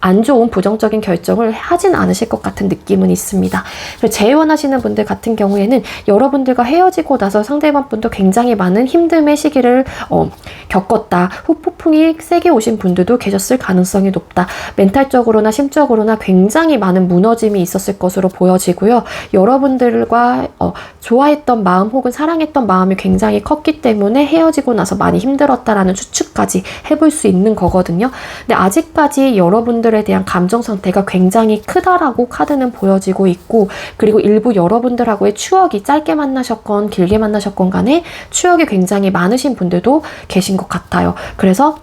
안 좋은 부정적인 결정을 하진 않으실 것 같은 느낌은 있습니다. 그리고 재혼하시는 분들 같은 경우에는 여러분들과 헤어지고 나서 상대방 분도 굉장히 많은 힘듦의 시기를 겪었다. 후폭풍이 세게 오신 분들도 계셨을 가능성이 높다. 멘탈적으로나 심적으로나 굉장히 많은 무너짐이 있었을 것으로 보여지고요. 여러분들과 좋아했던 마음 혹은 사랑했던 마음이 굉장히 컸기 때문에 헤어지고 나서 많이 힘들었다라는 추측까지 해볼 수 있는 거거든요. 근데 아직까지 여러분들에 대한 감정 상태가 굉장히 크다라고 카드는 보여지고 있고, 그리고 일부 여러분들하고의 추억이, 짧게 만나셨건 길게 만나셨건 간에 추억이 굉장히 많으신 분들도 계신 것 같아요. 그래서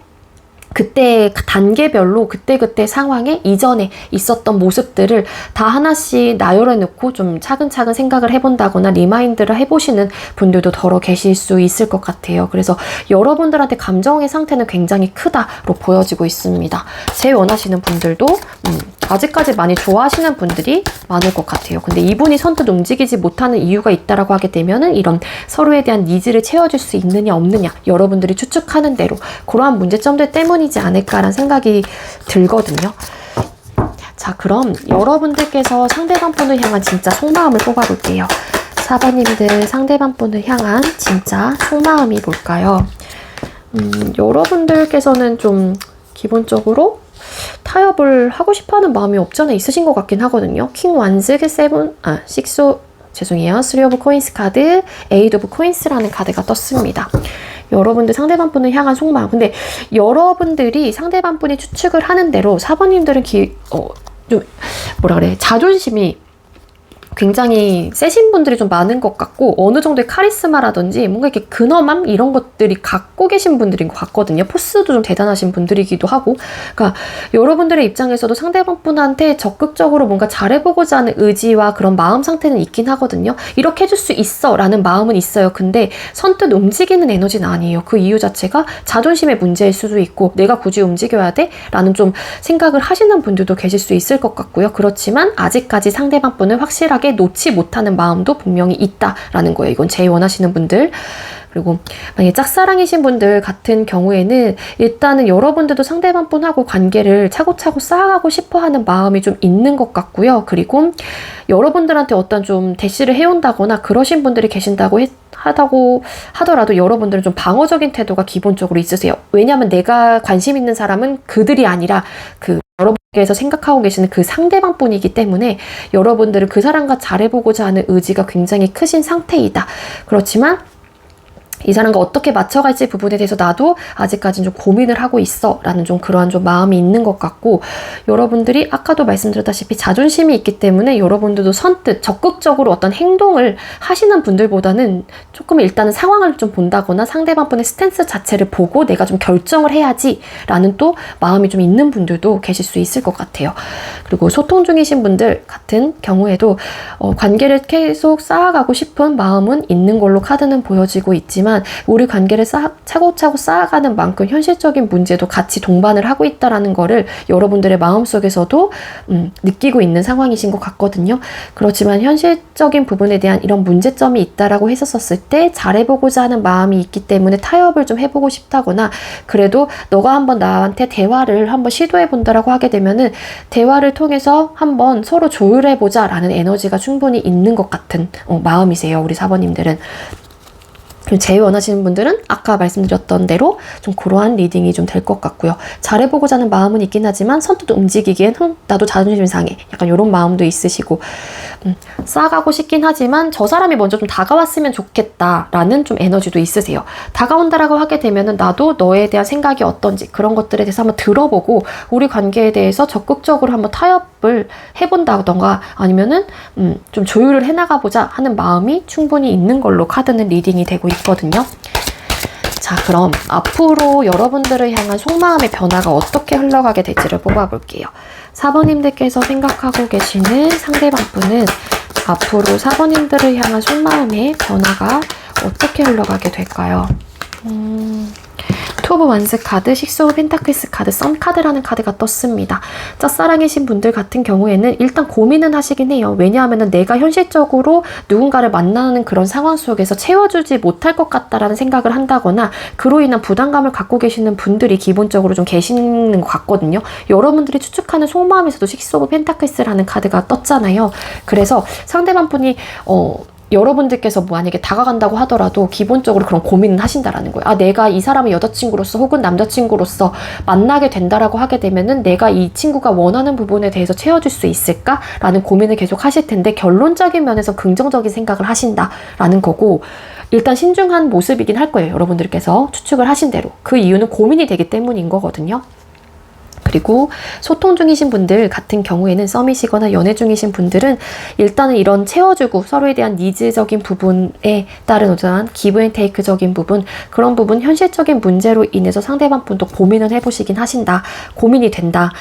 그때 단계별로 그때그때 상황에 이전에 있었던 모습들을 다 하나씩 나열해 놓고 좀 차근차근 생각을 해본다거나 리마인드를 해보시는 분들도 더러 계실 수 있을 것 같아요. 그래서 여러분들한테 감정의 상태는 굉장히 크다로 보여지고 있습니다. 제일 원하시는 분들도 아직까지 많이 좋아하시는 분들이 많을 것 같아요. 근데 이분이 선뜻 움직이지 못하는 이유가 있다라고 하게 되면은 이런 서로에 대한 니즈를 채워줄 수 있느냐 없느냐 여러분들이 추측하는 대로 그러한 문제점들 때문이지 않을까라는 생각이 들거든요. 자, 그럼 여러분들께서 상대방 분을 향한 진짜 속마음을 뽑아볼게요. 4번님들 상대방 분을 향한 진짜 속마음이 뭘까요? 여러분들께서는 좀 기본적으로 타협을 하고 싶어하는 마음이 없잖아 있으신 것 같긴 하거든요. 킹 완즈, 죄송해요. 3 오브 코인스 카드, 8 오브 코인스라는 카드가 떴습니다. 여러분들 상대방 분을 향한 속마음. 근데 여러분들이 상대방 분이 추측을 하는 대로 4번님들은 자존심이 굉장히 세신 분들이 좀 많은 것 같고 어느 정도의 카리스마라든지 뭔가 이렇게 근엄함 이런 것들이 갖고 계신 분들인 것 같거든요. 포스도 좀 대단하신 분들이기도 하고 그러니까 여러분들의 입장에서도 상대방 분한테 적극적으로 뭔가 잘해보고자 하는 의지와 그런 마음 상태는 있긴 하거든요. 이렇게 해줄 수 있어 라는 마음은 있어요. 근데 선뜻 움직이는 에너지는 아니에요. 그 이유 자체가 자존심의 문제일 수도 있고 내가 굳이 움직여야 돼? 라는 좀 생각을 하시는 분들도 계실 수 있을 것 같고요. 그렇지만 아직까지 상대방 분을 확실하게 놓지 못하는 마음도 분명히 있다라는 거예요. 이건 제일 원하시는 분들. 그리고 만약에 짝사랑이신 분들 같은 경우에는 일단은 여러분들도 상대방 분하고 관계를 차곡차곡 쌓아가고 싶어하는 마음이 좀 있는 것 같고요. 그리고 여러분들한테 어떤 좀 대시를 해온다거나 그러신 분들이 계신다고 하더라도 여러분들은 좀 방어적인 태도가 기본적으로 있으세요. 왜냐하면 내가 관심 있는 사람은 그들이 아니라 여러분께서 생각하고 계시는 그 상대방 분이기 때문에 여러분들은 그 사람과 잘해보고자 하는 의지가 굉장히 크신 상태이다. 그렇지만 이 사람과 어떻게 맞춰갈지 부분에 대해서 나도 아직까지는 좀 고민을 하고 있어 라는 좀 그러한 좀 마음이 있는 것 같고 여러분들이 아까도 말씀드렸다시피 자존심이 있기 때문에 여러분들도 선뜻 적극적으로 어떤 행동을 하시는 분들보다는 조금 일단은 상황을 좀 본다거나 상대방 분의 스탠스 자체를 보고 내가 좀 결정을 해야지 라는 또 마음이 좀 있는 분들도 계실 수 있을 것 같아요. 그리고 소통 중이신 분들 같은 경우에도 관계를 계속 쌓아가고 싶은 마음은 있는 걸로 카드는 보여지고 있지만 우리 관계를 차곡차곡 쌓아가는 만큼 현실적인 문제도 같이 동반을 하고 있다는 거를 여러분들의 마음속에서도 느끼고 있는 상황이신 것 같거든요. 그렇지만 현실적인 부분에 대한 이런 문제점이 있다라고 했었을 때 잘해보고자 하는 마음이 있기 때문에 타협을 좀 해보고 싶다거나 그래도 너가 한번 나한테 대화를 한번 시도해본다라고 하게 되면은 대화를 통해서 한번 서로 조율해보자 라는 에너지가 충분히 있는 것 같은 마음이세요. 우리 4번님들은. 제일 원하시는 분들은 아까 말씀드렸던 대로 좀 그러한 리딩이 좀 될 것 같고요. 잘해보고자 하는 마음은 있긴 하지만 선뜻 움직이기엔 나도 자존심 상해. 약간 이런 마음도 있으시고 쌓아가고 싶긴 하지만 저 사람이 먼저 좀 다가왔으면 좋겠다라는 좀 에너지도 있으세요. 다가온다라고 하게 되면은 나도 너에 대한 생각이 어떤지 그런 것들에 대해서 한번 들어보고 우리 관계에 대해서 적극적으로 한번 타협을 해본다던가 아니면은 좀 조율을 해나가보자 하는 마음이 충분히 있는 걸로 카드는 리딩이 되고 있거든요. 자, 그럼 앞으로 여러분들을 향한 속마음의 변화가 어떻게 흘러가게 될지를 뽑아볼게요. 4번님들께서 생각하고 계시는 상대방 분은 앞으로 4번님들을 향한 속마음의 변화가 어떻게 흘러가게 될까요? 투 오브 완스 카드, 6 오브 펜타클스 카드, 선 카드라는 카드가 떴습니다. 짝사랑이신 분들 같은 경우에는 일단 고민은 하시긴 해요. 왜냐하면 내가 현실적으로 누군가를 만나는 그런 상황 속에서 채워주지 못할 것 같다라는 생각을 한다거나 그로 인한 부담감을 갖고 계시는 분들이 기본적으로 좀 계시는 것 같거든요. 여러분들이 추측하는 속마음에서도 6 오브 펜타클스라는 카드가 떴잖아요. 그래서 상대방 분이 여러분들께서 만약에 다가간다고 하더라도 기본적으로 그런 고민은 하신다라는 거예요. 아, 내가 이 사람의 여자친구로서 혹은 남자친구로서 만나게 된다라고 하게 되면은 내가 이 친구가 원하는 부분에 대해서 채워줄 수 있을까라는 고민을 계속 하실 텐데 결론적인 면에서 긍정적인 생각을 하신다라는 거고 일단 신중한 모습이긴 할 거예요. 여러분들께서 추측을 하신 대로. 그 이유는 고민이 되기 때문인 거거든요. 그리고 소통 중이신 분들 같은 경우에는 썸이시거나 연애 중이신 분들은 일단은 이런 채워주고 서로에 대한 니즈적인 부분에 따른 어떠한 기브 앤 테이크적인 부분, 그런 부분 현실적인 문제로 인해서 상대방 분도 고민을 해보시긴 하신다. 고민이 된다.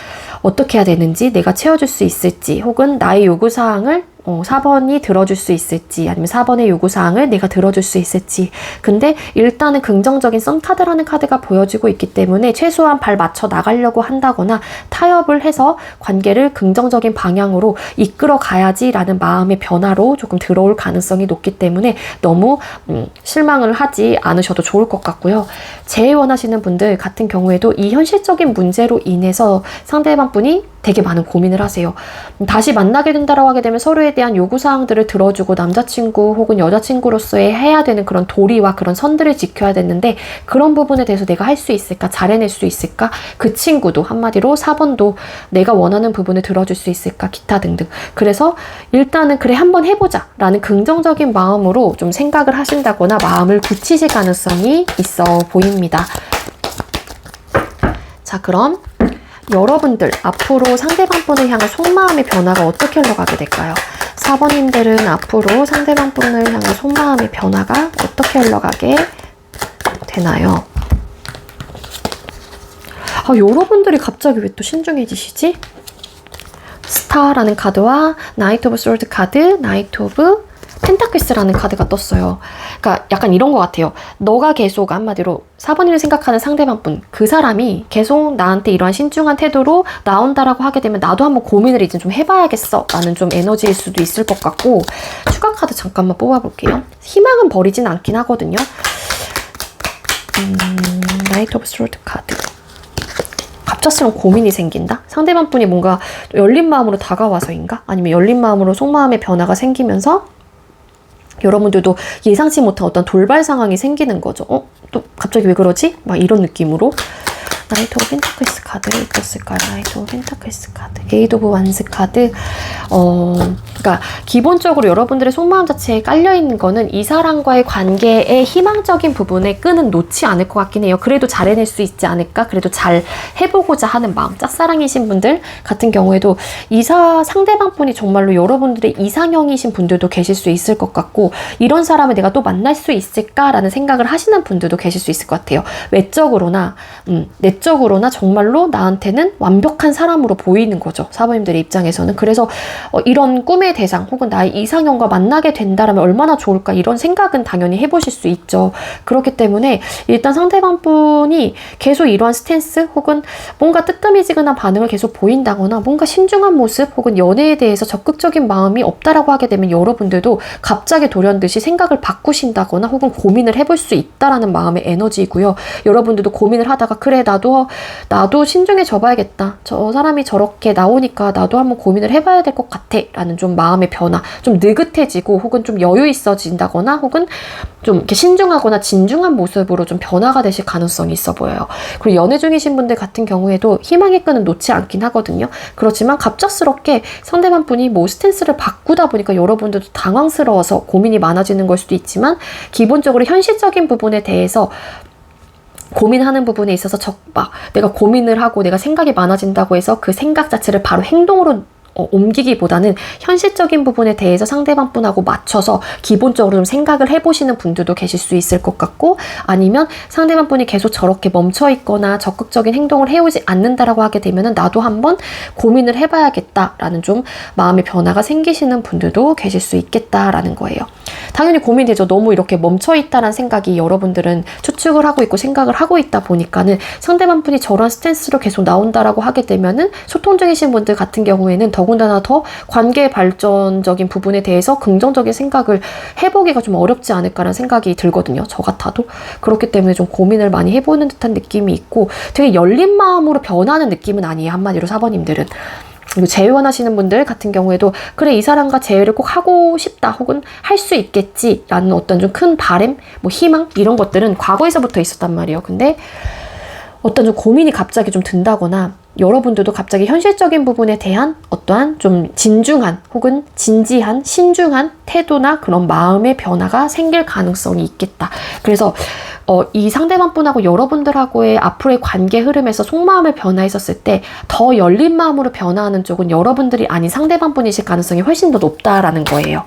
어떻게 해야 되는지, 내가 채워줄 수 있을지, 혹은 나의 요구사항을 4번이 들어줄 수 있을지, 아니면 4번의 요구사항을 내가 들어줄 수 있을지. 근데 일단은 긍정적인 썬카드라는 카드가 보여지고 있기 때문에 최소한 발 맞춰 나가려고 한다거나 타협을 해서 관계를 긍정적인 방향으로 이끌어 가야지라는 마음의 변화로 조금 들어올 가능성이 높기 때문에 너무 실망을 하지 않으셔도 좋을 것 같고요. 재혼하시는 분들 같은 경우에도 이 현실적인 문제로 인해서 상대방 분이 되게 많은 고민을 하세요. 다시 만나게 된다라고 하게 되면 서로에 대한 요구사항들을 들어주고 남자친구 혹은 여자친구로서의 해야 되는 그런 도리와 그런 선들을 지켜야 되는데, 그런 부분에 대해서 내가 할 수 있을까? 잘 해낼 수 있을까? 그 친구도 한마디로 4번도 내가 원하는 부분을 들어줄 수 있을까? 기타 등등. 그래서 일단은 그래 한번 해보자 라는 긍정적인 마음으로 좀 생각을 하신다거나 마음을 굳히실 가능성이 있어 보입니다. 자, 그럼 여러분들 앞으로 상대방 분을 향한 속마음의 변화가 어떻게 흘러가게 될까요? 4번님들은 앞으로 상대방 분을 향한 속마음의 변화가 어떻게 흘러가게 되나요? 여러분들이 갑자기 왜 또 신중해지시지? 스타라는 카드와 나이트 오브 솔드 카드, 나이트 오브 펜타클스라는 카드가 떴어요. 그러니까 약간 이런 것 같아요. 너가 계속 한마디로 4번이를 생각하는 상대방 분, 그 사람이 계속 나한테 이러한 신중한 태도로 나온다라고 하게 되면 나도 한번 고민을 이제 좀 해봐야겠어 라는 좀 에너지일 수도 있을 것 같고, 추가 카드 잠깐만 뽑아볼게요. 희망은 버리진 않긴 하거든요. 나이트 오브 스로드 카드. 갑작스러운 고민이 생긴다? 상대방 분이 뭔가 열린 마음으로 다가와서인가? 아니면 열린 마음으로 속마음의 변화가 생기면서 여러분들도 예상치 못한 어떤 돌발 상황이 생기는 거죠. 또 갑자기 왜 그러지? 막 이런 느낌으로. 나이트 오브 펜타클스 카드를 읽었을까요? 나이트 오브 펜타클스 카드, 에이드 오브 완스 카드. 그러니까 기본적으로 여러분들의 속마음 자체에 깔려있는 거는 이 사람과의 관계의 희망적인 부분에 끈은 놓지 않을 것 같긴 해요. 그래도 잘 해낼 수 있지 않을까? 그래도 잘 해보고자 하는 마음. 짝사랑이신 분들 같은 경우에도 상대방 분이 정말로 여러분들의 이상형이신 분들도 계실 수 있을 것 같고, 이런 사람을 내가 또 만날 수 있을까라는 생각을 하시는 분들도 계실 수 있을 것 같아요. 외적으로나 내적으로나 정말로 나한테는 완벽한 사람으로 보이는 거죠. 4번님들의 입장에서는. 그래서 이런 꿈의 대상 혹은 나의 이상형과 만나게 된다면 얼마나 좋을까, 이런 생각은 당연히 해보실 수 있죠. 그렇기 때문에 일단 상대방 분이 계속 이러한 스탠스 혹은 뭔가 뜨뜻미지근한 반응을 계속 보인다거나 뭔가 신중한 모습 혹은 연애에 대해서 적극적인 마음이 없다라고 하게 되면 여러분들도 갑자기 돌연듯이 생각을 바꾸신다거나 혹은 고민을 해볼 수 있다라는 마음의 에너지이고요. 여러분들도 고민을 하다가 그래 나도 신중해져 봐야겠다. 저 사람이 저렇게 나오니까 나도 한번 고민을 해봐야 될 것 같아 라는 좀 마음의 변화, 좀 느긋해지고 혹은 좀 여유 있어진다거나 혹은 좀 이렇게 신중하거나 진중한 모습으로 좀 변화가 되실 가능성이 있어 보여요. 그리고 연애 중이신 분들 같은 경우에도 희망의 끈은 놓지 않긴 하거든요. 그렇지만 갑작스럽게 상대방 분이 뭐 스탠스를 바꾸다 보니까 여러분들도 당황스러워서 고민이 많아지는 걸 수도 있지만, 기본적으로 현실적인 부분에 대해서 고민하는 부분에 있어서 내가 고민을 하고 내가 생각이 많아진다고 해서 그 생각 자체를 바로 행동으로 옮기기보다는 현실적인 부분에 대해서 상대방 분하고 맞춰서 기본적으로 좀 생각을 해보시는 분들도 계실 수 있을 것 같고, 아니면 상대방 분이 계속 저렇게 멈춰 있거나 적극적인 행동을 해오지 않는다라고 하게 되면은 나도 한번 고민을 해봐야겠다라는 좀 마음의 변화가 생기시는 분들도 계실 수 있겠다라는 거예요. 당연히 고민되죠. 너무 이렇게 멈춰 있다라는 생각이 여러분들은 추측을 하고 있고 생각을 하고 있다 보니까는 상대방 분이 저런 스탠스로 계속 나온다라고 하게 되면은 소통 중이신 분들 같은 경우에는 더군다나 더 관계 발전적인 부분에 대해서 긍정적인 생각을 해보기가 좀 어렵지 않을까라는 생각이 들거든요. 저 같아도. 그렇기 때문에 좀 고민을 많이 해보는 듯한 느낌이 있고, 되게 열린 마음으로 변하는 느낌은 아니에요. 한마디로 4번님들은. 그리고 재혼하시는 분들 같은 경우에도 그래 이 사람과 재회를 꼭 하고 싶다 혹은 할 수 있겠지 라는 어떤 좀 큰 바람, 뭐 희망 이런 것들은 과거에서부터 있었단 말이에요. 근데 어떤 좀 고민이 갑자기 좀 든다거나 여러분들도 갑자기 현실적인 부분에 대한 어떠한 좀 진중한 혹은 진지한 신중한 태도나 그런 마음의 변화가 생길 가능성이 있겠다. 그래서 이 상대방 분하고 여러분들하고의 앞으로의 관계 흐름에서 속마음을 변화했었을 때 더 열린 마음으로 변화하는 쪽은 여러분들이 아닌 상대방 분이실 가능성이 훨씬 더 높다라는 거예요.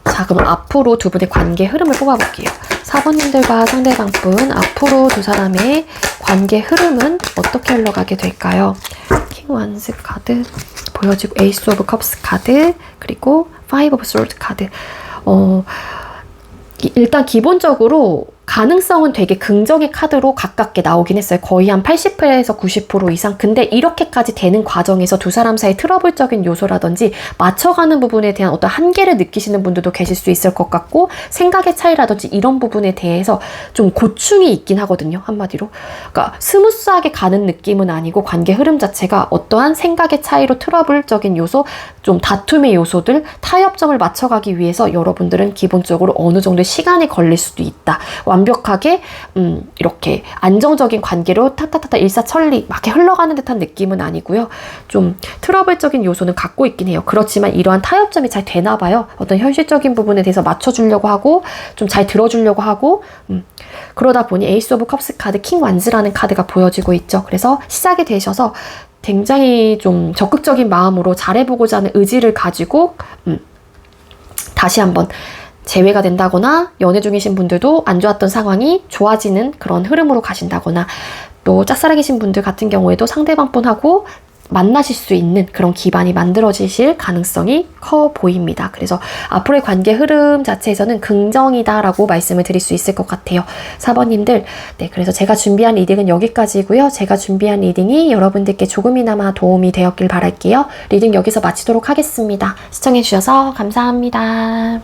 자, 그럼 앞으로 두 분의 관계 흐름을 뽑아볼게요. 4번님들과 상대방 분, 앞으로 두 사람의 관계 흐름은 어떻게 흘러가게 될까요? 킹 원스 카드 보여지고, 에이스 오브 컵스 카드, 그리고 파이브 오브 소드 카드. 일단 기본적으로 가능성은 되게 긍정의 카드로 가깝게 나오긴 했어요. 거의 한 80%에서 90% 이상. 근데 이렇게까지 되는 과정에서 두 사람 사이 트러블적인 요소라든지 맞춰가는 부분에 대한 어떤 한계를 느끼시는 분들도 계실 수 있을 것 같고, 생각의 차이라든지 이런 부분에 대해서 좀 고충이 있긴 하거든요. 한마디로. 그러니까 스무스하게 가는 느낌은 아니고 관계 흐름 자체가 어떠한 생각의 차이로 트러블적인 요소, 좀 다툼의 요소들, 타협점을 맞춰가기 위해서 여러분들은 기본적으로 어느 정도의 시간이 걸릴 수도 있다. 완벽하게 이렇게 안정적인 관계로 타타타타 일사천리 막 흘러가는 듯한 느낌은 아니고요. 좀 트러블적인 요소는 갖고 있긴 해요. 그렇지만 이러한 타협점이 잘 되나 봐요. 어떤 현실적인 부분에 대해서 맞춰주려고 하고 좀 잘 들어주려고 하고, 그러다 보니 에이스 오브 컵스 카드, 킹 완즈라는 카드가 보여지고 있죠. 그래서 시작이 되셔서 굉장히 좀 적극적인 마음으로 잘해보고자 하는 의지를 가지고 다시 한번 재회가 된다거나, 연애 중이신 분들도 안 좋았던 상황이 좋아지는 그런 흐름으로 가신다거나, 또 짝사랑이신 분들 같은 경우에도 상대방 분하고 만나실 수 있는 그런 기반이 만들어지실 가능성이 커 보입니다. 그래서 앞으로의 관계 흐름 자체에서는 긍정이다라고 말씀을 드릴 수 있을 것 같아요. 4번님들, 네, 그래서 제가 준비한 리딩은 여기까지고요. 제가 준비한 리딩이 여러분들께 조금이나마 도움이 되었길 바랄게요. 리딩 여기서 마치도록 하겠습니다. 시청해주셔서 감사합니다.